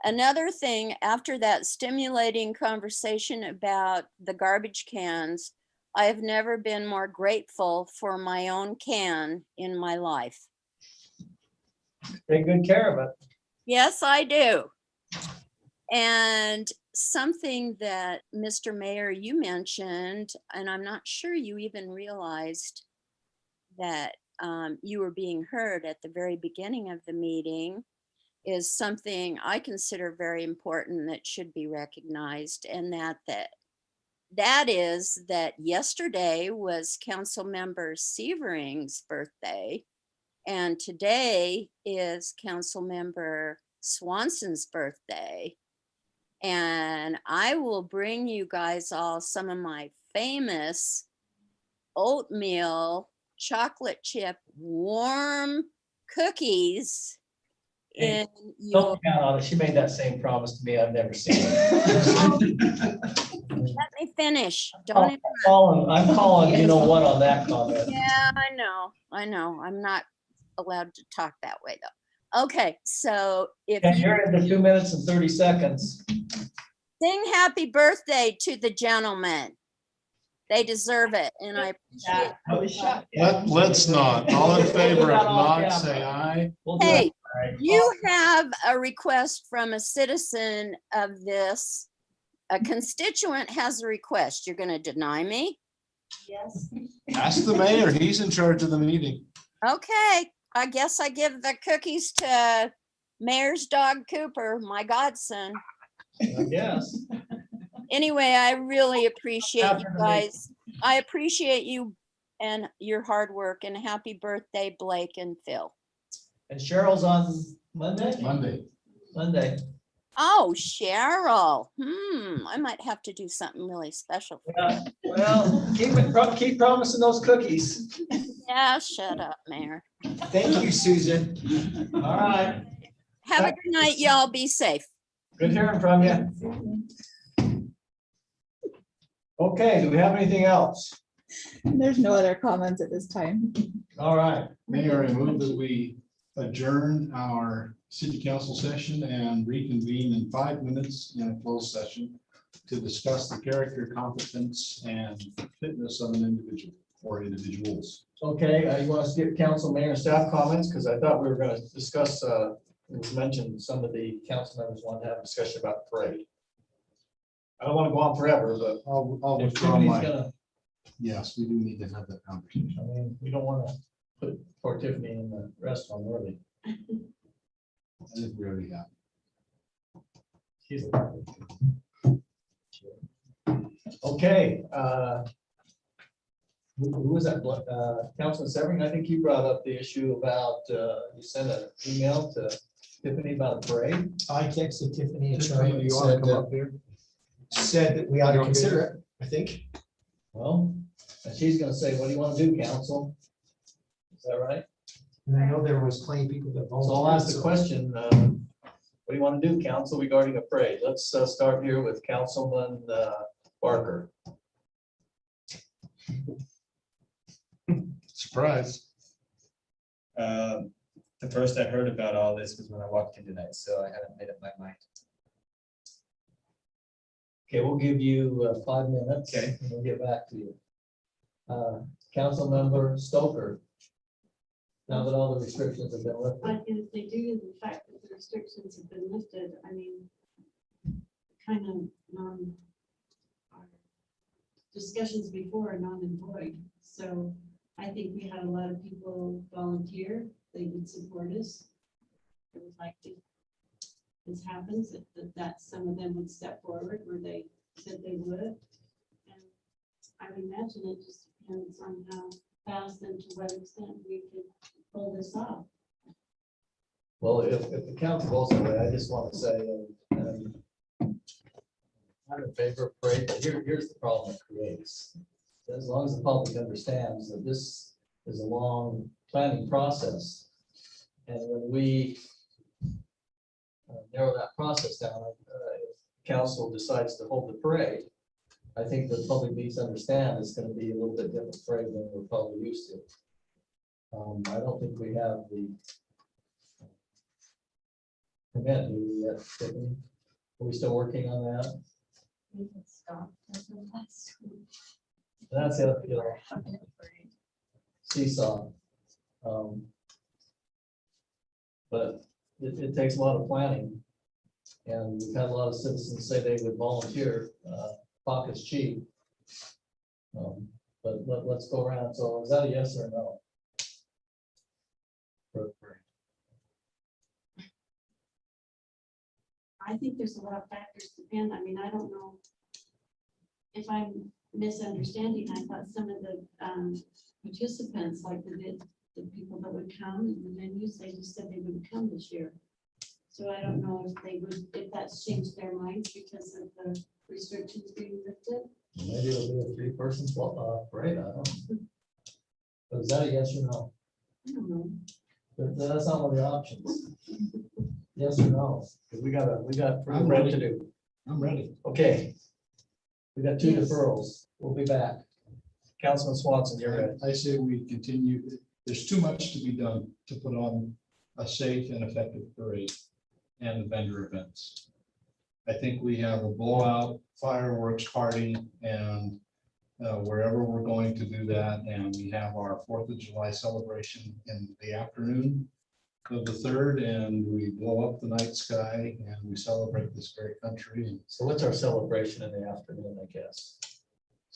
[SPEAKER 16] Another thing, after that stimulating conversation about the garbage cans, I have never been more grateful for my own can in my life.
[SPEAKER 11] Take good care of it.
[SPEAKER 16] Yes, I do. And something that Mr. Mayor, you mentioned, and I'm not sure you even realized that you were being heard at the very beginning of the meeting, is something I consider very important that should be recognized, and that is that yesterday was Councilmember Severing's birthday, and today is Councilmember Swanson's birthday. And I will bring you guys all some of my famous oatmeal chocolate chip warm cookies. And
[SPEAKER 11] Don't count on it. She made that same promise to me. I've never seen it.
[SPEAKER 16] let me finish. Don't
[SPEAKER 11] I'm calling, you know what, on that comment.
[SPEAKER 16] Yeah, I know. I'm not allowed to talk that way though. Okay, so if
[SPEAKER 11] And
[SPEAKER 16] you
[SPEAKER 11] you're in the 2 minutes and 30 seconds.
[SPEAKER 16] sing happy birthday to the gentleman, they deserve it, and I appreciate.
[SPEAKER 10] Let's not. All in favor of not, say aye.
[SPEAKER 16] Hey, you have a request from a citizen of this. A constituent has a request. You're going to deny me?
[SPEAKER 7] Yes.
[SPEAKER 10] Ask the mayor. He's in charge of the meeting.
[SPEAKER 16] Okay, I guess I give the cookies to Mayor's dog Cooper, my godson.
[SPEAKER 11] I guess.
[SPEAKER 16] Anyway, I really appreciate you guys. I appreciate you and your hard work, and happy birthday, Blake and Phil.
[SPEAKER 11] And Cheryl's on Monday?
[SPEAKER 10] Monday.
[SPEAKER 16] Oh, Cheryl. I might have to do something really special.
[SPEAKER 11] Yeah, well, keep promising those cookies.
[SPEAKER 16] Yeah, shut up, Mayor.
[SPEAKER 9] Thank you, Susan.
[SPEAKER 11] All right.
[SPEAKER 16] Have a good night, y'all. Be safe.
[SPEAKER 11] Good hearing from you. Okay, do we have anything else?
[SPEAKER 13] There's no other comments at this time.
[SPEAKER 11] All right.
[SPEAKER 10] Mayor, I move that we adjourn our city council session and reconvene in 5 minutes in a closed session to discuss the character, competence, and fitness of an individual or individuals.
[SPEAKER 11] Okay, you want to skip council, mayor, and staff comments? Because I thought we were going to discuss, it was mentioned some of the council members want to have a discussion about the parade. I don't want to go on forever, but
[SPEAKER 10] I'll
[SPEAKER 11] if
[SPEAKER 10] withdraw
[SPEAKER 11] Tiffany's
[SPEAKER 10] my,
[SPEAKER 11] gonna,
[SPEAKER 10] yes, we do need to have that conversation.
[SPEAKER 11] I mean, we don't want to put poor Tiffany in the restaurant early.
[SPEAKER 10] I think we already have.
[SPEAKER 11] She's okay. Who was that? Councilman Severing, I think you brought up the issue about, you sent an email to Tiffany about a parade.
[SPEAKER 9] I texted Tiffany and
[SPEAKER 10] Tiffany,
[SPEAKER 9] Charlotte,
[SPEAKER 10] do you want to come
[SPEAKER 9] said,
[SPEAKER 10] up here?
[SPEAKER 9] said that we ought
[SPEAKER 10] You
[SPEAKER 9] to
[SPEAKER 10] okay?
[SPEAKER 9] consider it, I think.
[SPEAKER 11] Well, and she's gonna say, what do you want to do, council? Is that right?
[SPEAKER 9] And I know there was plenty of people that
[SPEAKER 11] So I'll ask the
[SPEAKER 9] volunteered.
[SPEAKER 11] question, what do you want to do, council, regarding a parade? Let's start here with Councilman Barker.
[SPEAKER 10] Surprise.
[SPEAKER 8] The the first I heard about all this was when I walked in tonight, so I haven't made up my mind.
[SPEAKER 2] Okay, we'll give you 5 minutes.
[SPEAKER 8] Okay.
[SPEAKER 2] And we'll get back to you. Councilmember Stoker. Now that all the restrictions have been lifted.
[SPEAKER 7] But if they do, the fact that the restrictions have been lifted, I mean, kind of, our discussions before are non and void. So I think we had a lot of people volunteer. They would support us. It was like, if this happens, that some of them would step forward where they said they would. And I would imagine it just depends on how fast and to what extent we could pull this off.
[SPEAKER 2] Well, if the council votes that way, I just want to say, I'm in favor of parade, but here's the problem it creates. As long as the public understands that this is a long planning process, and when we narrow that process down, if council decides to hold the parade, I think the public needs to understand it's going to be a little bit different parade than we're probably used to. I don't think we have the permit, do we yet, Tiffany? Are we still working on that?
[SPEAKER 4] We can stop. That's the last one.
[SPEAKER 2] That's it, you know, seesaw. But it takes a lot of planning. And we've had a lot of citizens say they would volunteer, pockets cheap. But let's go around. So is that a yes or a no?
[SPEAKER 7] I think there's a lot of factors to depend. I mean, I don't know if I'm misunderstanding. I thought some of the participants, like the people that would come in the venues, they just said they wouldn't come this year. So I don't know if they would, if that's changed their minds because of the restrictions being lifted.
[SPEAKER 2] Maybe it'll be a 3-person parade. I don't know. But is that a yes or no?
[SPEAKER 7] I don't know.
[SPEAKER 2] But that's not one of the options. Yes or no? Because we got
[SPEAKER 10] I'm
[SPEAKER 2] work
[SPEAKER 10] ready.
[SPEAKER 2] to do.
[SPEAKER 10] I'm ready.
[SPEAKER 2] Okay. We got 2
[SPEAKER 7] Yes.
[SPEAKER 2] deferrals. We'll be back. Councilman Swanson, you're ready.
[SPEAKER 10] I say we continue. There's too much to be done to put on a safe and effective parade and vendor events. I think we have a blowout fireworks party and wherever we're going to do that. And we have our 4th of July celebration in the afternoon of the 3rd, and we blow up the night sky and we celebrate this great country. And
[SPEAKER 2] So what's our celebration in the afternoon, I guess?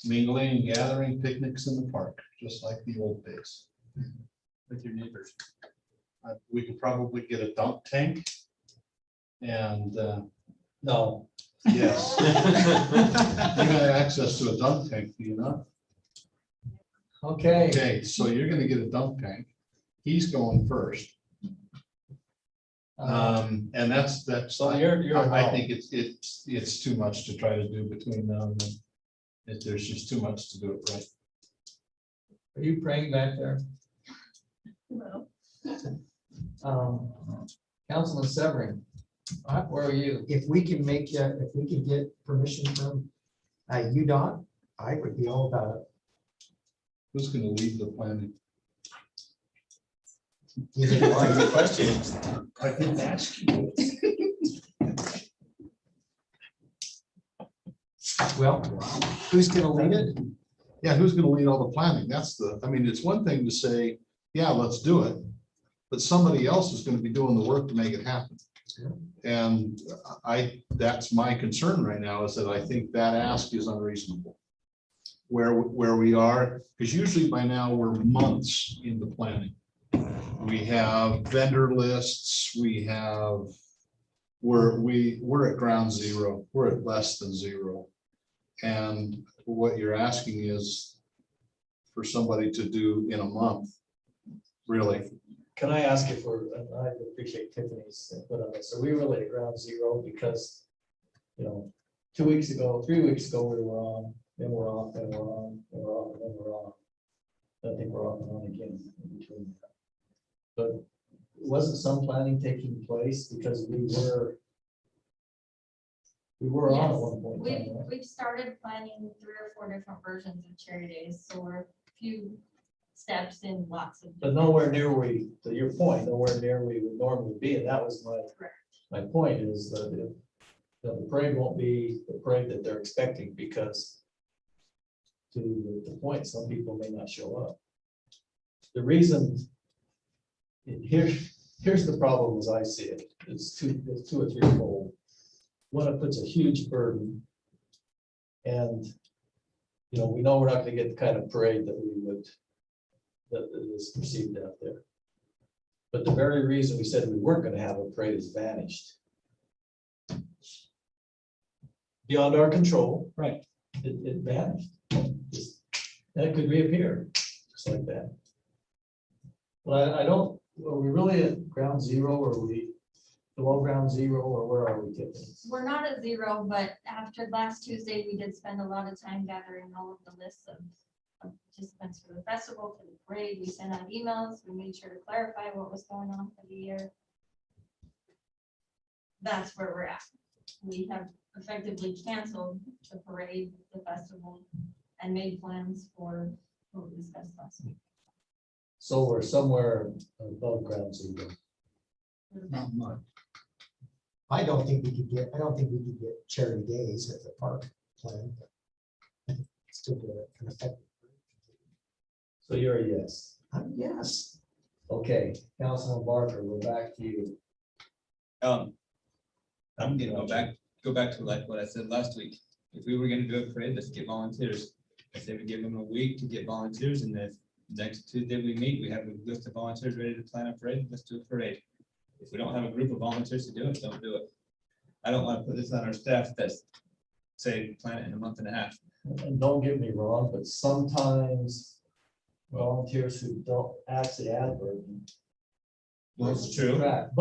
[SPEAKER 10] mingling and gathering, picnics in the park, just like the old days.
[SPEAKER 8] With your neighbors.
[SPEAKER 10] We could probably get a dunk tank. And
[SPEAKER 2] No.
[SPEAKER 10] yes, you got access to a dunk tank, do you not?
[SPEAKER 2] Okay.
[SPEAKER 10] Okay, so you're gonna get a dunk tank. He's going first. And that's,
[SPEAKER 2] So you're
[SPEAKER 10] I
[SPEAKER 2] no.
[SPEAKER 10] think it's too much to try to do between now and then. There's just too much to do it right.
[SPEAKER 2] Are you praying back there? Councilman Severing, where are you?
[SPEAKER 9] If we can get permission from UDOT, I would be all about it.
[SPEAKER 10] Who's gonna lead the planning?
[SPEAKER 9] Either way.
[SPEAKER 2] Good question.
[SPEAKER 10] I didn't ask you.
[SPEAKER 9] Well, who's gonna lead it?
[SPEAKER 10] Yeah, who's gonna lead all the planning? I mean, it's one thing to say, yeah, let's do it. But somebody else is gonna be doing the work to make it happen. And that's my concern right now, is that I think that ask is unreasonable. Where we are, because usually by now we're months into planning. We have vendor lists, we're at ground zero, we're at less than zero. And what you're asking is for somebody to do in a month, really.
[SPEAKER 2] Can I ask if and I appreciate Tiffany's input on this, are we really at ground zero? Because, 2 weeks ago, 3 weeks ago, we were on, then we're off, then we're on, then we're off, and then we're on. I think we're off and on again in between. But wasn't some planning taking place because we were on at one point in time, right?
[SPEAKER 17] We've started planning 3 or 4 different versions of Cherry Days, so we're a few
[SPEAKER 7] steps in lots of.
[SPEAKER 11] But nowhere near we, to your point, nowhere near we would normally be, and that was
[SPEAKER 7] Correct.
[SPEAKER 11] my point is that the parade won't be the parade that they're expecting because to the point, some people may not show up. The reason, here's the problem as I see it, it's two or threefold. One, it puts a huge burden. And, you know, we know we're not gonna get the kind of parade that we would, that is perceived out there. But the very reason we said we weren't gonna have a parade has vanished. Beyond our control.
[SPEAKER 14] Right.
[SPEAKER 11] It vanished. And it could reappear, just like that. Well, I don't, are we really at ground zero, or are we below ground zero, or where are we, Tiffany?
[SPEAKER 7] We're not at zero, but after last Tuesday, we did spend a lot of time gathering all of the lists of participants for the festival, for the parade. We sent out emails. We made sure to clarify what was going on for the year. That's where we're at. We have effectively canceled the parade, the festival, and made plans for what we discussed last week.
[SPEAKER 11] So we're somewhere above ground zero.
[SPEAKER 3] Not much.
[SPEAKER 9] I don't think we could get charity days at the park plan. Still do it. Can affect.
[SPEAKER 11] So you're a yes.
[SPEAKER 9] Yes.
[SPEAKER 11] Okay, Councilman Barker, we're back to you.
[SPEAKER 8] I'm gonna go back to like what I said last week. If we were gonna do a parade, let's get volunteers. I say we give them a week to get volunteers, and then next Tuesday we meet, we have a list of volunteers ready to plan a parade, let's do a parade. If we don't have a group of volunteers to do it, don't do it. I don't want to put this on our staff that's, say, plan it in a month and a half.
[SPEAKER 11] And don't get me wrong, but sometimes volunteers who don't actually add burden.
[SPEAKER 8] Well, it's true.
[SPEAKER 11] But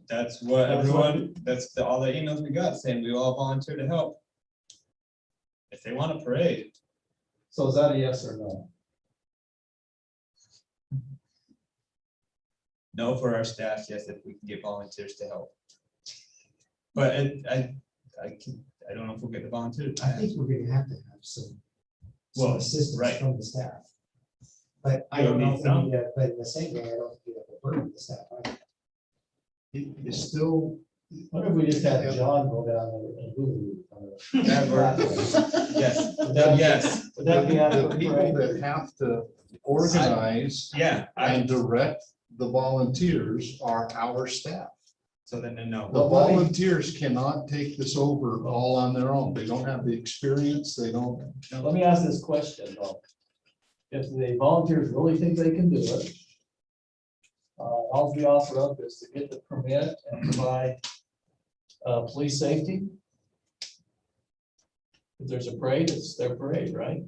[SPEAKER 8] That's what
[SPEAKER 11] That's
[SPEAKER 8] everyone, all the emails we got saying we all volunteer to help. If they want a parade,
[SPEAKER 11] so is that a yes or no?
[SPEAKER 8] no for our staff, yes, if we can get volunteers to help. But I don't know if we'll get the volunteers.
[SPEAKER 9] I think we're gonna have to have some
[SPEAKER 8] Well,
[SPEAKER 9] assistance
[SPEAKER 8] right.
[SPEAKER 9] from the staff. But I
[SPEAKER 8] You'll
[SPEAKER 9] don't know,
[SPEAKER 8] need some.
[SPEAKER 9] but in the same way, I don't think we have a burden of the staff.
[SPEAKER 6] It's still.
[SPEAKER 11] What if we just had John go down and Hulu?
[SPEAKER 8] Yes,
[SPEAKER 11] Would that be-
[SPEAKER 8] yes,
[SPEAKER 11] Would that be
[SPEAKER 6] The
[SPEAKER 11] adequate?
[SPEAKER 6] people
[SPEAKER 11] Parade?
[SPEAKER 6] that have to organize
[SPEAKER 8] yeah.
[SPEAKER 6] and direct the volunteers are our staff.
[SPEAKER 8] So then, no.
[SPEAKER 6] The volunteers cannot take this over all on their own. They don't have the experience, they don't.
[SPEAKER 11] Now, let me ask this question though. If the volunteers really think they can do it, all we offer up is to get the permit and provide police safety. If there's a parade, it's their parade, right?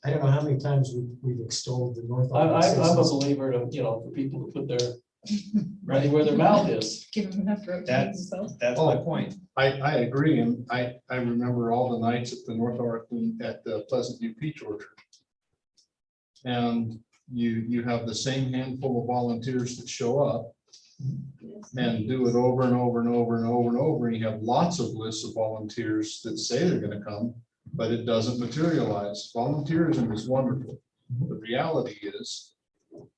[SPEAKER 9] I don't know how many times we've extolled the North.
[SPEAKER 11] I'm a
[SPEAKER 9] citizens.
[SPEAKER 11] believer to, for people to put their money where their mouth is.
[SPEAKER 4] Give them enough rope to
[SPEAKER 8] That's,
[SPEAKER 4] themselves.
[SPEAKER 8] that's my point.
[SPEAKER 6] I agree, and I remember all the nights at the North Arlington at the Pleasant View Peach Orchard. And you have the same handful of volunteers that show up and do it over and over and over and over and over. And you have lots of lists of volunteers that say they're gonna come, but it doesn't materialize. Volunteerism is wonderful. The reality is,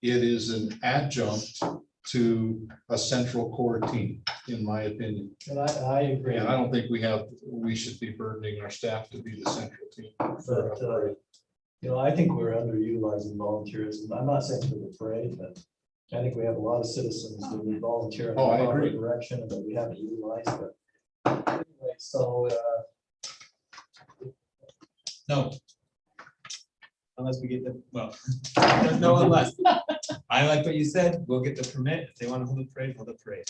[SPEAKER 6] it is an adjunct to a central core team, in my opinion.
[SPEAKER 11] And I agree.
[SPEAKER 6] And I don't think we should be burdening our staff to be the central team. for a
[SPEAKER 11] But,
[SPEAKER 6] parade.
[SPEAKER 11] I think we're underutilizing volunteerism. I'm not saying for the parade, but I think we have a lot of citizens that would volunteer in the
[SPEAKER 6] Oh, I
[SPEAKER 11] proper
[SPEAKER 6] agree.
[SPEAKER 11] direction and that we haven't utilized. But anyway, so
[SPEAKER 8] No. Unless we get the, well, there's no unless. I like what you said, we'll get the permit. If they want to hold a parade, hold a parade.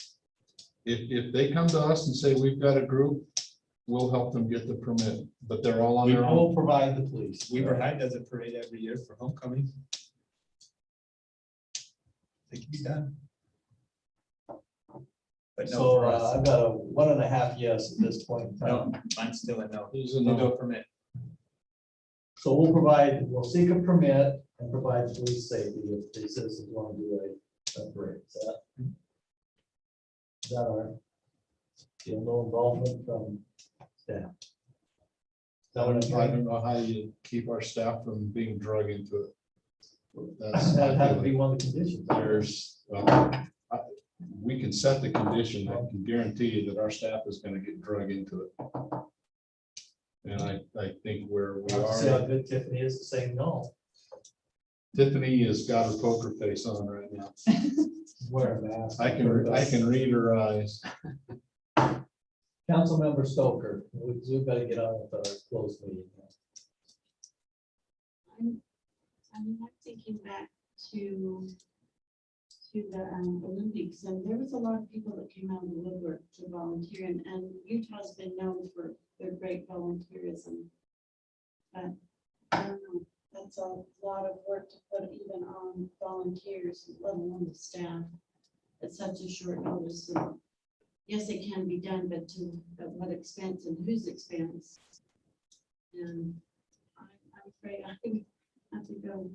[SPEAKER 6] If they come to us and say, we've got a group, we'll help them get the permit, but they're all on
[SPEAKER 11] we
[SPEAKER 6] their own.
[SPEAKER 11] will provide the police.
[SPEAKER 8] Weaver High does a parade every year for homecoming. They can be done. But no
[SPEAKER 11] So
[SPEAKER 8] for us.
[SPEAKER 11] I've got a 1.5 yes at this point. in time.
[SPEAKER 8] No, mine's still a no.
[SPEAKER 6] He's a
[SPEAKER 8] We'll do
[SPEAKER 6] no.
[SPEAKER 8] a permit.
[SPEAKER 11] So we'll seek a permit and provide police safety if the citizens want to do a parade. Is that our, no involvement from staff? Is
[SPEAKER 10] I don't know how you keep our staff from being drug into it. That's
[SPEAKER 11] That'd
[SPEAKER 10] my
[SPEAKER 11] have to be
[SPEAKER 10] feeling.
[SPEAKER 11] one of the conditions.
[SPEAKER 10] There's, we can set the condition. I can guarantee you that our staff is gonna get drug into it. And I think where we
[SPEAKER 11] See how
[SPEAKER 10] are,
[SPEAKER 11] good Tiffany is to say no.
[SPEAKER 10] Tiffany has got her poker face on right now.
[SPEAKER 11] Wear a mask.
[SPEAKER 10] I can read her eyes.
[SPEAKER 11] Councilmember Stoker, we've got to get on with our closed meeting.
[SPEAKER 7] I'm thinking back to the Olympics, and there was a lot of people that came out of the woodwork to volunteer, and Utah's been known for their great volunteerism. But I don't know, that's a lot of work to put even on volunteers, let alone the staff, at such a short notice. So, yes, it can be done, but at what expense and whose expense? And I'm afraid I think I have to go.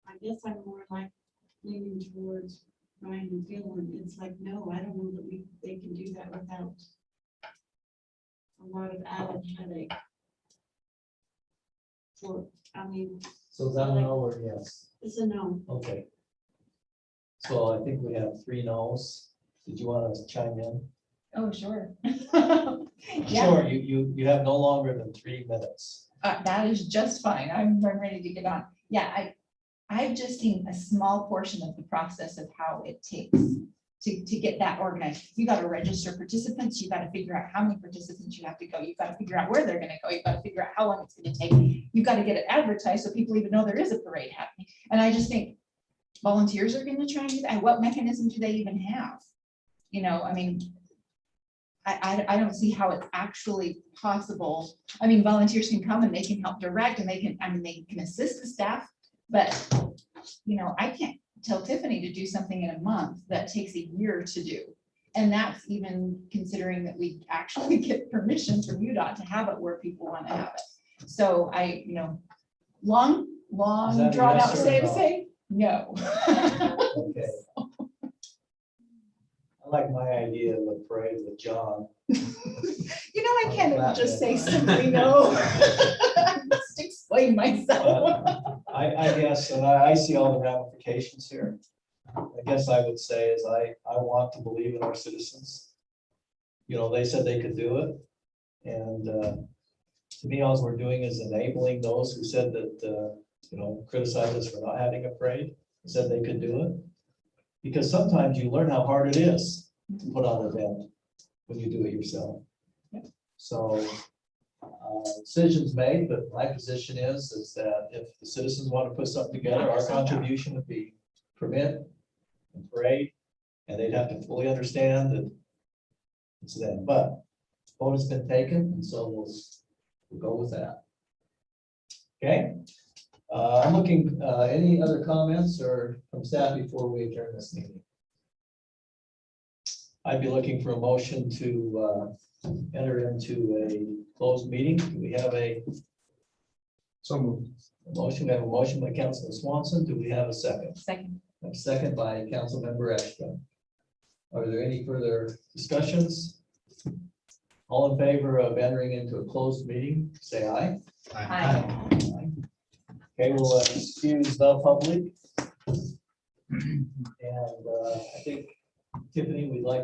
[SPEAKER 7] I guess I'm more like leaning towards Ryan and Phil, and it's like, no, I don't know that they can do that without a lot of added headache. So, I mean,
[SPEAKER 11] So is that a no or yes?
[SPEAKER 7] it's a no.
[SPEAKER 11] Okay. So I think we have 3 no's. Did you want to chime in?
[SPEAKER 4] Oh, sure.
[SPEAKER 11] Sure, you have no longer than 3 minutes.
[SPEAKER 4] That is just fine. I'm ready to get on. Yeah, I've just seen a small portion of the process of how it takes to get that organized. You got to register participants. You got to figure out how many participants you have to go. You've got to figure out where they're going to go. You've got to figure out how long it's going to take. You've got to get it advertised so people even know there is a parade happening. And I just think volunteers are going to try and do that. What mechanism do they even have? You know, I mean, I don't see how it's actually possible. I mean, volunteers can come and they can help direct and they can assist the staff, but you know, I can't tell Tiffany to do something in a month that takes a year to do. And that's even considering that we actually get permission from UDOT to have it where people want to have it. So you know, long
[SPEAKER 11] Is that a
[SPEAKER 4] drawn out
[SPEAKER 11] yes or
[SPEAKER 4] say to
[SPEAKER 11] no?
[SPEAKER 4] say, no.
[SPEAKER 11] Okay. I like my idea of a parade with John.
[SPEAKER 4] You know, I can't just say simply no. Just explain myself.
[SPEAKER 11] I guess, and I see all the ramifications here. I guess I would say is I want to believe in our citizens. You know, they said they could do it. And to me, all we're doing is enabling those who said that, you know, criticize us for not having a parade, said they could do it. Because sometimes you learn how hard it is to put on an event when you do it yourself. So decisions made, but my position is that if the citizens want to put something together, our contribution would be permit and parade, and they'd have to fully understand that it's them. But vote has been taken, and so we'll go with that. Okay. I'm looking, any other comments or from staff before we adjourn this meeting? I'd be looking for a motion to enter into a closed meeting. Do we have a motion? We have a motion by Councilman Swanson. Do we have a second?
[SPEAKER 4] Second.
[SPEAKER 11] A second by Councilmember Extra. Are there any further discussions? All in favor of entering into a closed meeting, say aye.
[SPEAKER 4] Aye.
[SPEAKER 11] Okay, we'll excuse the public. And I think, Tiffany, we'd like to